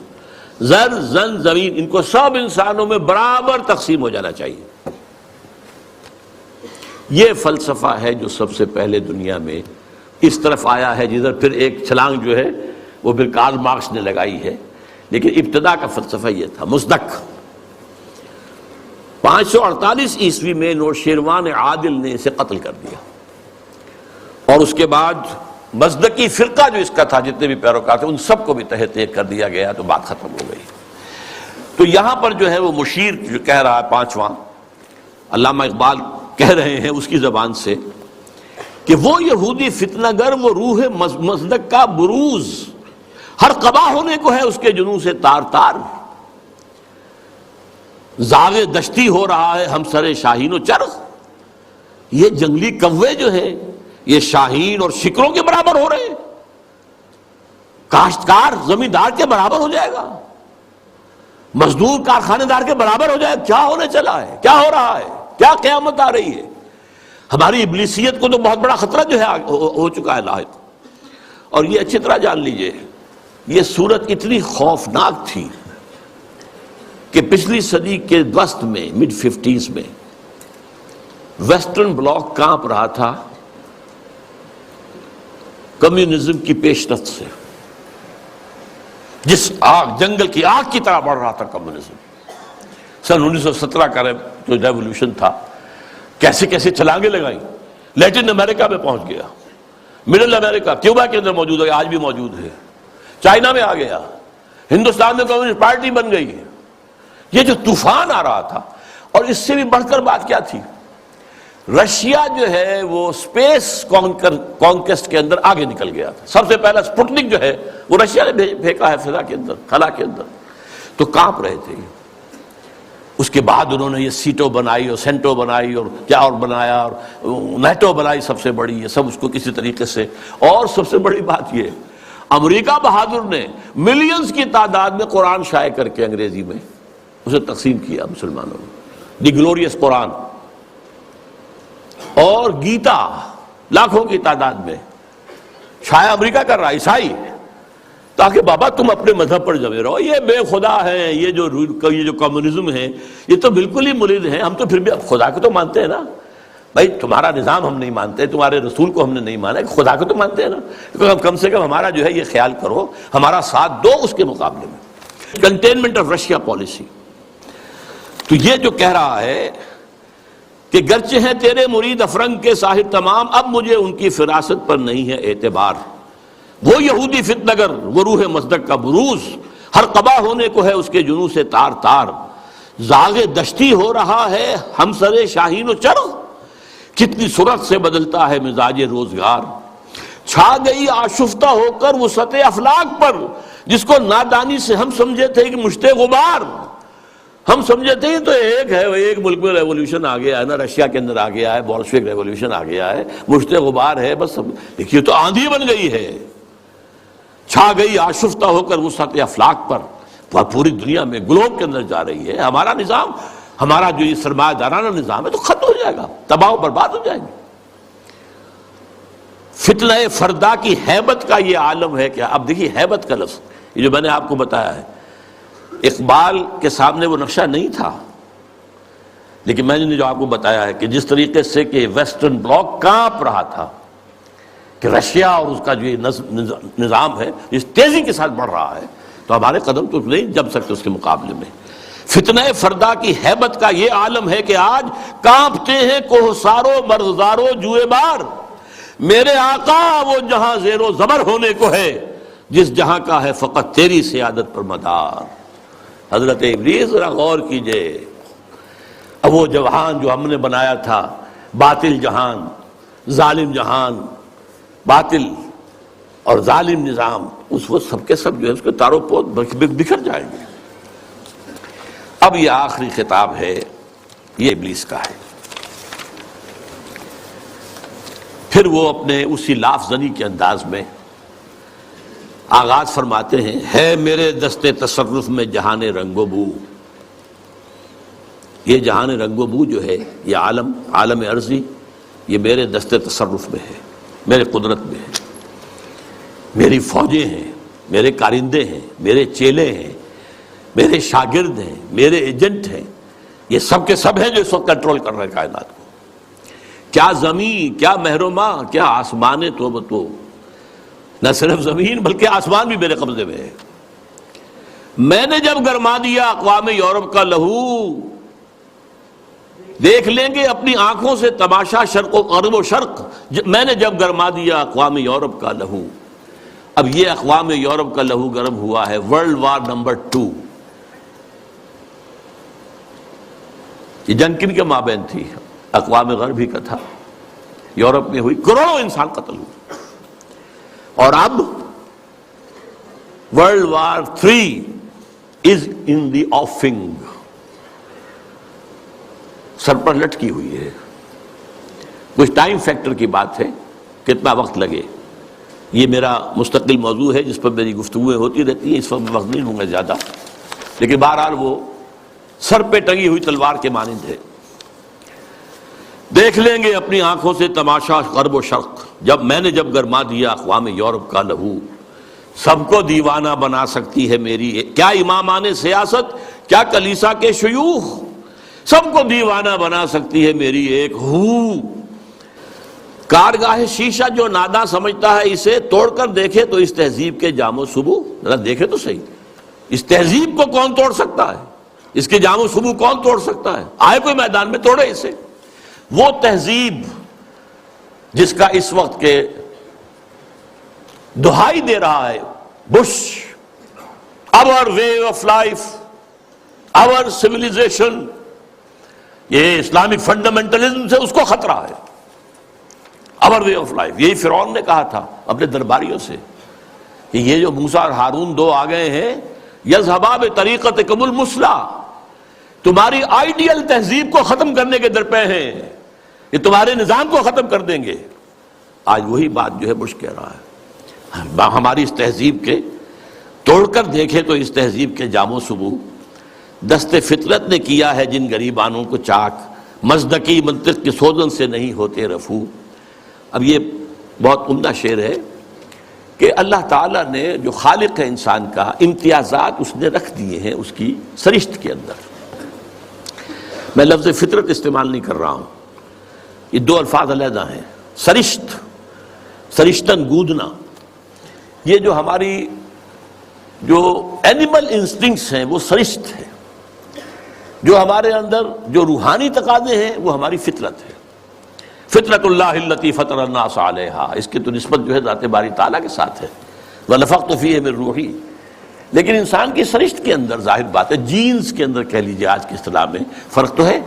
زر، زن، زمین، ان کو سب انسانوں میں برابر تقسیم ہو جانا چاہیے۔ یہ فلسفہ ہے جو سب سے پہلے دنیا میں اس طرف آیا ہے، جدھر پھر ایک چھلانگ جو ہے وہ پھر کارل مارکس نے لگائی ہے، لیکن ابتدا کا فلسفہ یہ تھا مصدق۔ 548 عیسوی میں نوشیروان عادل نے اسے قتل کر دیا، اور اس کے بعد مصدقی فرقہ جو اس کا تھا، جتنے بھی پیروکار تھے ان سب کو بھی تہہ تیغ کر دیا گیا، تو بات ختم ہو گئی۔ تو یہاں پر جو ہے وہ مشیر جو کہہ رہا ہے، پانچواں علامہ اقبال کہہ رہے ہیں اس کی زبان سے کہ وہ یہودی فتنہ گر، وہ روح مصدق کا بروز، ہر قبا ہونے کو ہے اس کے جنوں سے تار تار، زاغ دشتی ہو رہا ہے ہم سر شاہین و چرخ۔ یہ جنگلی کوے جو ہے یہ شاہین اور شکروں کے برابر ہو رہے ہیں، کاشتکار زمیندار کے برابر ہو جائے گا، مزدور کارخانے دار کے برابر ہو جائے گا۔ کیا ہونے چلا ہے، کیا ہو رہا ہے، کیا قیامت آ رہی ہے؟ ہماری ابلیسیت کو تو بہت بڑا خطرہ جو ہے ہو چکا ہے لاحق۔ اور یہ اچھی طرح جان لیجئے، یہ صورت اتنی خوفناک تھی کہ پچھلی صدی کے وسط میں، مڈ 50s میں، ویسٹرن بلاک کانپ رہا تھا کمیونزم کی پیش رفت سے، جس آگ، جنگل کی آگ کی طرح بڑھ رہا تھا کمیونزم۔ سن 1917 کا جو ریولوشن تھا، کیسے کیسے چھلانگیں لگائیں، لیٹن امریکہ میں پہنچ گیا، مڈل امریکہ، کیوبا کے اندر موجود ہے، آج بھی موجود ہے، چائنا میں آ گیا، ہندوستان میں کمیونسٹ پارٹی بن گئی ہے. یہ جو طوفان آ رہا تھا. اور اس سے بھی بڑھ کر بات کیا تھی؟ رشیا جو ہے وہ اسپیس کانکویسٹ کے اندر آگے نکل گیا تھا. سب سے پہلا سپوٹنک جو ہے وہ رشیا نے پھینکا ہے فضا کے اندر، خلا کے اندر. تو کانپ رہے تھے. اس کے بعد انہوں نے یہ سیٹو بنائی اور سینٹو بنائی اور کیا اور بنایا اور نیٹو بنائی سب سے بڑی. یہ سب اس کو کسی طریقے سے. اور سب سے بڑی بات یہ، امریکہ بہادر نے ملینز کی تعداد میں قرآن شائع کر کے انگریزی میں اسے تقسیم کیا مسلمانوں میں. دی گلوریس قرآن اور گیتا لاکھوں کی تعداد میں شائع امریکہ کر رہا، عیسائی، تاکہ بابا تم اپنے مذہب پر جمے رہو. یہ بے خدا ہے، یہ جو کمیونزم ہے یہ تو بالکل ہی ملید ہے. ہم تو پھر بھی اب خدا کو تو مانتے ہیں نا بھائی. تمہارا نظام ہم نہیں مانتے، تمہارے رسول کو ہم نے نہیں مانا، خدا کو تو مانتے ہیں نا. کم سے کم ہمارا جو ہے یہ خیال کرو، ہمارا ساتھ دو اس کے مقابلے میں. Containment of Russia policy. تو یہ جو کہہ رہا ہے کہ گرچہ ہیں تیرے مرید افرنگ کے ساحر تمام، اب مجھے ان کی فراست پر نہیں ہے اعتبار. وہ یہودی فتنگر، وہ روح مصدق کا بروز، ہر قبا ہونے کو ہے اس کے جنوں سے تار تار. زاغ دشتی ہو رہا ہے ہم سرے شاہین و چرغ، کتنی سرعت سے بدلتا ہے مزاج روزگار. چھا گئی آشفتہ ہو کر وسعت افلاک پر، جس کو نادانی سے ہم سمجھے تھے کہ مشت غبار. ہم سمجھے تھے تو ایک ہے، ایک ملک میں ریولوشن آ گیا ہے نا، رشیا کے اندر آ گیا ہے، بولشوک ریولوشن آ گیا ہے، مشت غبار ہے بس. دیکھیے تو آندھی بن گئی ہے. چھا گئی آشفتہ ہو کر وسعت افلاک پر، وہ پوری دنیا میں گلوب کے اندر جا رہی ہے. ہمارا نظام، ہمارا جو یہ سرمایہ دارانہ نظام ہے تو ختم ہو جائے گا، تباہ و برباد ہو جائے گا. فتنہ فردا کی ہیبت کا یہ عالم ہے کیا. اب دیکھیے ہیبت کا لفظ، یہ جو میں نے آپ کو بتایا ہے، اقبال کے سامنے وہ نقشہ نہیں تھا، لیکن میں نے جو آپ کو بتایا ہے کہ جس طریقے سے کہ ویسٹرن بلاک کانپ رہا تھا کہ رشیا اور اس کا جو یہ نظام ہے اس تیزی کے ساتھ بڑھ رہا ہے، تو ہمارے قدم تو نہیں جم سکتے اس کے مقابلے میں. فتنہ فردا کی ہیبت کا یہ عالم ہے کہ آج کانپتے ہیں کوہسارو مرغزارو جوئے بار. میرے آقا وہ جہاں زیر و زبر ہونے کو ہے، جس جہاں کا ہے فقط تیری سیادت پر مدار. حضرت ابلیس ذرا غور کیجئے. اب وہ جہان جو ہم نے بنایا تھا، باطل جہان، ظالم جہان، باطل اور ظالم نظام، اس وقت سب کے سب جو ہے اس کے تارو پود بکھر جائیں گے. اب یہ آخری خطاب ہے، یہ ابلیس کا ہے. پھر وہ اپنے اسی لاف زنی کے انداز میں آغاز فرماتے ہیں، ہے میرے دستے تصرف میں جہان رنگ و بو. یہ جہان رنگ و بو جو ہے، یہ عالم ارضی، یہ میرے دستے تصرف میں ہے، میرے قدرت میں ہے. میری فوجیں ہیں، میرے کارندے ہیں، میرے چیلے ہیں، میرے شاگرد ہیں، میرے ایجنٹ ہیں. یہ سب کے سب ہیں جو اس وقت کنٹرول کر رہے ہیں کائنات کو. کیا زمین، کیا محرومہ، کیا آسمان تو بتو. نہ صرف زمین بلکہ آسمان بھی میرے قبضے میں ہے. میں نے جب گرما دیا اقوام یورپ کا لہو، دیکھ لیں گے اپنی آنکھوں سے تماشا شرق و غرب و شرق. میں نے جب گرما دیا اقوام یورپ کا لہو. اب یہ اقوام یورپ کا لہو گرم ہوا ہے ورلڈ وار نمبر 2. یہ جنگ کن کے مابین تھی؟ اقوام غربی کا تھا. یورپ میں ہوئی، کروڑوں انسان قتل ہوئے. اور اب ورلڈ وار 3 از ان دی آفنگ، سر پر لٹکی ہوئی ہے. کچھ ٹائم فیکٹر کی بات ہے، کتنا وقت لگے. یہ میرا مستقل موضوع ہے جس پر میری گفتگویں ہوتی رہتی ہیں، اس وقت وقت نہیں لوں گا زیادہ. لیکن بہرحال وہ سر پہ ٹنگی ہوئی تلوار کے مانند ہے. دیکھ لیں گے اپنی آنکھوں سے تماشا غرب و شرق. میں نے جب گرما دیا اقوام یورپ کا لہو. سب کو دیوانہ بنا سکتی ہے میری کیا امامان سیاست، کیا کلیسا کے شیوخ. سب کو دیوانہ بنا سکتی ہے میری ایک ہو. کارگاہ شیشہ جو ناداں سمجھتا ہے اسے توڑ کر دیکھے تو اس تہذیب کے جام و صبو. ذرا دیکھے تو صحیح، اس تہذیب کو کون توڑ سکتا ہے؟ اس کے جام و صبو کون توڑ سکتا ہے؟ آئے کوئی میدان میں توڑے اسے. وہ تہذیب جس کا اس وقت کے دہائی دے رہا ہے Bush our way of life, our civilization. یہ اسلامک فنڈامنٹلزم سے اس کو خطرہ ہے. our way of life. یہی فرعون نے کہا تھا اپنے درباریوں سے کہ یہ جو موسیٰ اور ہارون دو آ گئے ہیں یذهبا بطریقتکم المثلی، تمہاری آئیڈیل تہذیب کو ختم کرنے کے درپے ہیں، یہ تمہارے نظام کو ختم کر دیں گے. آج وہی بات جو ہے بش کہہ رہا ہے. ہماری اس تہذیب کے توڑ کر دیکھے تو اس تہذیب کے جام و سبو دست فطرت نے کیا ہے جن غریبانوں کو چاک، مزدکی منطق کے سوزن سے نہیں ہوتے رفو. اب یہ بہت عمدہ شعر ہے کہ اللہ تعالیٰ نے جو خالق ہے انسان کا امتیازات اس نے رکھ دیے ہیں اس کی سرشت کے اندر. میں لفظ فطرت استعمال نہیں کر رہا ہوں، یہ دو الفاظ علیحدہ ہیں. سرشت، سرشتن گودنا، یہ جو ہماری جو اینیمل انسٹنکٹس ہیں وہ سرشت ہے. جو ہمارے اندر جو روحانی تقاضے ہیں وہ ہماری فطرت ہے. فطرت اللہ التی فطر الناس علیہا، اس کی تو نسبت جو ہے ذات باری تعالیٰ کے ساتھ ہے. وَنَفَخْتُ فِيهِ مِن روحی. لیکن انسان کی سرشت کے اندر ظاہر بات ہے، جینز کے اندر کہہ لیجیے آج کی اصطلاح میں فرق تو ہے.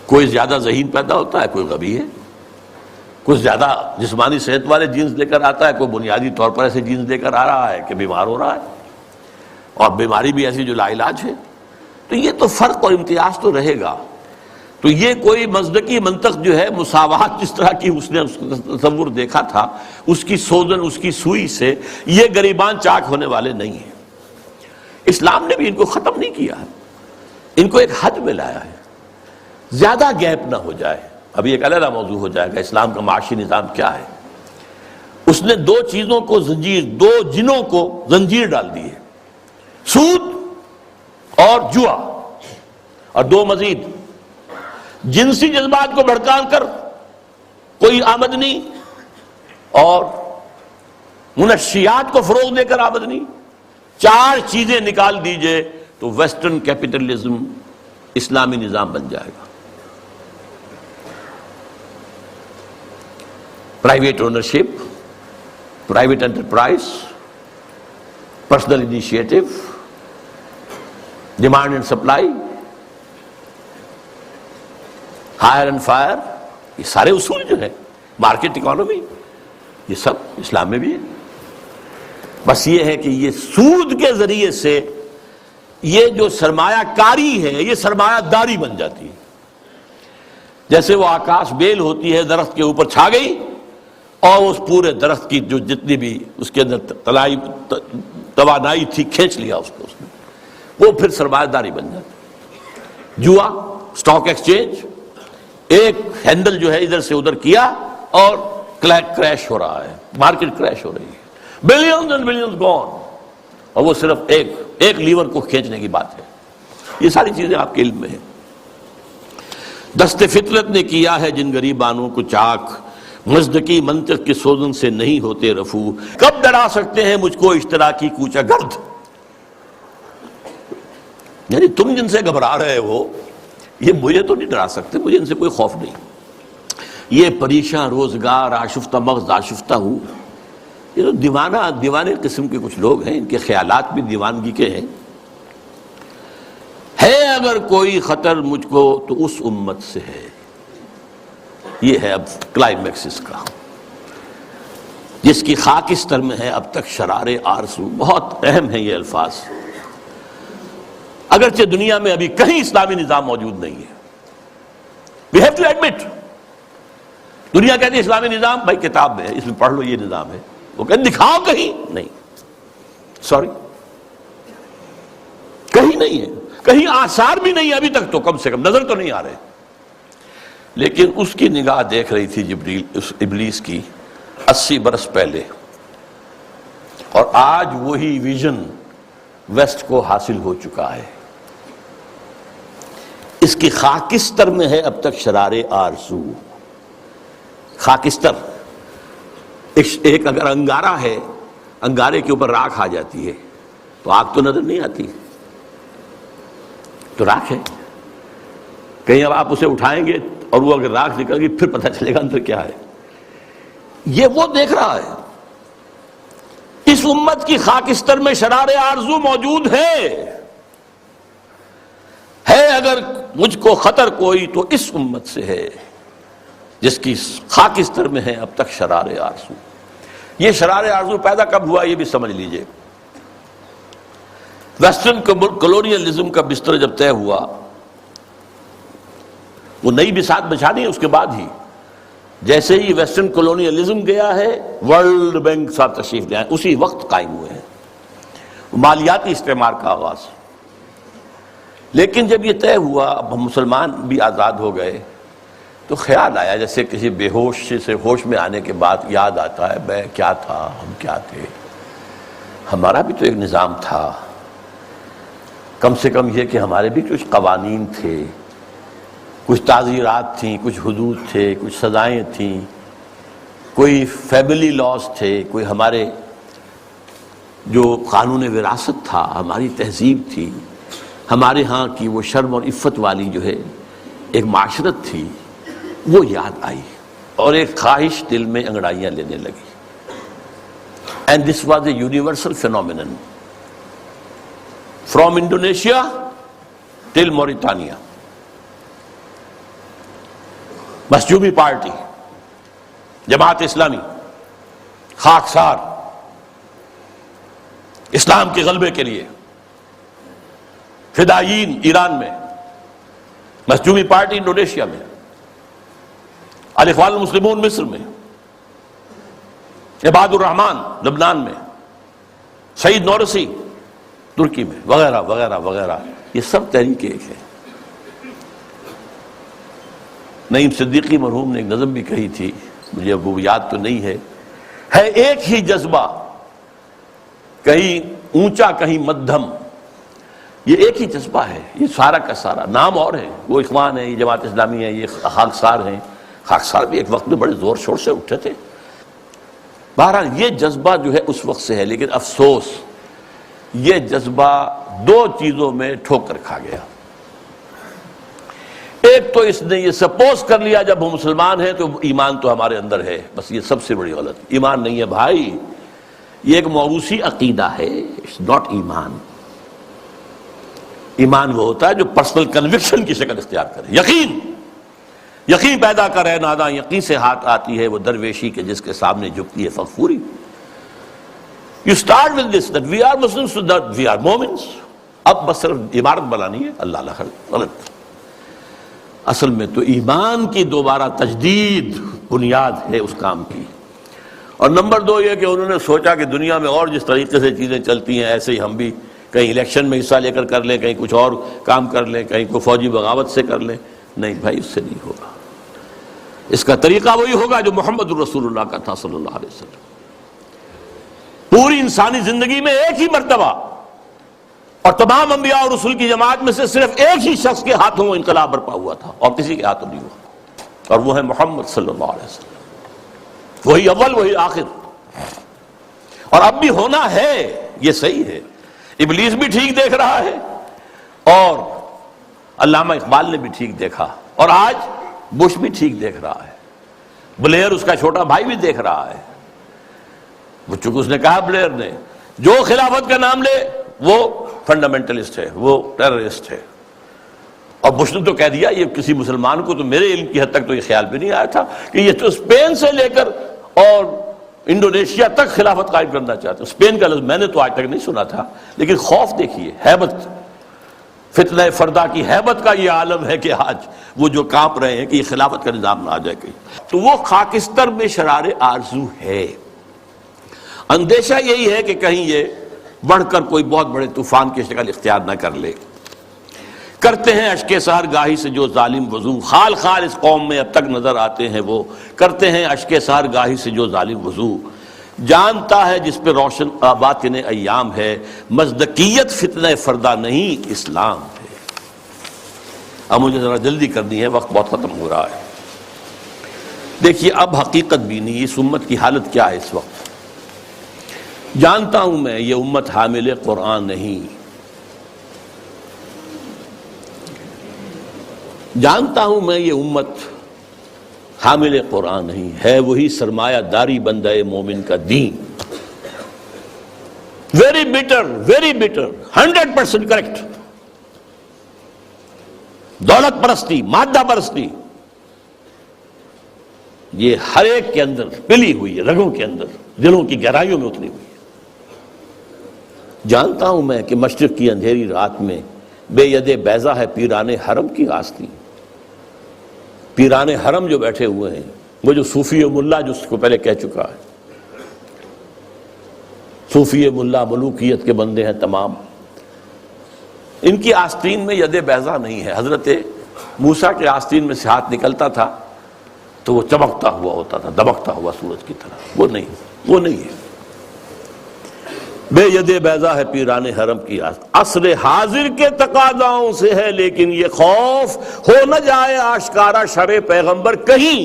کوئی زیادہ ذہین پیدا ہوتا ہے، کوئی غبی ہے. کوئی زیادہ جسمانی صحت والے جینز لے کر آتا ہے، کوئی بنیادی طور پر ایسے جینز لے کر آ رہا ہے کہ بیمار ہو رہا ہے، اور بیماری بھی ایسی جو لا علاج ہے. تو یہ تو فرق اور امتیاز تو رہے گا. تو یہ کوئی مزدکی منطق جو ہے مساوات جس طرح کی اس نے اس تصور دیکھا تھا، اس کی سوزن، اس کی سوئی سے یہ غریبان چاک ہونے والے نہیں ہیں. اسلام نے بھی ان کو ختم نہیں کیا ہے، ان کو ایک حد میں لایا ہے. زیادہ گیپ نہ ہو جائے. ابھی ایک علیحدہ موضوع ہو جائے گا اسلام کا معاشی نظام کیا ہے. اس نے دو چیزوں کو زنجیر، دو جنوں کو زنجیر ڈال دی ہے، سود اور جوا، اور دو مزید جنسی جذبات کو بھڑکا کر کوئی آمدنی اور منشیات کو فروغ دے کر آمدنی. چار چیزیں نکال دیجئے تو ویسٹرن کیپٹلزم اسلامی نظام بن جائے گا. Private ownership, private enterprise, personal initiative, demand and supply, hire and fire, یہ سارے اصول جو ہیں، مارکیٹ اکانومی، یہ سب اسلام میں بھی ہے. بس یہ ہے کہ یہ سود کے ذریعے سے یہ جو سرمایہ کاری ہے یہ سرمایہ داری بن جاتی ہے. جیسے وہ آکاش بیل ہوتی ہے درخت کے اوپر چھا گئی اور اس پورے درخت کی جو جتنی بھی اس کے اندر توانائی تھی کھینچ لیا اس کو، اس نے وہ پھر سرمایہ داری بن جاتی. جوا، سٹاک ایکسچینج، ایک ہینڈل جو ہے ادھر سے ادھر کیا اور کریش ہو رہا ہے، مارکیٹ کریش ہو رہی ہے، بلینز اینڈ بلینز گون، اور وہ صرف ایک لیور کو کھینچنے کی بات ہے. یہ ساری چیزیں آپ کے علم میں ہیں. دست فطرت نے کیا ہے جن غریبانوں کو چاک، مزدکی منطق کے سوزن سے نہیں ہوتے رفو. کب ڈرا سکتے ہیں مجھ کو اشتراکی کوچہ گرد؟ یعنی تم جن سے گھبرا رہے ہو یہ مجھے تو نہیں ڈرا سکتے، مجھے ان سے کوئی خوف نہیں. یہ پریشاں روزگار آشفتہ مغز آشفتہ ہوں، یہ تو دیوانے قسم کے کچھ لوگ ہیں، ان کے خیالات بھی دیوانگی کے ہیں. ہے اگر کوئی خطر مجھ کو تو اس امت سے ہے. یہ ہے اب کلائمیکس اس کا، جس کی خاکستر میں ہے اب تک شرار آرزو. بہت اہم ہیں یہ الفاظ، اگرچہ دنیا میں ابھی کہیں اسلامی نظام موجود نہیں ہے. We have to admit. دنیا کہتی ہے اسلامی نظام، بھائی کتاب میں ہے، اس میں پڑھ لو یہ نظام ہے. وہ کہتے دکھاؤ کہیں، نہیں، سوری، کہیں نہیں ہے، کہیں آثار بھی نہیں ہے ابھی تک، تو کم سے کم نظر تو نہیں آ رہے. لیکن اس کی نگاہ دیکھ رہی تھی جبریل، اس ابلیس کی 80 برس پہلے، اور آج وہی ویژن ویسٹ کو حاصل ہو چکا ہے. اس کی خاکستر میں ہے اب تک شرار آرزو. خاکستر ایک اگر انگارہ ہے، انگارے کے اوپر راکھ آ جاتی ہے تو آگ تو نظر نہیں آتی، تو راکھ ہے. کہیں اب آپ اسے اٹھائیں گے اور وہ اگر راکھ نکل گئی پھر پتہ چلے گا اندر کیا ہے. یہ وہ دیکھ رہا ہے. اس امت کی خاکستر میں شرار آرزو موجود ہے اگر مجھ کو خطر کوئی تو اس امت سے ہے جس کی خاکستر میں ہے اب تک شرار آرزو۔ یہ شرار آرزو پیدا کب ہوا یہ بھی سمجھ لیجئے۔ ویسٹرن کلونیلزم کا بستر جب طے ہوا، وہ نئی بساط بچھانی ہے اس کے بعد ہی، جیسے ہی ویسٹرن کلونیلزم گیا ہے ورلڈ بینک صاحب تشریف لے آئے، اسی وقت قائم ہوئے ہیں مالیاتی استعمار کا آغاز۔ لیکن جب یہ طے ہوا اب ہم مسلمان بھی آزاد ہو گئے تو خیال آیا جیسے کسی بے ہوش سے ہوش میں آنے کے بعد یاد آتا ہے میں کیا تھا، ہم کیا تھے، ہمارا بھی تو ایک نظام تھا، کم سے کم یہ کہ ہمارے بھی کچھ قوانین تھے، کچھ تعزیرات تھیں، کچھ حدود تھے، کچھ سزائیں تھیں، کوئی فیملی لاز تھے، کوئی ہمارے جو قانون وراثت تھا، ہماری تہذیب تھی، ہمارے ہاں کی وہ شرم اور عفت والی جو ہے ایک معاشرت تھی، وہ یاد آئی اور ایک خواہش دل میں انگڑائیاں لینے لگی۔ And this was a universal phenomenon from Indonesia till Mauritania. مخزومی پارٹی، جماعت اسلامی، خاکسار اسلام کے غلبے کے لیے، فدائیین ایران میں، مخزومی پارٹی انڈونیشیا میں، الاخوان المسلمون مصر میں، عباد الرحمن لبنان میں، سعید نورسی ترکی میں، وغیرہ وغیرہ وغیرہ، یہ سب تحریک ایک ہے۔ نعیم صدیقی مرحوم نے ایک نظم بھی کہی تھی، مجھے اب وہ یاد تو نہیں ہے ایک ہی جذبہ، کہیں اونچا کہیں مدھم، یہ ایک ہی جذبہ ہے، یہ سارا کا سارا، نام اور ہے، وہ اخوان ہے، یہ جماعت اسلامی ہے، یہ خاکسار ہیں، خاکسار بھی ایک وقت میں بڑے زور شور سے اٹھے تھے۔ بہرحال یہ جذبہ جو ہے اس وقت سے ہے، لیکن افسوس یہ جذبہ دو چیزوں میں ٹھوکر کھا گیا۔ ایک تو اس نے یہ سپوز کر لیا جب ہم مسلمان ہیں تو ایمان تو ہمارے اندر ہے، بس یہ سب سے بڑی غلط، ایمان نہیں ہے بھائی، یہ ایک موروثی عقیدہ ہے، اٹس ناٹ ایمان۔ ایمان وہ ہوتا ہے جو پرسنل کنوکشن کی شکل اختیار کرے، یقین پیدا کرے، ناداں یقین سے ہاتھ آتی ہے وہ درویشی کے جس کے سامنے جھکتی ہے فغفوری۔ You start with this that we are Muslims, so that we are Momins۔ اب بس صرف عبارت بنانی ہے، اللہ غلط۔ اصل میں تو ایمان کی دوبارہ تجدید بنیاد ہے اس کام کی۔ اور نمبر دو یہ کہ انہوں نے سوچا کہ دنیا میں اور جس طریقے سے چیزیں چلتی ہیں ایسے ہی ہم بھی کہیں الیکشن میں حصہ لے کر لیں، کہیں کچھ اور کام کر لیں، کہیں کوئی فوجی بغاوت سے کر لیں۔ نہیں بھائی، اس سے نہیں ہوگا، اس کا طریقہ وہی ہوگا جو محمد الرسول اللہ کا تھا صلی اللہ علیہ وسلم۔ پوری انسانی زندگی میں ایک ہی مرتبہ، اور تمام انبیاء اور رسول کی جماعت میں سے صرف ایک ہی شخص کے ہاتھوں وہ انقلاب برپا ہوا تھا اور کسی کے ہاتھوں نہیں ہوا، اور وہ ہے محمد صلی اللہ علیہ وسلم۔ وہی اول وہی آخر، اور اب بھی ہونا ہے، یہ صحیح ہے۔ ابلیس بھی ٹھیک دیکھ رہا ہے اور علامہ اقبال نے بھی ٹھیک دیکھا، اور آج بش بھی ٹھیک دیکھ رہا ہے، بلیر اس کا چھوٹا بھائی بھی دیکھ رہا ہے۔ وہ چونکہ اس نے کہا بلیر نے جو خلافت کا نام لے وہ فنڈامنٹلسٹ ہے، وہ ٹیررسٹ ہے، اور بش نے تو کہہ دیا، یہ کسی مسلمان کو تو میرے علم کی حد تک تو یہ خیال بھی نہیں آیا تھا کہ یہ تو اسپین سے لے کر اور انڈونیشیا تک خلافت قائم کرنا چاہتے۔ اسپین کا لفظ میں نے تو آج تک نہیں سنا تھا، لیکن خوف دیکھیے، ہیبت، فتنہ فردا کی ہیبت کا یہ عالم ہے کہ آج وہ جو کانپ رہے ہیں کہ یہ خلافت کا نظام نہ آ جائے کہیں۔ تو وہ خاکستر میں شرار آرزو ہے، اندیشہ یہی ہے کہ کہیں یہ بڑھ کر کوئی بہت بڑے طوفان کی شکل اختیار نہ کر لے۔ کرتے ہیں اشک سحر گاہی سے جو ظالم وضو، خال خال اس قوم میں اب تک نظر آتے ہیں وہ، کرتے ہیں اشک سحر گاہی سے جو ظالم وضو، جانتا ہے جس پہ روشن باطن ایام ہے، مصدقیت فتنہ فردا نہیں اسلام ہے۔ اب مجھے ذرا جلدی کرنی ہے، وقت بہت ختم ہو رہا ہے۔ دیکھیے اب حقیقت بھی نہیں، اس امت کی حالت کیا ہے اس وقت۔ جانتا ہوں میں یہ امت حامل قرآن نہیں، جانتا ہوں میں یہ امت حامل قرآن نہیں، ہے وہی سرمایہ داری بندہ مومن کا دین۔ Very better 100% correct. دولت پرستی، مادہ پرستی، یہ ہر ایک کے اندر پلی ہوئی ہے، رگوں کے اندر، دلوں کی گہرائیوں میں اتری ہوئی ہے. جانتا ہوں میں کہ مشرق کی اندھیری رات میں بے ید بیضا ہے پیران حرم کی آستی. پیران حرم جو بیٹھے ہوئے ہیں، وہ جو صوفی ملا جو اس کو پہلے کہہ چکا ہے، صوفی ملا ملوکیت کے بندے ہیں تمام، ان کی آستین میں ید بیضا نہیں ہے. حضرت موسیٰ کے آستین میں سے ہاتھ نکلتا تھا تو وہ چمکتا ہوا ہوتا تھا، دمکتا ہوا سورج کی طرح. وہ نہیں ہے. بے ید بیضا ہے پیران حرم کی عصر حاضر کے تقاضاؤں سے ہے، لیکن یہ خوف ہو نہ جائے آشکارا شرع پیغمبر کہیں.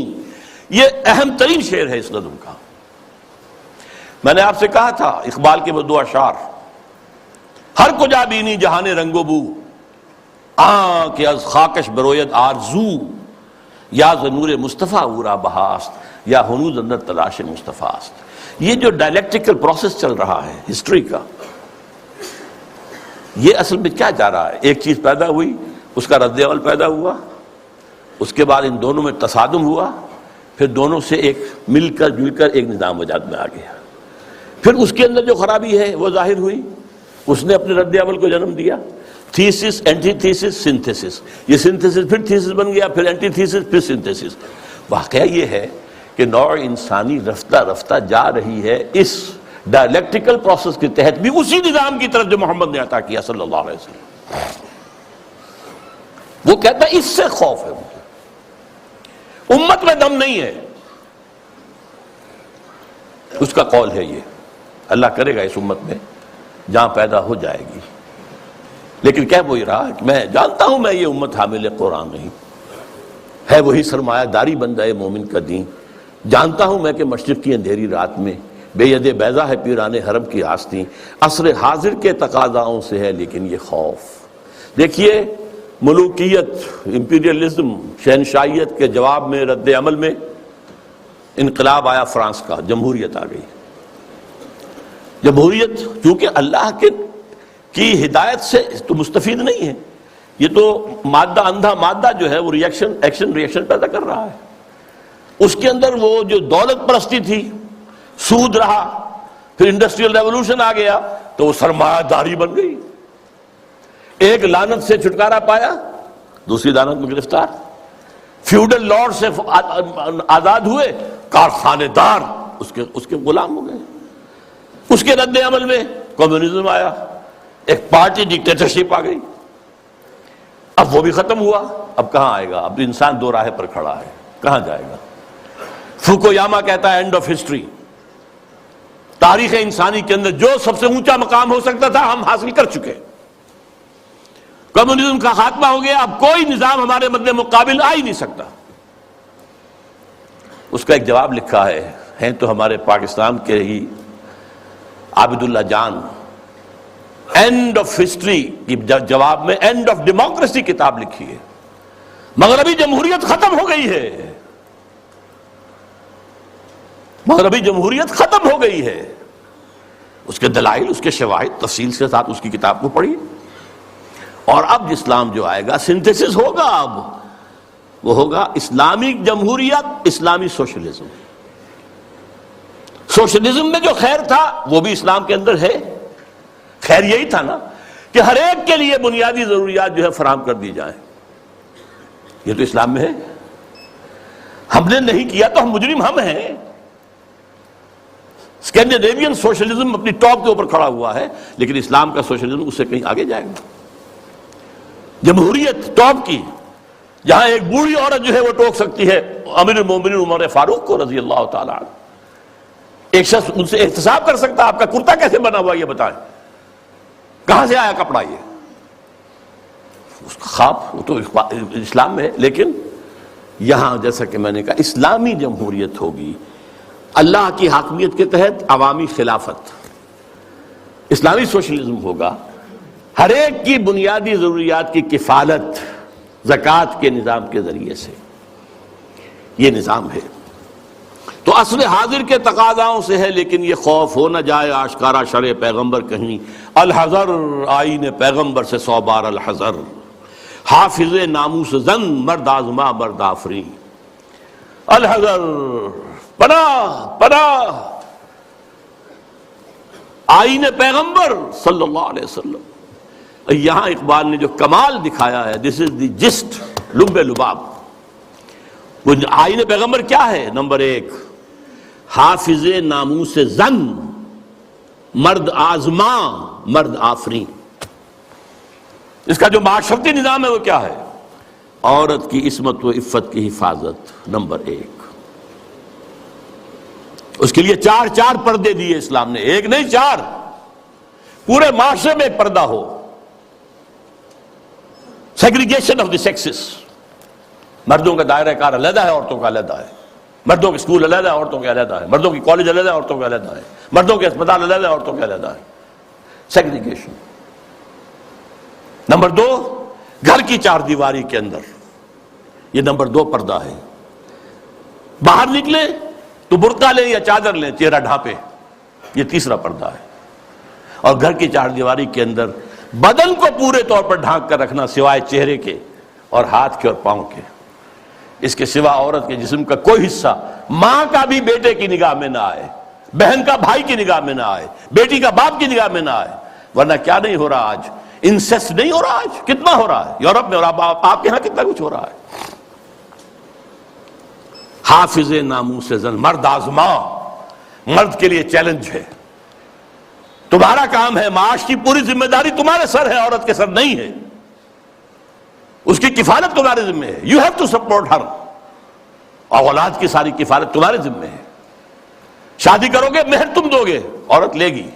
یہ اہم ترین شعر ہے اس نظم کا. میں نے آپ سے کہا تھا اقبال کے وہ دو اشعار، ہر کجا بینی جہان رنگ و بو، کہ از خاکش بروید آرزو، یا ز نور مصطفیٰ اورا بہاست، یا ہنوز اندر تلاش مصطفیٰ است. یہ جو ڈائلیکٹیکل پروسیس چل رہا ہے ہسٹری کا، یہ اصل میں کیا جا رہا ہے؟ ایک چیز پیدا ہوئی، اس کا رد عمل پیدا ہوا، اس کے بعد ان دونوں میں تصادم ہوا، پھر دونوں سے ایک مل کر ایک نظام وجود میں آ گیا. پھر اس کے اندر جو خرابی ہے وہ ظاہر ہوئی، اس نے اپنے رد عمل کو جنم دیا. Thesis, antithesis, synthesis. یہ سنتھیسس پھر تھیسس بن گیا، پھر اینٹی تھیسس، پھر سنتھیسس. واقعہ یہ ہے کہ نوع انسانی رفتہ رفتہ جا رہی ہے اس ڈائلیکٹیکل پروسیس کے تحت بھی اسی نظام کی طرف جو محمد نے عطا کیا صلی اللہ علیہ وسلم. وہ کہتا ہے اس سے خوف ہے مجھے، امت میں دم نہیں ہے. اس کا قول ہے یہ، اللہ کرے گا اس امت میں جہاں پیدا ہو جائے گی. لیکن کہہ وہی رہا کہ میں جانتا ہوں میں یہ امت حامل قرآن نہیں ہے، وہی سرمایہ داری بندہ مومن کا دین. جانتا ہوں میں کہ مشرق کی اندھیری رات میں بے ید بیضا ہے پیران حرم کی آستین، عصر حاضر کے تقاضاؤں سے ہے لیکن یہ خوف. دیکھیے ملوکیت، امپیریلزم، شہنشاہیت کے جواب میں رد عمل میں انقلاب آیا فرانس کا، جمہوریت آ گئی. جمہوریت چونکہ اللہ کی ہدایت سے تو مستفید نہیں ہے، یہ تو مادہ، اندھا مادہ جو ہے وہ ایکشن ریئیکشن پیدا کر رہا ہے. اس کے اندر وہ جو دولت پرستی تھی، سود رہا، پھر انڈسٹریل ریولوشن آ گیا تو وہ سرمایہ داری بن گئی. ایک لعنت سے چھٹکارا پایا، دوسری لعنت میں گرفتار. فیوڈل لارڈ سے آزاد ہوئے، کارخانے دار اس کے غلام ہو گئے. اس کے رد عمل میں کمیونزم آیا، ایک پارٹی ڈکٹیٹرشپ آ گئی. اب وہ بھی ختم ہوا، اب کہاں آئے گا؟ اب انسان دو راہ پر کھڑا ہے، کہاں جائے گا؟ فوکویاما کہتا ہے اینڈ آف ہسٹری، تاریخ انسانی کے اندر جو سب سے اونچا مقام ہو سکتا تھا ہم حاصل کر چکے. کمیونزم کا خاتمہ ہو گیا، اب کوئی نظام ہمارے مد مقابل آ ہی نہیں سکتا. اس کا ایک جواب لکھا ہے، ہیں تو ہمارے پاکستان کے ہی عابد اللہ جان، اینڈ آف ہسٹری کی جواب میں اینڈ آف ڈیموکریسی کتاب لکھی ہے. مغربی جمہوریت ختم ہو گئی ہے، مغربی جمہوریت ختم ہو گئی ہے. اس کے دلائل، اس کے شواہد تفصیل کے ساتھ اس کی کتاب کو پڑھی. اور اب اسلام جو آئے گا سنتھیسس ہوگا، اب وہ ہوگا اسلامی جمہوریت، اسلامی سوشلزم. سوشلزم میں جو خیر تھا وہ بھی اسلام کے اندر ہے. خیر یہی تھا نا کہ ہر ایک کے لیے بنیادی ضروریات جو ہے فراہم کر دی جائیں. یہ تو اسلام میں ہے. ہم نے نہیں کیا تو ہم مجرم ہم ہیں. اسکینڈینیوین سوشلزم اپنی ٹاپ کے اوپر کھڑا ہوا ہے، لیکن اسلام کا سوشلزم اس سے کہیں آگے جائے گا. جمہوریت ٹاپ کی، جہاں ایک بوڑھی عورت جو ہے وہ ٹوک سکتی ہے امیر المومنین عمر فاروق کو رضی اللہ تعالیٰ عنہ. ایک شخص ان سے احتساب کر سکتا آپ کا کرتا کیسے بنا ہوا یہ بتائیں، کہاں سے آیا کپڑا؟ یہ اس کا خواب وہ تو اسلام میں ہے. لیکن یہاں جیسا کہ میں نے کہا اسلامی جمہوریت ہوگی، اللہ کی حاکمیت کے تحت عوامی خلافت. اسلامی سوشلزم ہوگا، ہر ایک کی بنیادی ضروریات کی کفالت زکوٰۃ کے نظام کے ذریعے سے. یہ نظام ہے. تو عصر حاضر کے تقاضاؤں سے ہے، لیکن یہ خوف ہو نہ جائے آشکارا شرع پیغمبر کہیں، الحذر آئین پیغمبر سے 100 بار الحذر، حافظ ناموس زن مرد آزما مرد آفری، الحذر پناہ پناہ آئین پیغمبر صلی اللہ علیہ وسلم۔ یہاں اقبال نے جو کمال دکھایا ہے، دس از دی جسٹ، لب لباب۔ وہ آئین پیغمبر کیا ہے؟ نمبر 1 حافظ ناموس زن مرد آزما مرد آفری۔ اس کا جو معاشرتی نظام ہے وہ کیا ہے؟ عورت کی عصمت و عفت کی حفاظت، نمبر 1۔ اس کے لیے 4 پردے دیے اسلام نے، 1 نہیں 4، پورے معاشرے میں ایک پردہ ہو۔ سیگریگیشن آف دی سیکسز، مردوں کا دائرہ کار علیحدہ ہے، عورتوں کا علیحدہ ہے، مردوں کے اسکول علیحدہ ہے، عورتوں کے علیحدہ ہے، مردوں کی کالج علیحدہ ہے، عورتوں کے علیحدہ ہے، مردوں کے اسپتال علیحدہ ہے، عورتوں کے علیحدہ ہے، سیگریگیشن۔ نمبر 2 گھر کی 4 دیواری کے اندر، یہ نمبر 2 پردہ ہے۔ باہر نکلے تو برقع لیں یا چادر لیں، چہرہ ڈھانپے، یہ تیسرا پردہ ہے۔ اور گھر کی 4 دیواری کے اندر بدن کو پورے طور پر ڈھانک کر رکھنا، سوائے چہرے کے اور ہاتھ کے اور پاؤں کے۔ اس کے سوا عورت کے جسم کا کوئی حصہ، ماں کا بھی بیٹے کی نگاہ میں نہ آئے، بہن کا بھائی کی نگاہ میں نہ آئے، بیٹی کا باپ کی نگاہ میں نہ آئے۔ ورنہ کیا نہیں ہو رہا آج؟ انسیسٹ نہیں ہو رہا آج؟ کتنا ہو رہا ہے یورپ میں، اور آپ کے ہاں کتنا کچھ ہو رہا ہے۔ حافظ ناموس زن مرد آزما، مرد کے لیے چیلنج ہے، تمہارا کام ہے، معاش کی پوری ذمہ داری تمہارے سر ہے، عورت کے سر نہیں ہے، اس کی کفالت تمہارے ذمہ ہے، یو ہیو ٹو سپورٹ ہر، اور اولاد کی ساری کفالت تمہارے ذمہ ہے۔ شادی کرو گے، مہر تم دو گے، عورت لے گی،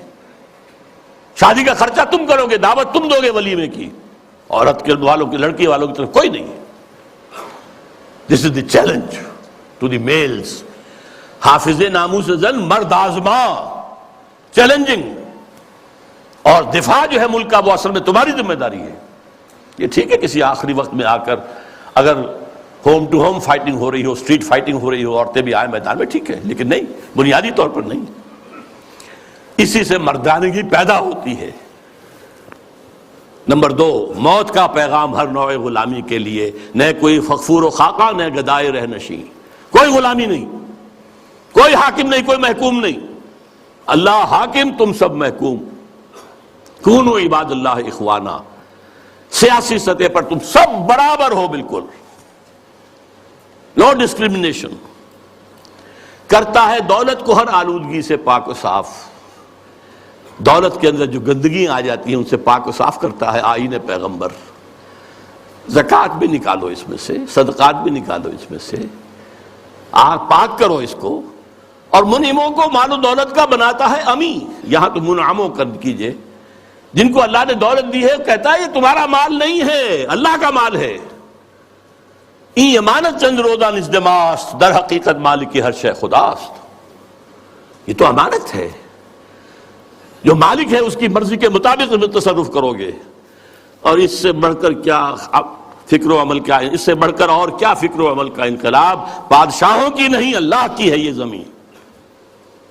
شادی کا خرچہ تم کرو گے، دعوت تم دو گے ولیمے کی، عورت کے والوں کی، لڑکی والوں کی طرف کوئی نہیں ہے۔ This is the challenge to the males. حافظ ناموس زن مرد آزما، چیلنجنگ، اور دفاع جو ہے ملک کا وہ اصل میں تمہاری ذمہ داری ہے۔ یہ ٹھیک ہے کسی آخری وقت میں آ کر اگر ہوم ٹو ہوم فائٹنگ ہو رہی ہو، اسٹریٹ فائٹنگ ہو رہی ہو، عورتیں بھی آئیں میدان میں، ٹھیک ہے، لیکن نہیں، بنیادی طور پر نہیں۔ اسی سے مردانگی پیدا ہوتی ہے۔ نمبر 2 موت کا پیغام ہر نوع غلامی کے لیے، نہ کوئی فخفور و خاقہ، نہ گدائے رہنشیں، کوئی غلامی نہیں، کوئی حاکم نہیں، کوئی محکوم نہیں، اللہ حاکم، تم سب محکوم، کونوا عباد اللہ اخوانا، سیاسی سطح پر تم سب برابر ہو، بالکل نو ڈسکریمنیشن۔ کرتا ہے دولت کو ہر آلودگی سے پاک و صاف، دولت کے اندر جو گندگیاں آ جاتی ہیں ان سے پاک و صاف کرتا ہے آئین پیغمبر۔ زکوٰۃ بھی نکالو اس میں سے، صدقات بھی نکالو اس میں سے، پاک کرو اس کو۔ اور منعموں کو مال و دولت کا بناتا ہے امی، یہاں تو منعموں کر کیجئے، جن کو اللہ نے دولت دی ہے کہتا ہے یہ تمہارا مال نہیں ہے، اللہ کا مال ہے۔ این امانت چند روزہ نزدماست، در حقیقت مالک ہر شے خداست۔ یہ تو امانت ہے، جو مالک ہے اس کی مرضی کے مطابق تصرف کرو گے۔ اور اس سے بڑھ کر کیا فکر و عمل کا، اس سے بڑھ کر اور کیا فکر و عمل کا انقلاب؟ بادشاہوں کی نہیں، اللہ کی ہے یہ زمین۔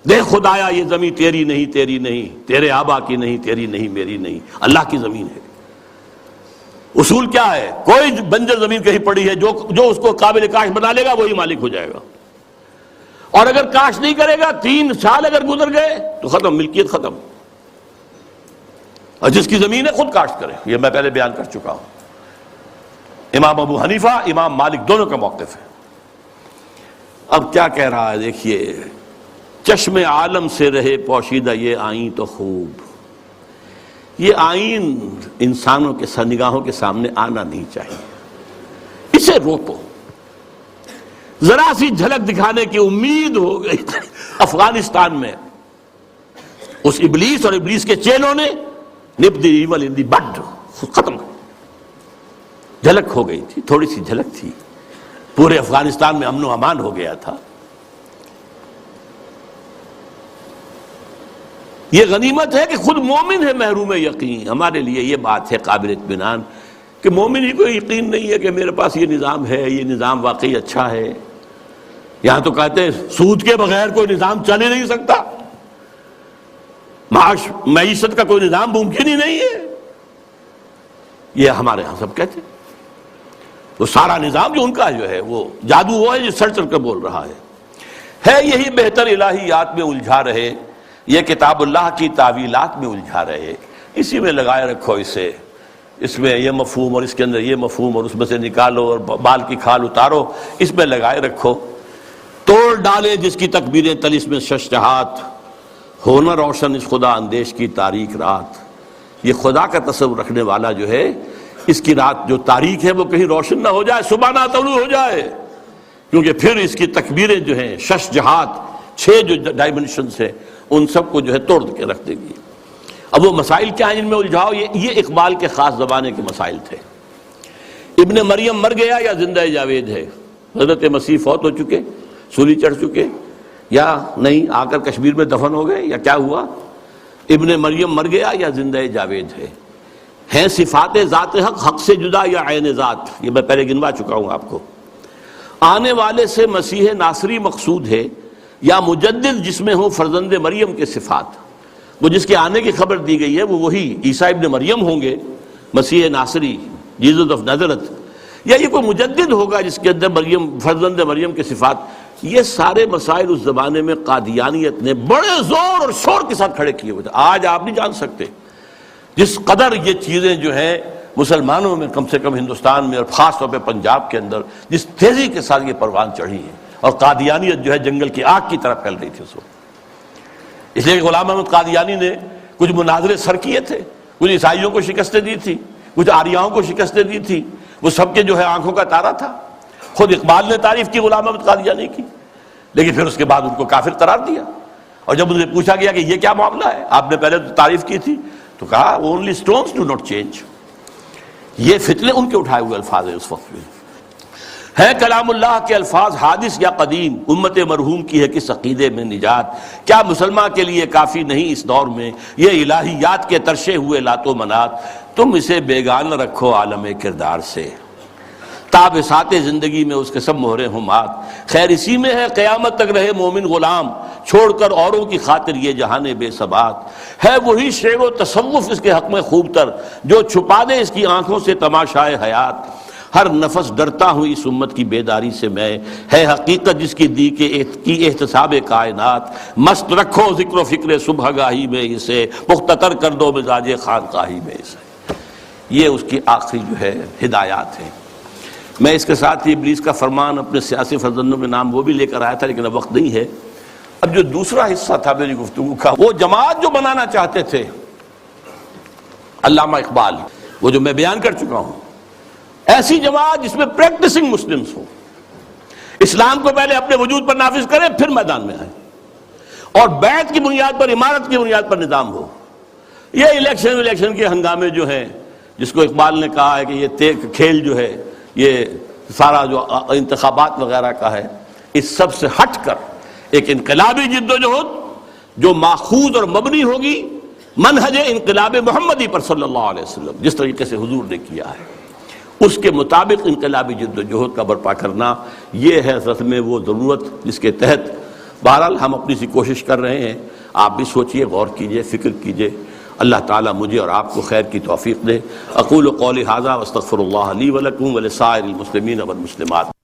دیکھ خدایا یہ زمین تیری نہیں، تیری نہیں، تیرے آبا کی نہیں، تیری نہیں، میری نہیں، اللہ کی زمین ہے۔ اصول کیا ہے؟ کوئی بنجر زمین کہیں پڑی ہے، جو اس کو قابل کاشت بنا لے گا وہی مالک ہو جائے گا، اور اگر کاشت نہیں کرے گا، 3 سال اگر گزر گئے تو ختم، ملکیت ختم۔ اور جس کی زمین ہے خود کاشت کرے، یہ میں پہلے بیان کر چکا ہوں۔ امام ابو حنیفہ، امام مالک دونوں کا موقف ہے۔ اب کیا کہہ رہا ہے دیکھیے، چشم عالم سے رہے پوشیدہ یہ آئین تو خوب، یہ آئین انسانوں کے نگاہوں کے سامنے آنا نہیں چاہیے، اسے روکو۔ ذرا سی جھلک دکھانے کی امید ہو گئی افغانستان میں، اس ابلیس اور ابلیس کے چیلوں نے نپ دی ایول ان دی بڈ، ختم، جھلک ہو گئی تھی، تھوڑی سی جھلک تھی، پورے افغانستان میں امن و امان ہو گیا تھا۔ یہ غنیمت ہے کہ خود مومن ہے محروم یقین۔ ہمارے لیے یہ بات ہے قابل اطمینان کہ مومن ہی کو یقین نہیں ہے کہ میرے پاس یہ نظام ہے، یہ نظام واقعی اچھا ہے، یہاں تو کہتے ہیں سود کے بغیر کوئی نظام چل ہی نہیں سکتا، معیشت کا کوئی نظام ممکن ہی نہیں ہے، یہ ہمارے ہاں سب کہتے ہیں۔ وہ سارا نظام جو ان کا جو ہے وہ جادو وہ ہے جو سر چڑھ کر بول رہا ہے یہی بہتر الہیات میں الجھا رہے، یہ کتاب اللہ کی تعویلات میں الجھا رہے، اسی میں لگائے رکھو اسے، اس میں یہ مفہوم اور اس کے اندر یہ مفہوم اور اس میں سے نکالو اور بال کی کھال اتارو، اس میں لگائے رکھو، توڑ ڈالے جس کی تکبیریں طلسم میں ششہات، ہونا روشن اس خدا اندیش کی تاریک رات۔ یہ خدا کا تصور رکھنے والا جو ہے، اس کی رات جو تاریک ہے وہ کہیں روشن نہ ہو جائے، صبح نہ طلوع ہو جائے، کیونکہ پھر اس کی تکبیریں جو ہیں شش جہات، 6 جو ڈائمنشنز ہیں، ان سب کو جو ہے توڑ کے رکھ دے گی۔ اب وہ مسائل کیا ہیں جن میں الجھاؤ؟ یہ اقبال کے خاص زمانے کے مسائل تھے۔ ابن مریم مر گیا یا زندہ جاوید ہے؟ حضرت مسیح فوت ہو چکے، سولی چڑھ چکے، یا نہیں آ کر کشمیر میں دفن ہو گئے، یا کیا ہوا؟ ابن مریم مر گیا یا زندہ جاوید ہے؟ ہیں صفات ذات حق حق سے جدا یا عین ذات؟ یہ میں پہلے گنوا چکا ہوں آپ کو۔ آنے والے سے مسیح ناصری مقصود ہے یا مجدد جس میں ہوں فرزند مریم کے صفات؟ وہ جس کے آنے کی خبر دی گئی ہے وہ وہی عیسیٰ ابن مریم ہوں گے، مسیح ناصری، جیزس آف نازرت، یا یہ کوئی مجدد ہوگا جس کے اندر مریم، فرزند مریم کے صفات؟ یہ سارے مسائل اس زمانے میں قادیانیت نے بڑے زور اور شور کے ساتھ کھڑے کیے ہوئے تھے۔ آج آپ نہیں جان سکتے جس قدر یہ چیزیں جو ہیں مسلمانوں میں، کم سے کم ہندوستان میں اور خاص طور پہ پنجاب کے اندر، جس تیزی کے ساتھ یہ پروان چڑھی ہے، اور قادیانیت جو ہے جنگل کی آگ کی طرح پھیل رہی تھی اس وقت۔ اس لیے کہ غلام احمد قادیانی نے کچھ مناظرے سر کیے تھے، کچھ عیسائیوں کو شکستیں دی تھی، کچھ آریاؤں کو شکستیں دی تھی، وہ سب کے جو ہے آنکھوں کا تارا تھا۔ خود اقبال نے تعریف کی غلام احمد قادیانی کی، لیکن پھر اس کے بعد ان کو کافر قرار دیا، اور جب انہیں پوچھا گیا کہ یہ کیا معاملہ ہے، آپ نے پہلے تو تعریف کی تھی، تو کہا only stones do not change. یہ فتنے ان کے اٹھائے ہوئے الفاظ ہیں اس وقت میں۔ ہے کلام اللہ کے الفاظ حادث یا قدیم، امت مرحوم کی ہے کس عقیدے میں نجات؟ کیا مسلمان کے لیے کافی نہیں اس دور میں یہ الہیات کے ترشے ہوئے لات و منات؟ تم اسے بیگانہ رکھو عالم کردار سے، تاب سات زندگی میں اس کے سب مہرے ہوں مات۔ خیر اسی میں ہے قیامت تک رہے مومن غلام، چھوڑ کر اوروں کی خاطر یہ جہان بے ثبات۔ ہے وہی شعر و تصوف اس کے حق میں خوب تر، جو چھپا دے اس کی آنکھوں سے تماشائے حیات۔ ہر نفس ڈرتا ہوں اس امت کی بیداری سے میں، ہے حقیقت جس کی دی کی احتساب کائنات۔ مست رکھو ذکر و فکر صبح گاہی میں اسے، مختطر کر دو مزاج خانقاہی میں اسے۔ یہ اس کی آخری جو ہے ہدایات ہیں۔ میں اس کے ساتھ ہی ابلیس کا فرمان اپنے سیاسی فرزندوں کے نام وہ بھی لے کر آیا تھا، لیکن اب وقت نہیں ہے۔ اب جو دوسرا حصہ تھا میری گفتگو کا، وہ جماعت جو بنانا چاہتے تھے علامہ اقبال، وہ جو میں بیان کر چکا ہوں، ایسی جماعت جس میں پریکٹسنگ مسلمز ہوں، اسلام کو پہلے اپنے وجود پر نافذ کریں پھر میدان میں آئیں، اور بیعت کی بنیاد پر، امارت کی بنیاد پر نظام ہو۔ یہ الیکشن کے ہنگامے جو ہیں، جس کو اقبال نے کہا ہے کہ یہ کھیل جو ہے، یہ سارا جو انتخابات وغیرہ کا ہے، اس سب سے ہٹ کر ایک انقلابی جد و جہد جو ماخوذ اور مبنی ہوگی منہج انقلاب محمدی پر صلی اللہ علیہ وسلم، جس طریقے سے حضور نے کیا ہے، اس کے مطابق انقلابی جد و جہد کا برپا کرنا، یہ ہے اصل میں وہ ضرورت جس کے تحت بہرحال ہم اپنی سی کوشش کر رہے ہیں۔ آپ بھی سوچئے، غور کیجئے، فکر کیجئے۔ اللہ تعالیٰ مجھے اور آپ کو خیر کی توفیق دے۔ اقول قولی ھذا واستغفر اللہ لی ولکم ولسائر المسلمین والمسلمات۔